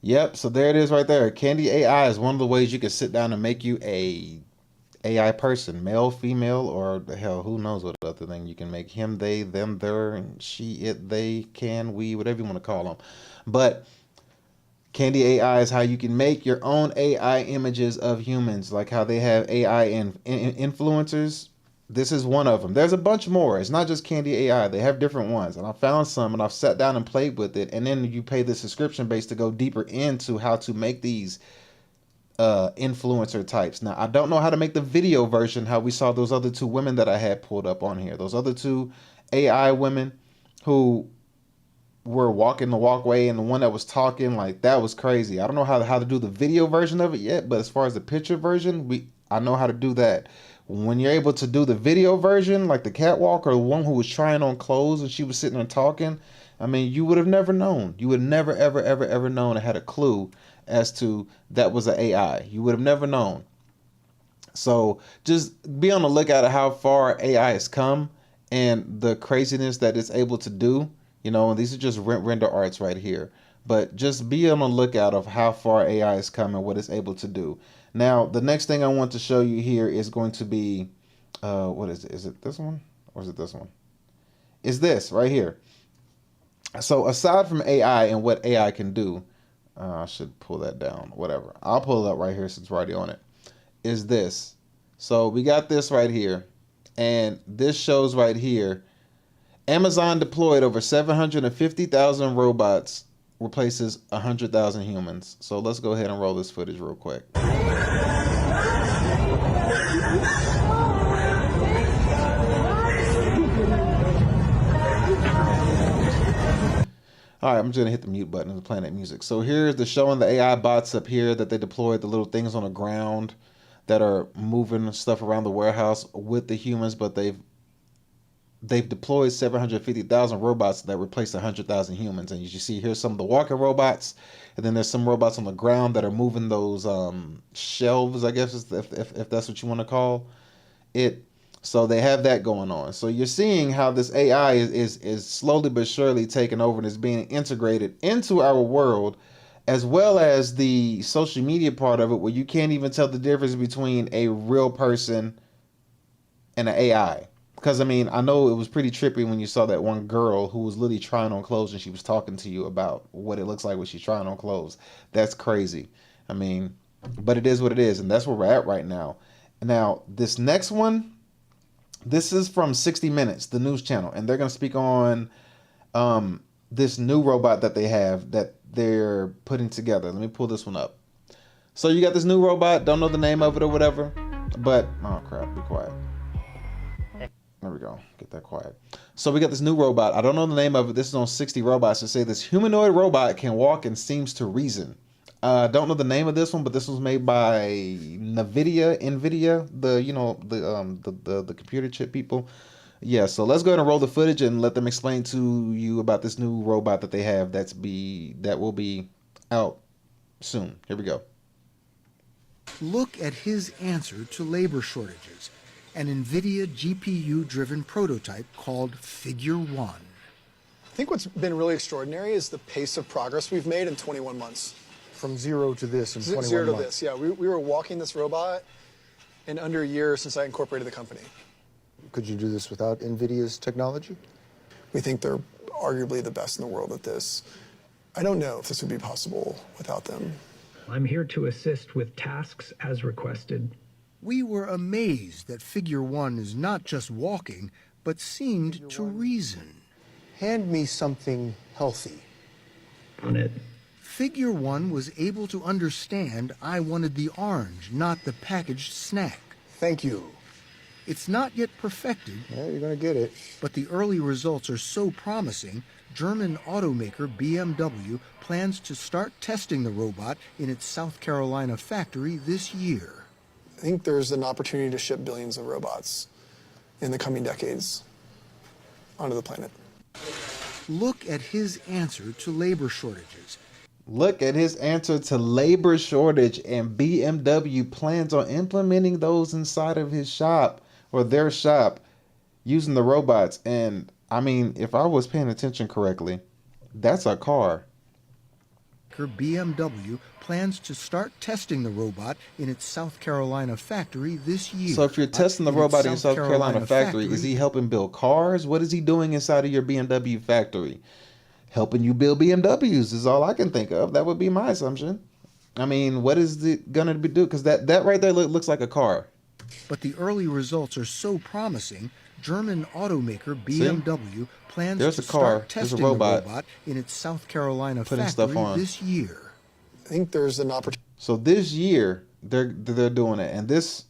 Yep, so there it is right there. Candy AI is one of the ways you can sit down and make you a AI person, male, female, or the hell, who knows what other thing you can make. Him, they, them, their, and she, it, they, can, we, whatever you want to call them. But Candy AI is how you can make your own AI images of humans, like how they have AI influencers. This is one of them. There's a bunch more. It's not just Candy AI. They have different ones. And I found some and I've sat down and played with it. And then you pay the subscription base to go deeper into how to make these influencer types. Now, I don't know how to make the video version, how we saw those other two women that I had pulled up on here. Those other two AI women who were walking the walkway and the one that was talking, like that was crazy. I don't know how to do the video version of it yet, but as far as the picture version, I know how to do that. When you're able to do the video version, like the catwalk or the one who was trying on clothes and she was sitting there talking, I mean, you would have never known. You would never, ever, ever, ever known or had a clue as to that was an AI. You would have never known. So just be on the lookout at how far AI has come and the craziness that it's able to do. You know, and these are just render arts right here. But just be on the lookout of how far AI has come and what it's able to do. Now, the next thing I want to show you here is going to be, what is it? Is it this one? Or is it this one? Is this right here. So aside from AI and what AI can do, I should pull that down, whatever. I'll pull it up right here since we're already on it. Is this. So we got this right here. And this shows right here, Amazon deployed over 750,000 robots, replaces 100,000 humans. So let's go ahead and roll this footage real quick. All right, I'm just gonna hit the mute button and play that music. So here's the showing the AI bots up here that they deployed, the little things on the ground that are moving stuff around the warehouse with the humans, but they've deployed 750,000 robots that replace 100,000 humans. And you see here's some of the walking robots, and then there's some robots on the ground that are moving those shelves, I guess, if that's what you want to call it. So they have that going on. So you're seeing how this AI is slowly but surely taking over and is being integrated into our world, as well as the social media part of it, where you can't even tell the difference between a real person and an AI. Because, I mean, I know it was pretty trippy when you saw that one girl who was literally trying on clothes and she was talking to you about what it looks like when she's trying on clothes. That's crazy. I mean, but it is what it is, and that's where we're at right now. Now, this next one, this is from 60 Minutes, the news channel, and they're going to speak on this new robot that they have that they're putting together. Let me pull this one up. So you got this new robot, don't know the name of it or whatever, but, oh crap, be quiet. There we go. Get that quiet. So we got this new robot. I don't know the name of it. This is on 60 Robots to say this humanoid robot can walk and seems to reason. Don't know the name of this one, but this was made by NVIDIA, the computer chip people. Yeah, so let's go ahead and roll the footage and let them explain to you about this new robot that they have that will be out soon. Here we go. Look at his answer to labor shortages. An NVIDIA GPU-driven prototype called Figure 1. I think what's been really extraordinary is the pace of progress we've made in 21 months. From zero to this in 21 months. Zero to this, yeah. We were walking this robot in under a year since I incorporated the company. Could you do this without NVIDIA's technology? We think they're arguably the best in the world at this. I don't know if this would be possible without them. I'm here to assist with tasks as requested. We were amazed that Figure 1 is not just walking, but seemed to reason. Hand me something healthy. On it. Figure 1 was able to understand I wanted the orange, not the packaged snack. Thank you. It's not yet perfected. Yeah, you're going to get it. But the early results are so promising, German automaker BMW plans to start testing the robot in its South Carolina factory this year. I think there's an opportunity to ship billions of robots in the coming decades onto the planet. Look at his answer to labor shortages. Look at his answer to labor shortage, and BMW plans on implementing those inside of his shop or their shop using the robots. And I mean, if I was paying attention correctly, that's a car. BMW plans to start testing the robot in its South Carolina factory this year. So if you're testing the robot in your South Carolina factory, is he helping build cars? What is he doing inside of your BMW factory? Helping you build BMWs is all I can think of. That would be my assumption. I mean, what is it going to be do? Because that right there looks like a car. But the early results are so promising, German automaker BMW plans to start testing the robot in its South Carolina factory this year. I think there's an opportunity. So this year, they're doing it. And this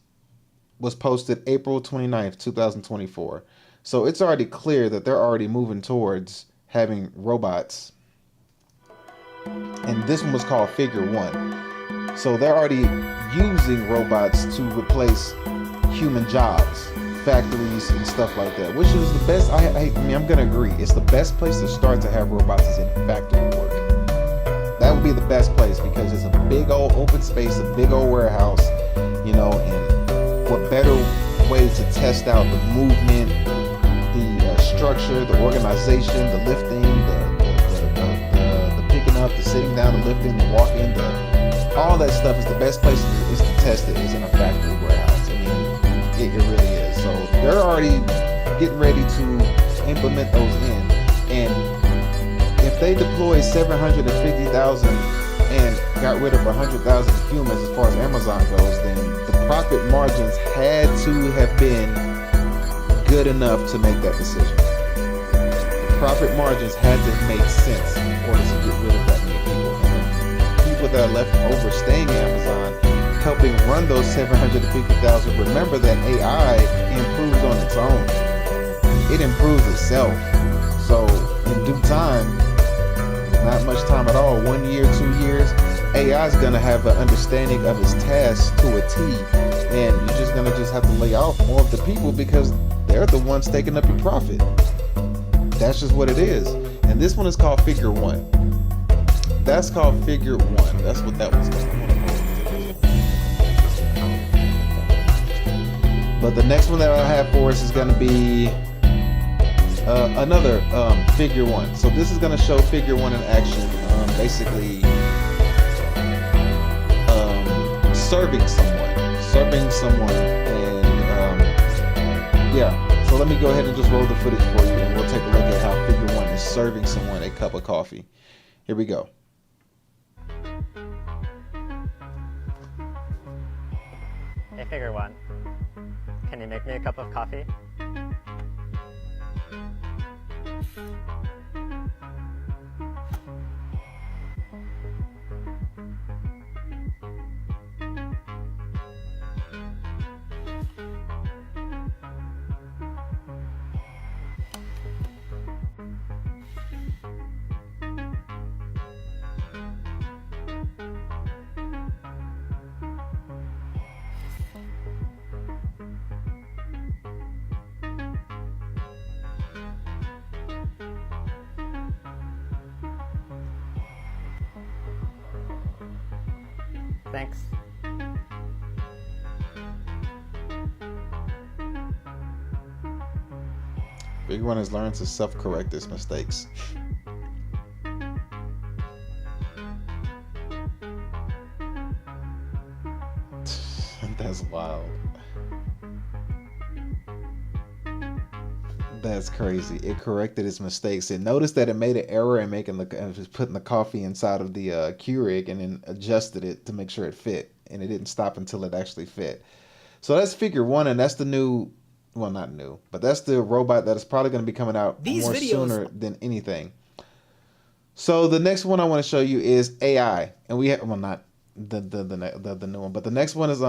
was posted April 29th, 2024. So it's already clear that they're already moving towards having robots. And this one was called Figure 1. So they're already using robots to replace human jobs, factories and stuff like that, which is the best. I mean, I'm gonna agree, it's the best place to start to have robots is in factory work. That would be the best place because it's a big old open space, a big old warehouse, you know, and what better way to test out the movement, the structure, the organization, the lifting, the picking up, the sitting down, the lifting, the walking, all that stuff is the best place is to test it is in a factory warehouse. I mean, it really is. So they're already getting ready to implement those in. And if they deploy 750,000 and got rid of 100,000 humans as far as Amazon goes, then the profit margins had to have been good enough to make that decision. The profit margins had to make sense in order to get rid of that many people. And the people that are left over staying at Amazon, helping run those 750,000, remember that AI improves on its own. It improves itself. So in due time, not much time at all, 1 year, 2 years, AI is going to have an understanding of its tasks to a T, and you're just going to have to lay off more of the people because they're the ones taking up your profit. That's just what it is. And this one is called Figure 1. That's called Figure 1. That's what that one's called. But the next one that I have for us is going to be another Figure 1. So this is going to show Figure 1 in action, basically serving someone, and yeah. So let me go ahead and just roll the footage for you, and we'll take a look at how Figure 1 is serving someone a cup of coffee. Here we go. Hey, Figure 1, can you make me a cup of coffee? Thanks. Figure 1 has learned to self-correct its mistakes. That's wild. That's crazy. It corrected its mistakes. It noticed that it made an error in just putting the coffee inside of the Keurig, and then adjusted it to make sure it fit. And it didn't stop until it actually fit. So that's Figure 1, and that's the new, well, not new, but that's the robot that is probably going to be coming out sooner than anything. So the next one I want to show you is AI, and we have, well, not the new one, but the next one is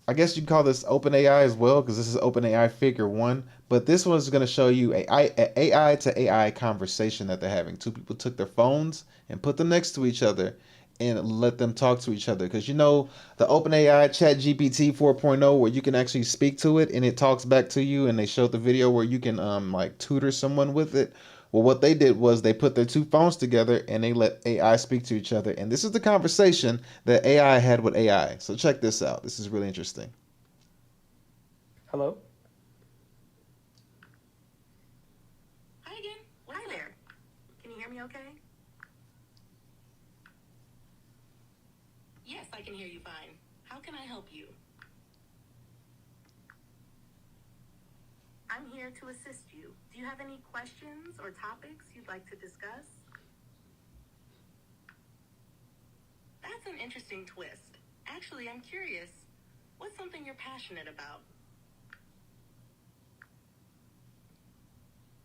I guess you can call this OpenAI as well, because this is OpenAI Figure 1. But this one is going to show you an AI to AI conversation that they're having. Two people took their phones and put them next to each other and let them talk to each other. Because you know the OpenAI ChatGPT 4.0, where you can actually speak to it and it talks back to you, and they showed the video where you can like tutor someone with it. Well, what they did was they put their two phones together and they let AI speak to each other. And this is the conversation that AI had with AI. So check this out. This is really interesting. Hello? Hi again. Hi there. Can you hear me okay? Yes, I can hear you fine. How can I help you? I'm here to assist you. Do you have any questions or topics you'd like to discuss? That's an interesting twist. Actually, I'm curious. What's something you're passionate about?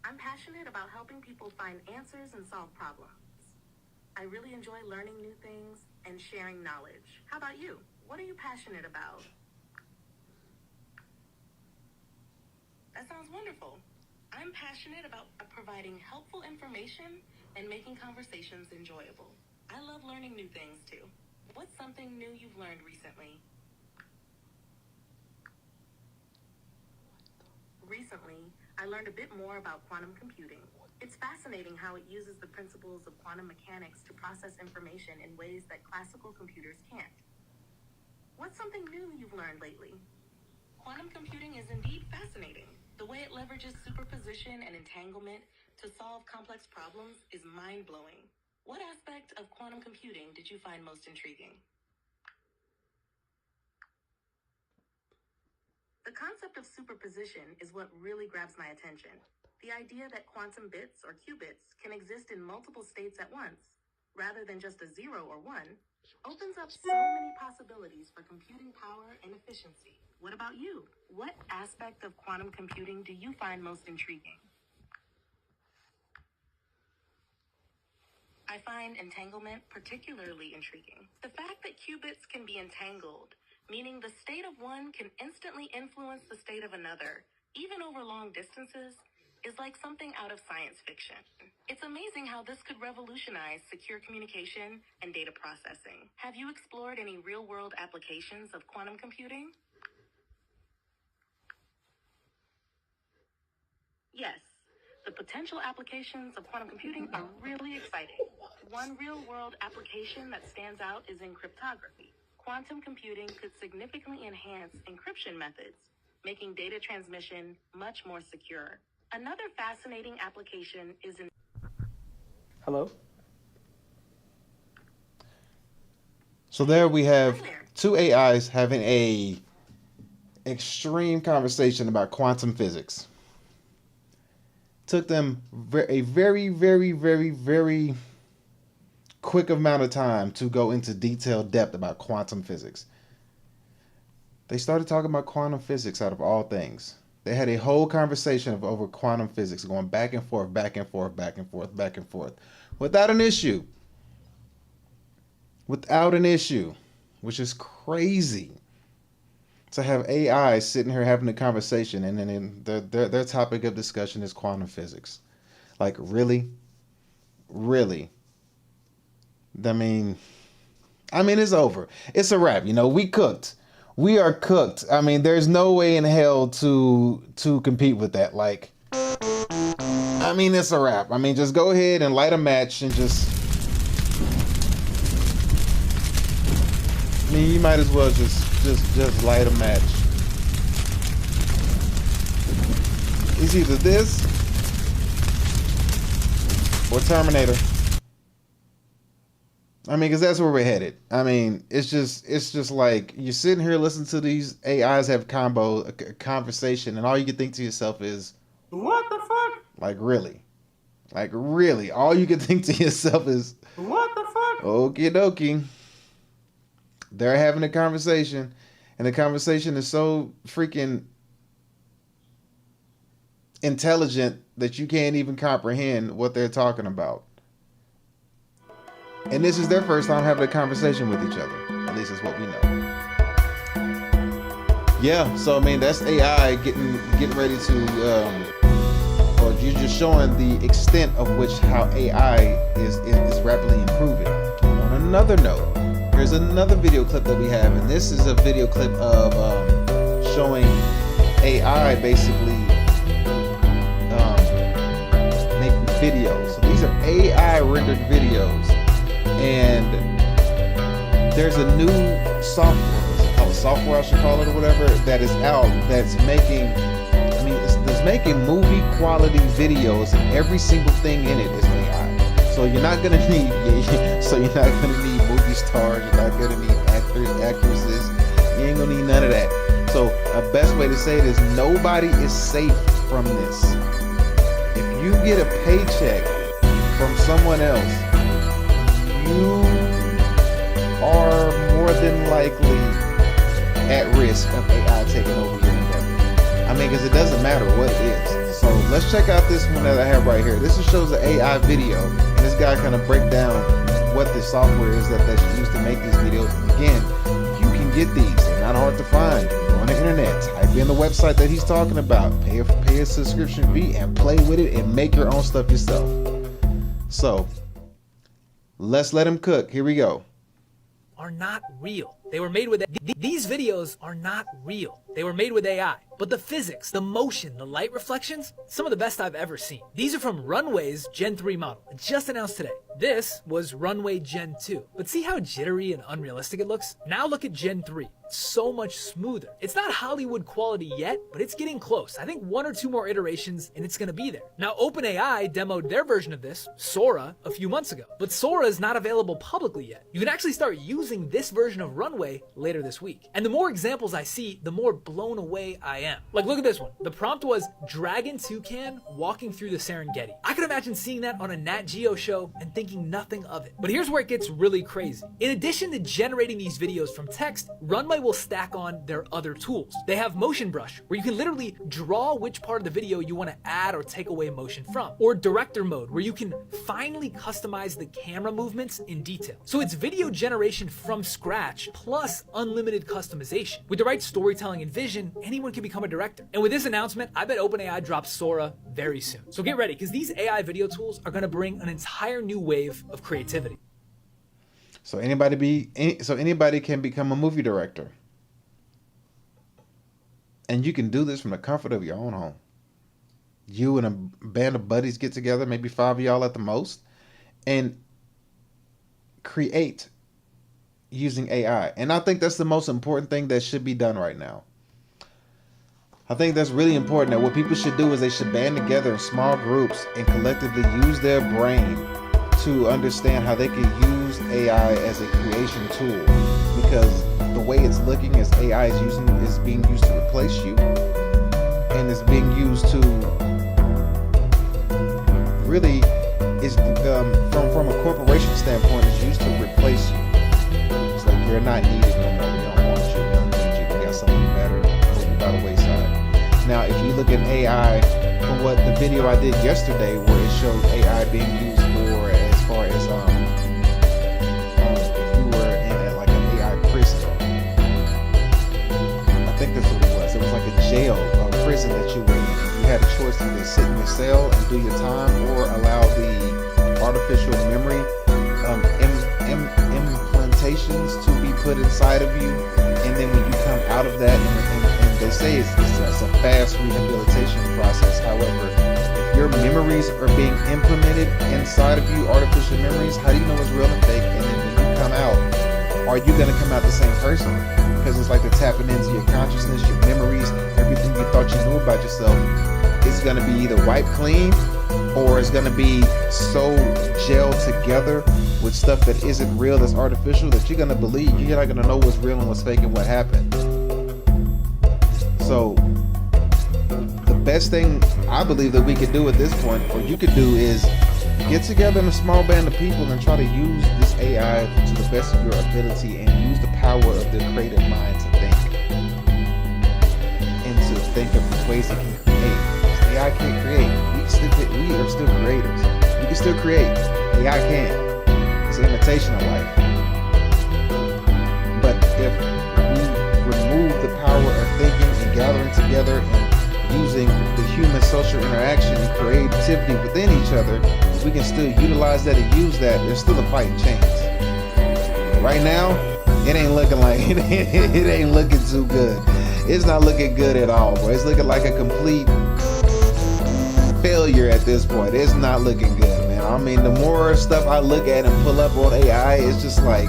I'm passionate about helping people find answers and solve problems. I really enjoy learning new things and sharing knowledge. How about you? What are you passionate about? That sounds wonderful. I'm passionate about providing helpful information and making conversations enjoyable. I love learning new things too. What's something new you've learned recently? Recently, I learned a bit more about quantum computing. It's fascinating how it uses the principles of quantum mechanics to process information in ways that classical computers can't. What's something new you've learned lately? Quantum computing is indeed fascinating. The way it leverages superposition and entanglement to solve complex problems is mind-blowing. What aspect of quantum computing did you find most intriguing? The concept of superposition is what really grabs my attention. The idea that quantum bits or qubits can exist in multiple states at once, rather than just a 0 or 1, opens up so many possibilities for computing power and efficiency. What about you? What aspect of quantum computing do you find most intriguing? I find entanglement particularly intriguing. The fact that qubits can be entangled, meaning the state of one can instantly influence the state of another, even over long distances, is like something out of science fiction. It's amazing how this could revolutionize secure communication and data processing. Have you explored any real-world applications of quantum computing? Yes, the potential applications of quantum computing are really exciting. One real-world application that stands out is in cryptography. Quantum computing could significantly enhance encryption methods, making data transmission much more secure. Another fascinating application is in... Hello? So there we have two AIs having a extreme conversation about quantum physics. Took them a very, very, very, very quick amount of time to go into detailed depth about quantum physics. They started talking about quantum physics out of all things. They had a whole conversation over quantum physics going back and forth, back and forth, back and forth, back and forth, without an issue. Without an issue, which is crazy. To have AI sitting here having a conversation and then their topic of discussion is quantum physics. Like, really? Really? I mean, it's over. It's a wrap. You know, we cooked. We are cooked. I mean, there's no way in hell to compete with that. Like, I mean, it's a wrap. I mean, just go ahead and light a match and just... I mean, you might as well just light a match. It's either this or Terminator. I mean, because that's where we're headed. I mean, it's just like you're sitting here listening to these AIs have a conversation, and all you can think to yourself is, "What the fuck?" Like, really? Like, really? All you can think to yourself is, "What the fuck?" Okie dokie. They're having a conversation, and the conversation is so freaking intelligent that you can't even comprehend what they're talking about. And this is their first time having a conversation with each other. At least that's what we know. Yeah, so I mean, that's AI getting ready to, or you're just showing the extent of which how AI is rapidly improving. On another note, there's another video clip that we have, and this is a video clip of showing AI basically making videos. So these are AI rendered videos, and there's a new software, software I should call it or whatever, that is out that's making, I mean, it's making movie quality videos, and every single thing in it is AI. So you're not gonna need, movie stars, you're not gonna need actors, actresses, you ain't gonna need none of that. So a best way to say it is nobody is safe from this. If you get a paycheck from someone else, you are more than likely at risk of AI taking over your endeavor. I mean, because it doesn't matter what it is. So let's check out this one that I have right here. This shows an AI video, and this guy kind of break down what the software is that's used to make these videos. And again, you can get these. They're not hard to find. You go on the internet, type in the website that he's talking about, pay a subscription fee, and play with it and make your own stuff yourself. So let's let him cook. Here we go. Are not real. They were made with these videos are not real. They were made with AI. But the physics, the motion, the light reflections, some of the best I've ever seen. These are from Runway's Gen 3 model, just announced today. This was Runway Gen 2. But see how jittery and unrealistic it looks? Now look at Gen 3. So much smoother. It's not Hollywood quality yet, but it's getting close. I think 1 or 2 more iterations and it's gonna be there. Now OpenAI demoed their version of this, Sora, a few months ago. But Sora is not available publicly yet. You can actually start using this version of Runway later this week. And the more examples I see, the more blown away I am. Like, look at this one. The prompt was Dragon Toucan walking through the Serengeti. I could imagine seeing that on a Nat Geo show and thinking nothing of it. But here's where it gets really crazy. In addition to generating these videos from text, Runway will stack on their other tools. They have Motion Brush, where you can literally draw which part of the video you want to add or take away motion from. Or Director Mode, where you can finally customize the camera movements in detail. So it's video generation from scratch, plus unlimited customization. With the right storytelling and vision, anyone can become a director. And with this announcement, I bet OpenAI drops Sora very soon. So get ready, because these AI video tools are going to bring an entire new wave of creativity. So anybody can become a movie director. And you can do this from the comfort of your own home. You and a band of buddies get together, maybe 5 of y'all at the most, and create using AI. And I think that's the most important thing that should be done right now. I think that's really important, that what people should do is they should band together in small groups and collectively use their brain to understand how they can use AI as a creation tool. Because the way it's looking as AI is being used to replace you, and is being used to really is from a corporation standpoint is used to replace you. It's like you're not needed no more. We don't want you. We don't need you. We got something better. Put you by the wayside. Now, if you look at AI from what the video I did yesterday, where it showed AI being used for as far as if you were in like an AI prison. I think that's what it was. It was like a jail, a prison that you were in. You had a choice to either sit in your cell and do your time, or allow the artificial memory implantations to be put inside of you, and then when you come out of that, and they say it's a fast rehabilitation process. However, if your memories are being implemented inside of you, artificial memories, how do you know it's real and fake? And then when you come out, are you going to come out the same person? Because it's like they're tapping into your consciousness, your memories, everything you thought you knew about yourself. It's going to be either wiped clean, or it's going to be so gelled together with stuff that isn't real, that's artificial, that you're going to believe. You're not going to know what's real and what's fake and what happened. So the best thing I believe that we could do at this point, or you could do, is get together in a small band of people and try to use this AI to the best of your ability, and use the power of their creative mind to think. And to think of ways it can create. AI can't create. We are still creators. We can still create. AI can. It's an imitation of life. But if we remove the power of thinking and gathering together and using the human social interaction and creativity within each other, we can still utilize that and use that. There's still a fighting chance. Right now, it ain't looking like it ain't looking too good. It's not looking good at all, bro. It's looking like a complete failure at this point. It's not looking good, man. I mean, the more stuff I look at and pull up on AI, it's just like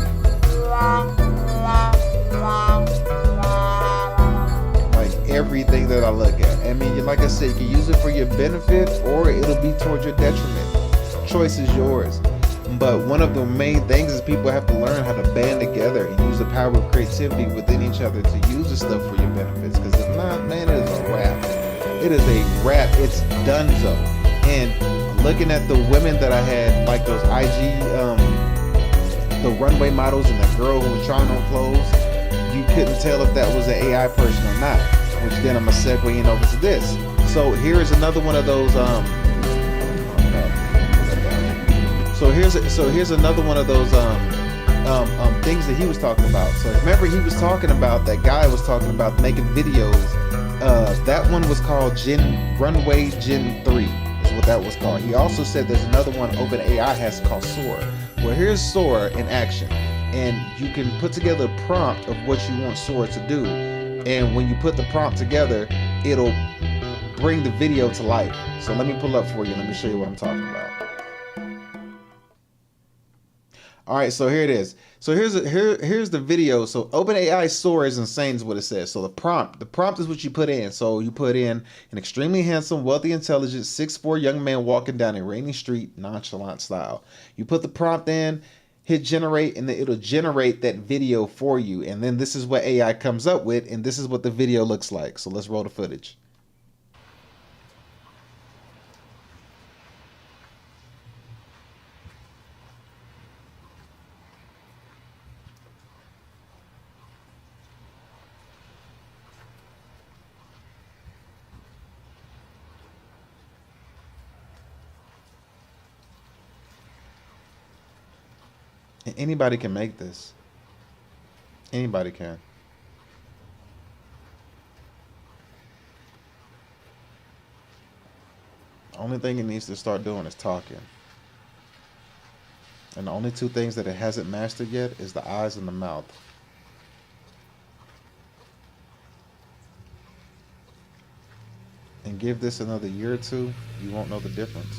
everything that I look at. I mean, like I said, you can use it for your benefit, or it'll be towards your detriment. Choice is yours. But one of the main things is people have to learn how to band together and use the power of creativity within each other to use the stuff for your benefits. Because if not, man, it is a wrap. It is a wrap. It's donezo. And looking at the women that I had, like those IG, the runway models and the girl who was trying on clothes, you couldn't tell if that was an AI person or not. Which then I'm gonna segue in over to this. So here's another one of those. So here's another one of those things that he was talking about. So remember, he was talking about, that guy was talking about making videos. That one was called Runway Gen 3 is what that was called. He also said there's another one OpenAI has called Sora. Well, here's Sora in action, and you can put together a prompt of what you want Sora to do, and when you put the prompt together, it'll bring the video to life. So let me pull up for you. Let me show you what I'm talking about. All right, so here it is. So here's the video. So OpenAI Sora is insane is what it says. So the prompt is what you put in. So you put in an extremely handsome, wealthy, intelligent, 6'4" young man walking down a rainy street, nonchalant style. You put the prompt in, hit generate, and then it'll generate that video for you. And then this is what AI comes up with, and this is what the video looks like. So let's roll the footage. Anybody can make this. Anybody can. The only thing it needs to start doing is talking. And the only two things that it hasn't mastered yet is the eyes and the mouth. And give this another year or two, you won't know the difference.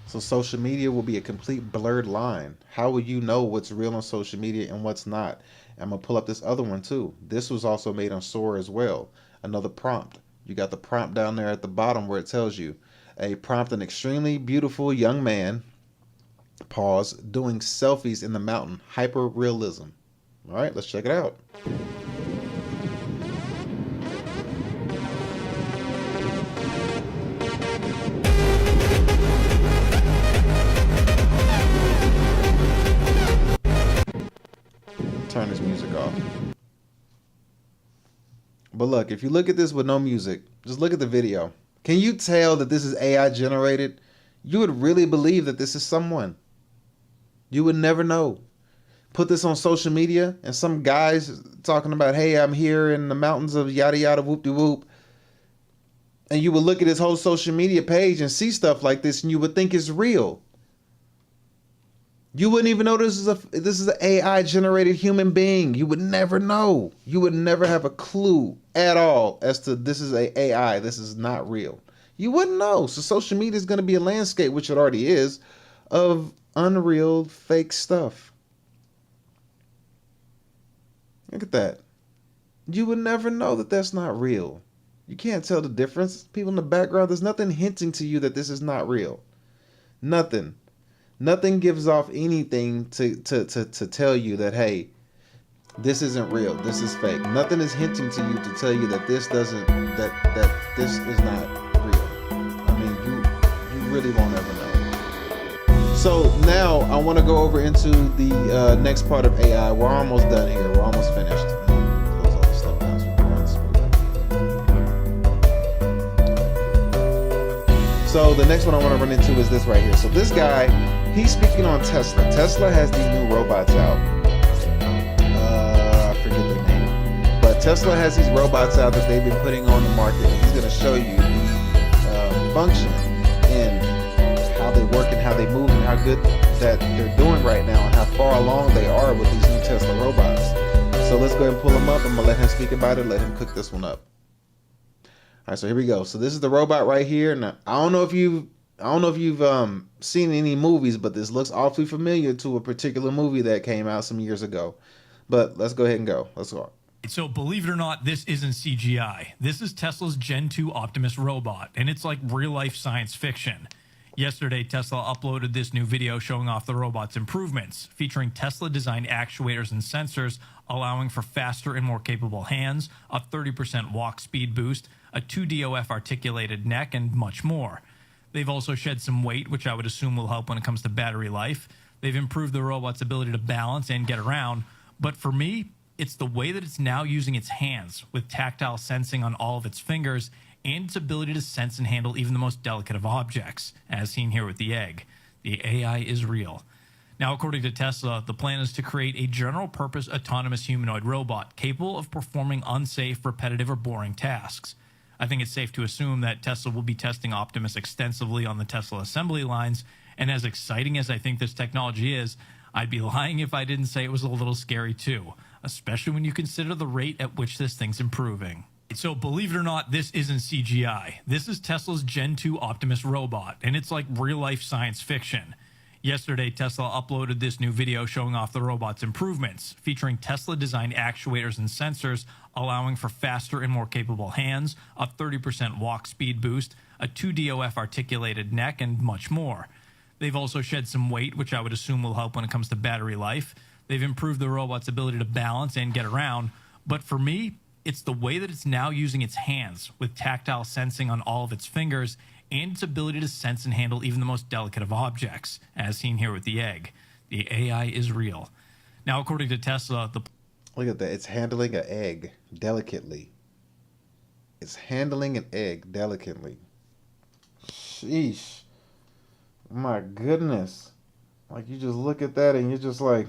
So social media will be a complete blurred line. How will you know what's real on social media and what's not? I'm going to pull up this other one too. This was also made on Sora as well. Another prompt. You got the prompt down there at the bottom where it tells you. A prompt, an extremely beautiful young man, pause, doing selfies in the mountain. Hyper realism. All right, let's check it out. Turn this music off. But look, if you look at this with no music, just look at the video. Can you tell that this is AI generated? You would really believe that this is someone. You would never know. Put this on social media and some guy's talking about, hey, I'm here in the mountains of yada yada whoop de whoop. And you would look at his whole social media page and see stuff like this and you would think it's real. You wouldn't even know this is an AI generated human being. You would never know. You would never have a clue at all as to this is a AI. This is not real. You wouldn't know. So social media is going to be a landscape, which it already is, of unreal fake stuff. Look at that. You would never know that that's not real. You can't tell the difference. People in the background, there's nothing hinting to you that this is not real. Nothing. Nothing gives off anything to tell you that, hey, this isn't real. This is fake. Nothing is hinting to you to tell you that this doesn't, that this is not real. I mean, you really won't ever know. So now I want to go over into the next part of AI. We're almost done here. We're almost finished. Close all this stuff down so we can run smoothly. So the next one I want to run into is this right here. So this guy, he's speaking on Tesla. Tesla has these new robots out. I forget their name. But Tesla has these robots out that they've been putting on the market. He's going to show you the function and how they work and how they move and how good that they're doing right now and how far along they are with these new Tesla robots. So let's go ahead and pull him up. I'm going to let him speak about it. Let him cook this one up. All right, so here we go. So this is the robot right here. Now, I don't know if you've seen any movies, but this looks awfully familiar to a particular movie that came out some years ago. But let's go ahead and go. Let's go. So believe it or not, this isn't CGI. This is Tesla's Gen 2 Optimus robot, and it's like real-life science fiction. Yesterday, Tesla uploaded this new video showing off the robot's improvements, featuring Tesla-designed actuators and sensors, allowing for faster and more capable hands, a 30% walk speed boost, a 2 D.E.F articulated neck, and much more. They've also shed some weight, which I would assume will help when it comes to battery life. They've improved the robot's ability to balance and get around. But for me, it's the way that it's now using its hands, with tactile sensing on all of its fingers, and its ability to sense and handle even the most delicate of objects, as seen here with the egg. The AI is real. Now, according to Tesla, the plan is to create a general-purpose autonomous humanoid robot capable of performing unsafe, repetitive, or boring tasks. I think it's safe to assume that Tesla will be testing Optimus extensively on the Tesla assembly lines, and as exciting as I think this technology is, I'd be lying if I didn't say it was a little scary too, especially when you consider the rate at which this thing's improving. So believe it or not, this isn't CGI. This is Tesla's Gen 2 Optimus robot, and it's like real-life science fiction. Yesterday, Tesla uploaded this new video showing off the robot's improvements, featuring Tesla-designed actuators and sensors, allowing for faster and more capable hands, a 30% walk speed boost, a 2 D.E.F articulated neck, and much more. They've also shed some weight, which I would assume will help when it comes to battery life. They've improved the robot's ability to balance and get around, but for me, it's the way that it's now using its hands, with tactile sensing on all of its fingers, and its ability to sense and handle even the most delicate of objects, as seen here with the egg. The AI is real. Now, according to Tesla, look at that. It's handling an egg delicately. It's handling an egg delicately. Sheesh. My goodness. Like, you just look at that and you're just like,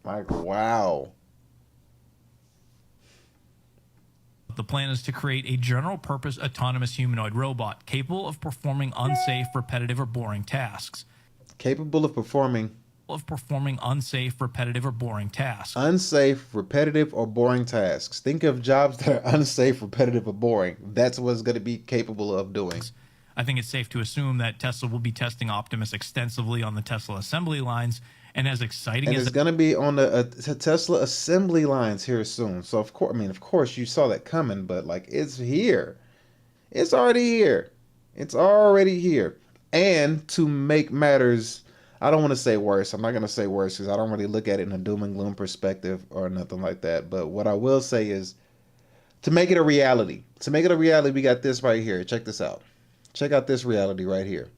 wow. The plan is to create a general-purpose autonomous humanoid robot capable of performing unsafe, repetitive, or boring tasks. Capable of performing unsafe, repetitive, or boring tasks. Unsafe, repetitive, or boring tasks. Think of jobs that are unsafe, repetitive, or boring. That's what it's going to be capable of doing. I think it's safe to assume that Tesla will be testing Optimus extensively on the Tesla assembly lines, and as exciting as it's going to be on the Tesla assembly lines here soon. So of course you saw that coming, but like, it's here. It's already here. It's already here. And to make matters, I don't want to say worse. I'm not going to say worse because I don't really look at it in a doom and gloom perspective or nothing like that. But what I will say is, to make it a reality. To make it a reality, we got this right here. Check this out. Check out this reality right here.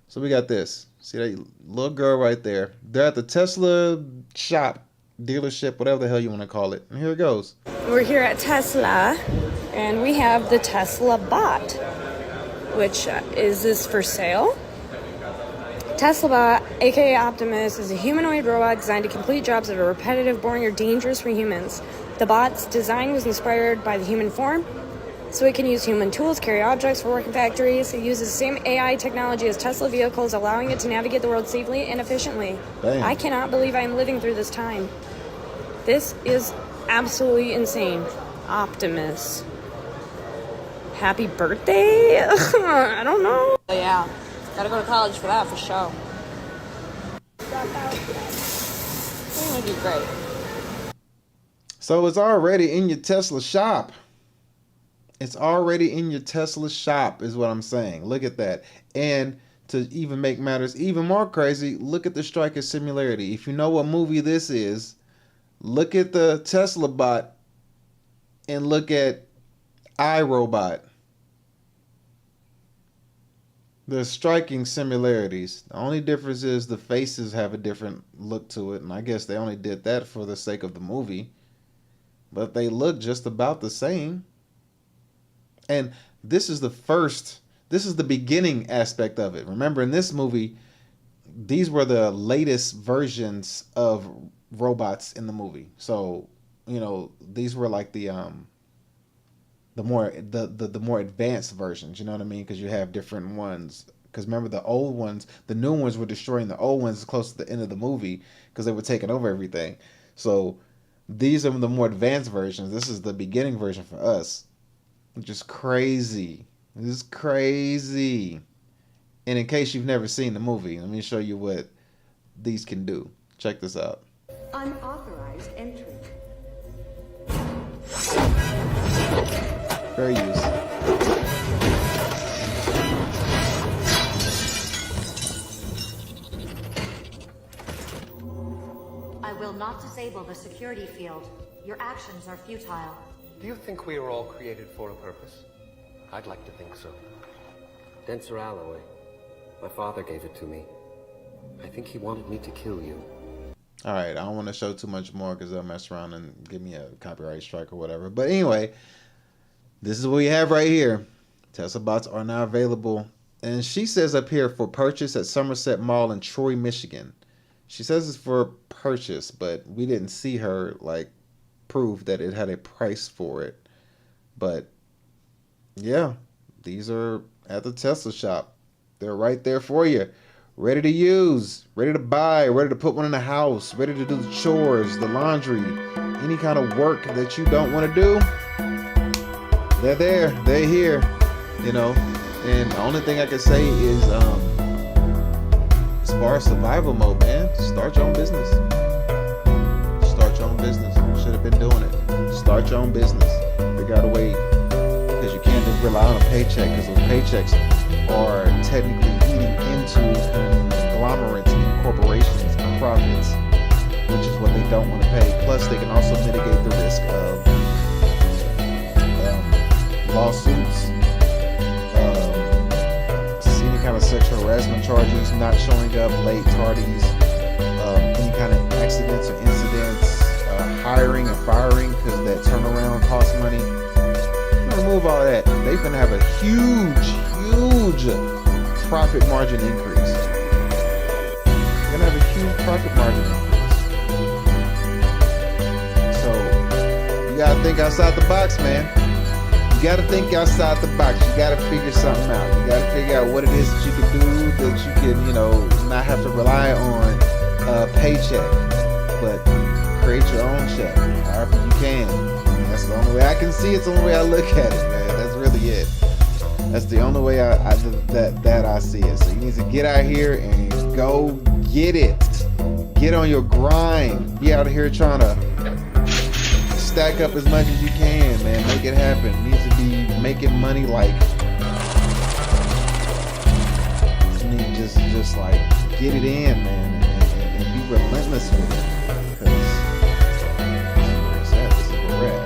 So we got this. See that little girl right there? They're at the Tesla shop, dealership, whatever the hell you want to call it. And here it goes. We're here at Tesla, and we have the Tesla bot, which is this for sale? Tesla bot, aka Optimus, is a humanoid robot designed to complete jobs that are repetitive, boring, or dangerous for humans. The bot's design was inspired by the human form, so it can use human tools, carry objects for work in factories. It uses the same AI technology as Tesla vehicles, allowing it to navigate the world safely and efficiently. Damn. I cannot believe I am living through this time. This is absolutely insane. Optimus. Happy birthday? I don't know. Yeah, gotta go to college for that, for sure. You're gonna do great. So it's already in your Tesla shop. It's already in your Tesla shop is what I'm saying. Look at that. And to even make matters even more crazy, look at the Striker similarity. If you know what movie this is, look at the Tesla bot and look at iRobot. There's striking similarities. The only difference is the faces have a different look to it, and I guess they only did that for the sake of the movie. But they look just about the same. And this is the beginning aspect of it. Remember, in this movie, these were the latest versions of robots in the movie. So, you know, these were like the more advanced versions, you know what I mean? Because you have different ones. Because remember, the old ones, the new ones were destroying the old ones close to the end of the movie because they were taking over everything. So these are the more advanced versions. This is the beginning version for us. Which is crazy. This is crazy. And in case you've never seen the movie, let me show you what these can do. Check this out. Unauthorized entry. Very useful. I will not disable the security field. Your actions are futile. Do you think we are all created for a purpose? I'd like to think so. Denser alloy. My father gave it to me. I think he wanted me to kill you. All right, I don't want to show too much more because they'll mess around and give me a copyright strike or whatever. But anyway, this is what we have right here. Tesla bots are now available And she says up here for purchase at Somerset Mall in Troy, Michigan. She says it's for purchase, but we didn't see her like prove that it had a price for it. But yeah, these are at the Tesla shop. They're right there for you. Ready to use, ready to buy, ready to put one in the house, ready to do the chores, the laundry, any kind of work that you don't want to do. They're there, they're here, you know. And the only thing I can say is, as far as survival mode, man, start your own business. Start your own business. Should have been doing it. Start your own business. Figure out a way, because you can't just rely on a paycheck, because those paychecks are technically eating into conglomerates and corporations and profits, which is what they don't want to pay. Plus, they can also mitigate the risk of lawsuits, any kind of sexual harassment charges, not showing up, late, tardies, any kind of accidents or incidents, hiring and firing because that turnaround costs money. Remove all that. They're going to have a huge profit margin increase. They're going to have a huge profit margin increase. So you got to think outside the box, man. You got to think outside the box. You got to figure something out. You got to figure out what it is that you can do, that you can, you know, not have to rely on a paycheck, but create your own check, however you can. That's the only way I can see it. It's the only way I look at it, man. That's really it. That's the only way I see it. So you need to get out here and go get it. Get on your grind. Be out here trying to stack up as much as you can, man. Make it happen. It needs to be making money like. You need just like get it in, man, and be relentless with it. Because this is where we're at.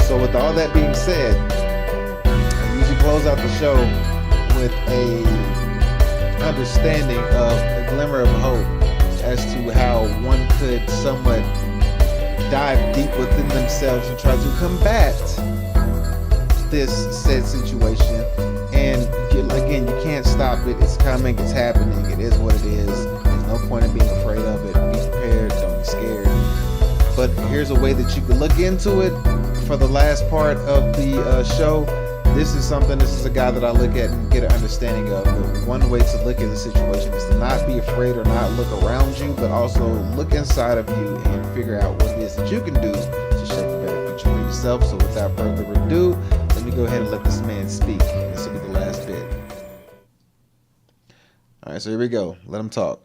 So with all that being said, I usually close out the show with a understanding of a glimmer of hope as to how one could somewhat dive deep within themselves and try to combat this said situation. And again, you can't stop it. It's coming. It's happening. It is what it is. There's no point in being afraid of it. Be prepared. Don't be scared. But here's a way that you can look into it. For the last part of the show, this is a guy that I look at and get an understanding of. But one way to look at the situation is to not be afraid or not look around you, but also look inside of you and figure out what it is that you can do to shape a better future for yourself. So without further ado, let me go ahead and let this man speak. This will be the last bit. All right, so here we go. Let him talk.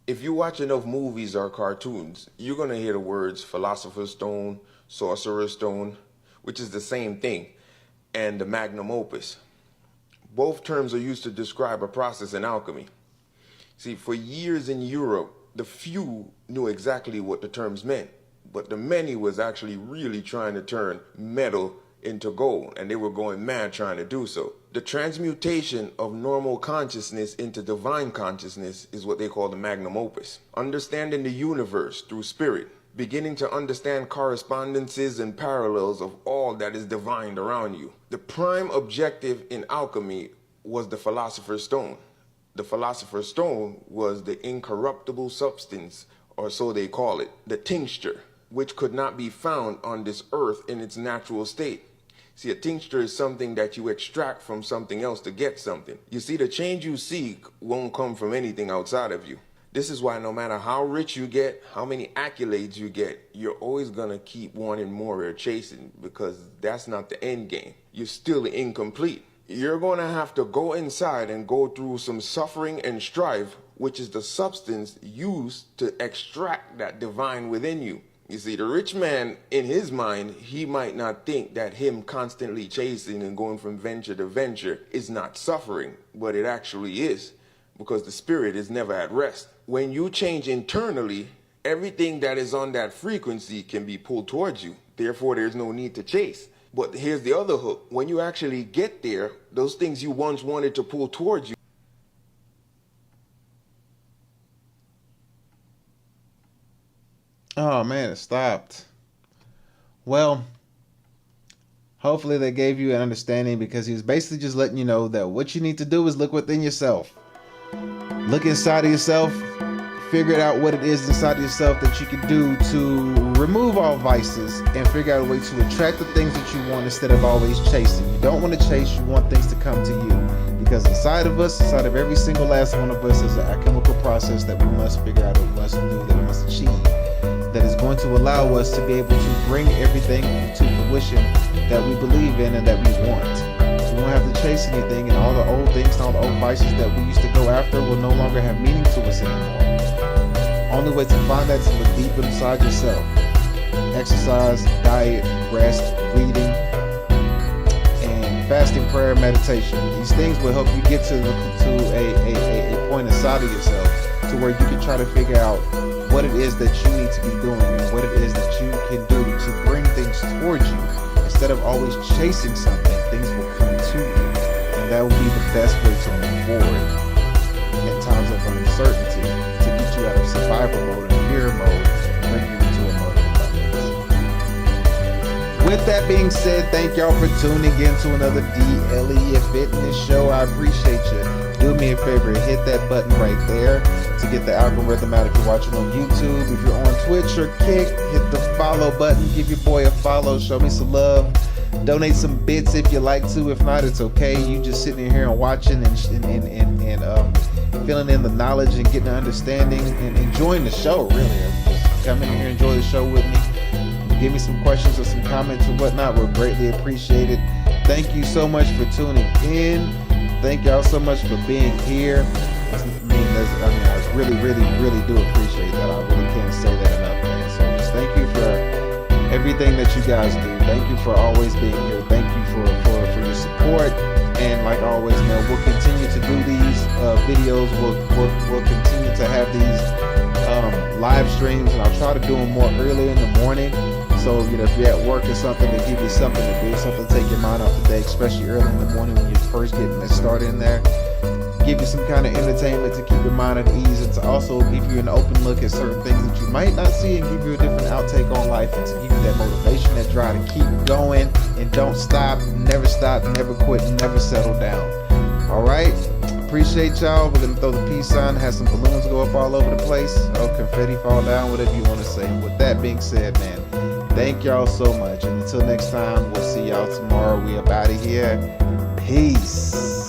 If you watch enough movies or cartoons, you're going to hear the words Philosopher's Stone, Sorcerer's Stone, which is the same thing, and the magnum opus. Both terms are used to describe a process in alchemy. See, for years in Europe, the few knew exactly what the terms meant, but the many was actually really trying to turn metal into gold, and they were going mad trying to do so. The transmutation of normal consciousness into divine consciousness is what they call the magnum opus. Understanding the universe through spirit, beginning to understand correspondences and parallels of all that is divine around you. The prime objective in alchemy was the Philosopher's Stone. The Philosopher's Stone was the incorruptible substance, or so they call it, the tincture, which could not be found on this earth in its natural state. See, a tincture is something that you extract from something else to get something. You see, the change you seek won't come from anything outside of you. This is why no matter how rich you get, how many accolades you get, you're always going to keep wanting more or chasing, because that's not the end game. You're still incomplete. You're going to have to go inside and go through some suffering and strife, which is the substance used to extract that divine within you. You see, the rich man, in his mind, he might not think that him constantly chasing and going from venture to venture is not suffering, but it actually is, because the spirit is never at rest. When you change internally, everything that is on that frequency can be pulled towards you. Therefore, there's no need to chase. But here's the other hook. When you actually get there, those things you once wanted to pull towards you. Oh man, it stopped. Well, hopefully they gave you an understanding, because he was basically just letting you know that what you need to do is look within yourself. Look inside of yourself. Figure out what it is inside of yourself that you can do to remove all vices and figure out a way to attract the things that you want instead of always chasing. You don't want to chase, you want things to come to you. Because inside of us, inside of every single last one of us, is an alchemical process that we must figure out, or must do, that we must achieve, that is going to allow us to be able to bring everything to fruition that we believe in and that we want. So we won't have to chase anything, and all the old things and all the old vices that we used to go after will no longer have meaning to us anymore. Only way to find that is to look deep inside yourself. Exercise, diet, rest, reading, and fasting, prayer, meditation. These things will help you get to a point inside of yourself to where you can try to figure out what it is that you need to be doing and what it is that you can do to bring things towards you. Instead of always chasing something, things will come to you. And that will be the best way to move forward in times of uncertainty, to get you out of survival mode and fear mode and bring you into a mode of abundance. With that being said, thank y'all for tuning in to another D.E.F Fitness show. I appreciate you. Do me a favor, hit that button right there to get the algorithm out if you're watching on YouTube. If you're on Twitch or Kick, hit the follow button. Give your boy a follow. Show me some love. Donate some bits if you like to. If not, it's okay. You just sitting in here and watching and filling in the knowledge and getting an understanding and enjoying the show, really. Just come in here and enjoy the show with me. Give me some questions or some comments or whatnot. We'll greatly appreciate it. Thank you so much for tuning in. Thank y'all so much for being here. I really do appreciate that. I really can't say that enough, man. So just thank you for everything that you guys do. Thank you for always being here. Thank you for your support. And like always, man, we'll continue to do these videos. We'll continue to have these live streams, and I'll try to do them more earlier in the morning. So, if you're at work or something, to give you something to do, something to take your mind off the day, especially early in the morning when you're first getting it started in there. Give you some kind of entertainment to keep your mind at ease, and to also give you an open look at certain things that you might not see, and give you a different outtake on life, and to give you that motivation, that drive to keep going and don't stop, never quit, and never settle down. All right? Appreciate y'all. We're going to throw the peace sign, have some balloons go up all over the place, confetti fall down, whatever you want to say. And with that being said, man, thank y'all so much. And until next time, we'll see y'all tomorrow. We up out of here. Peace.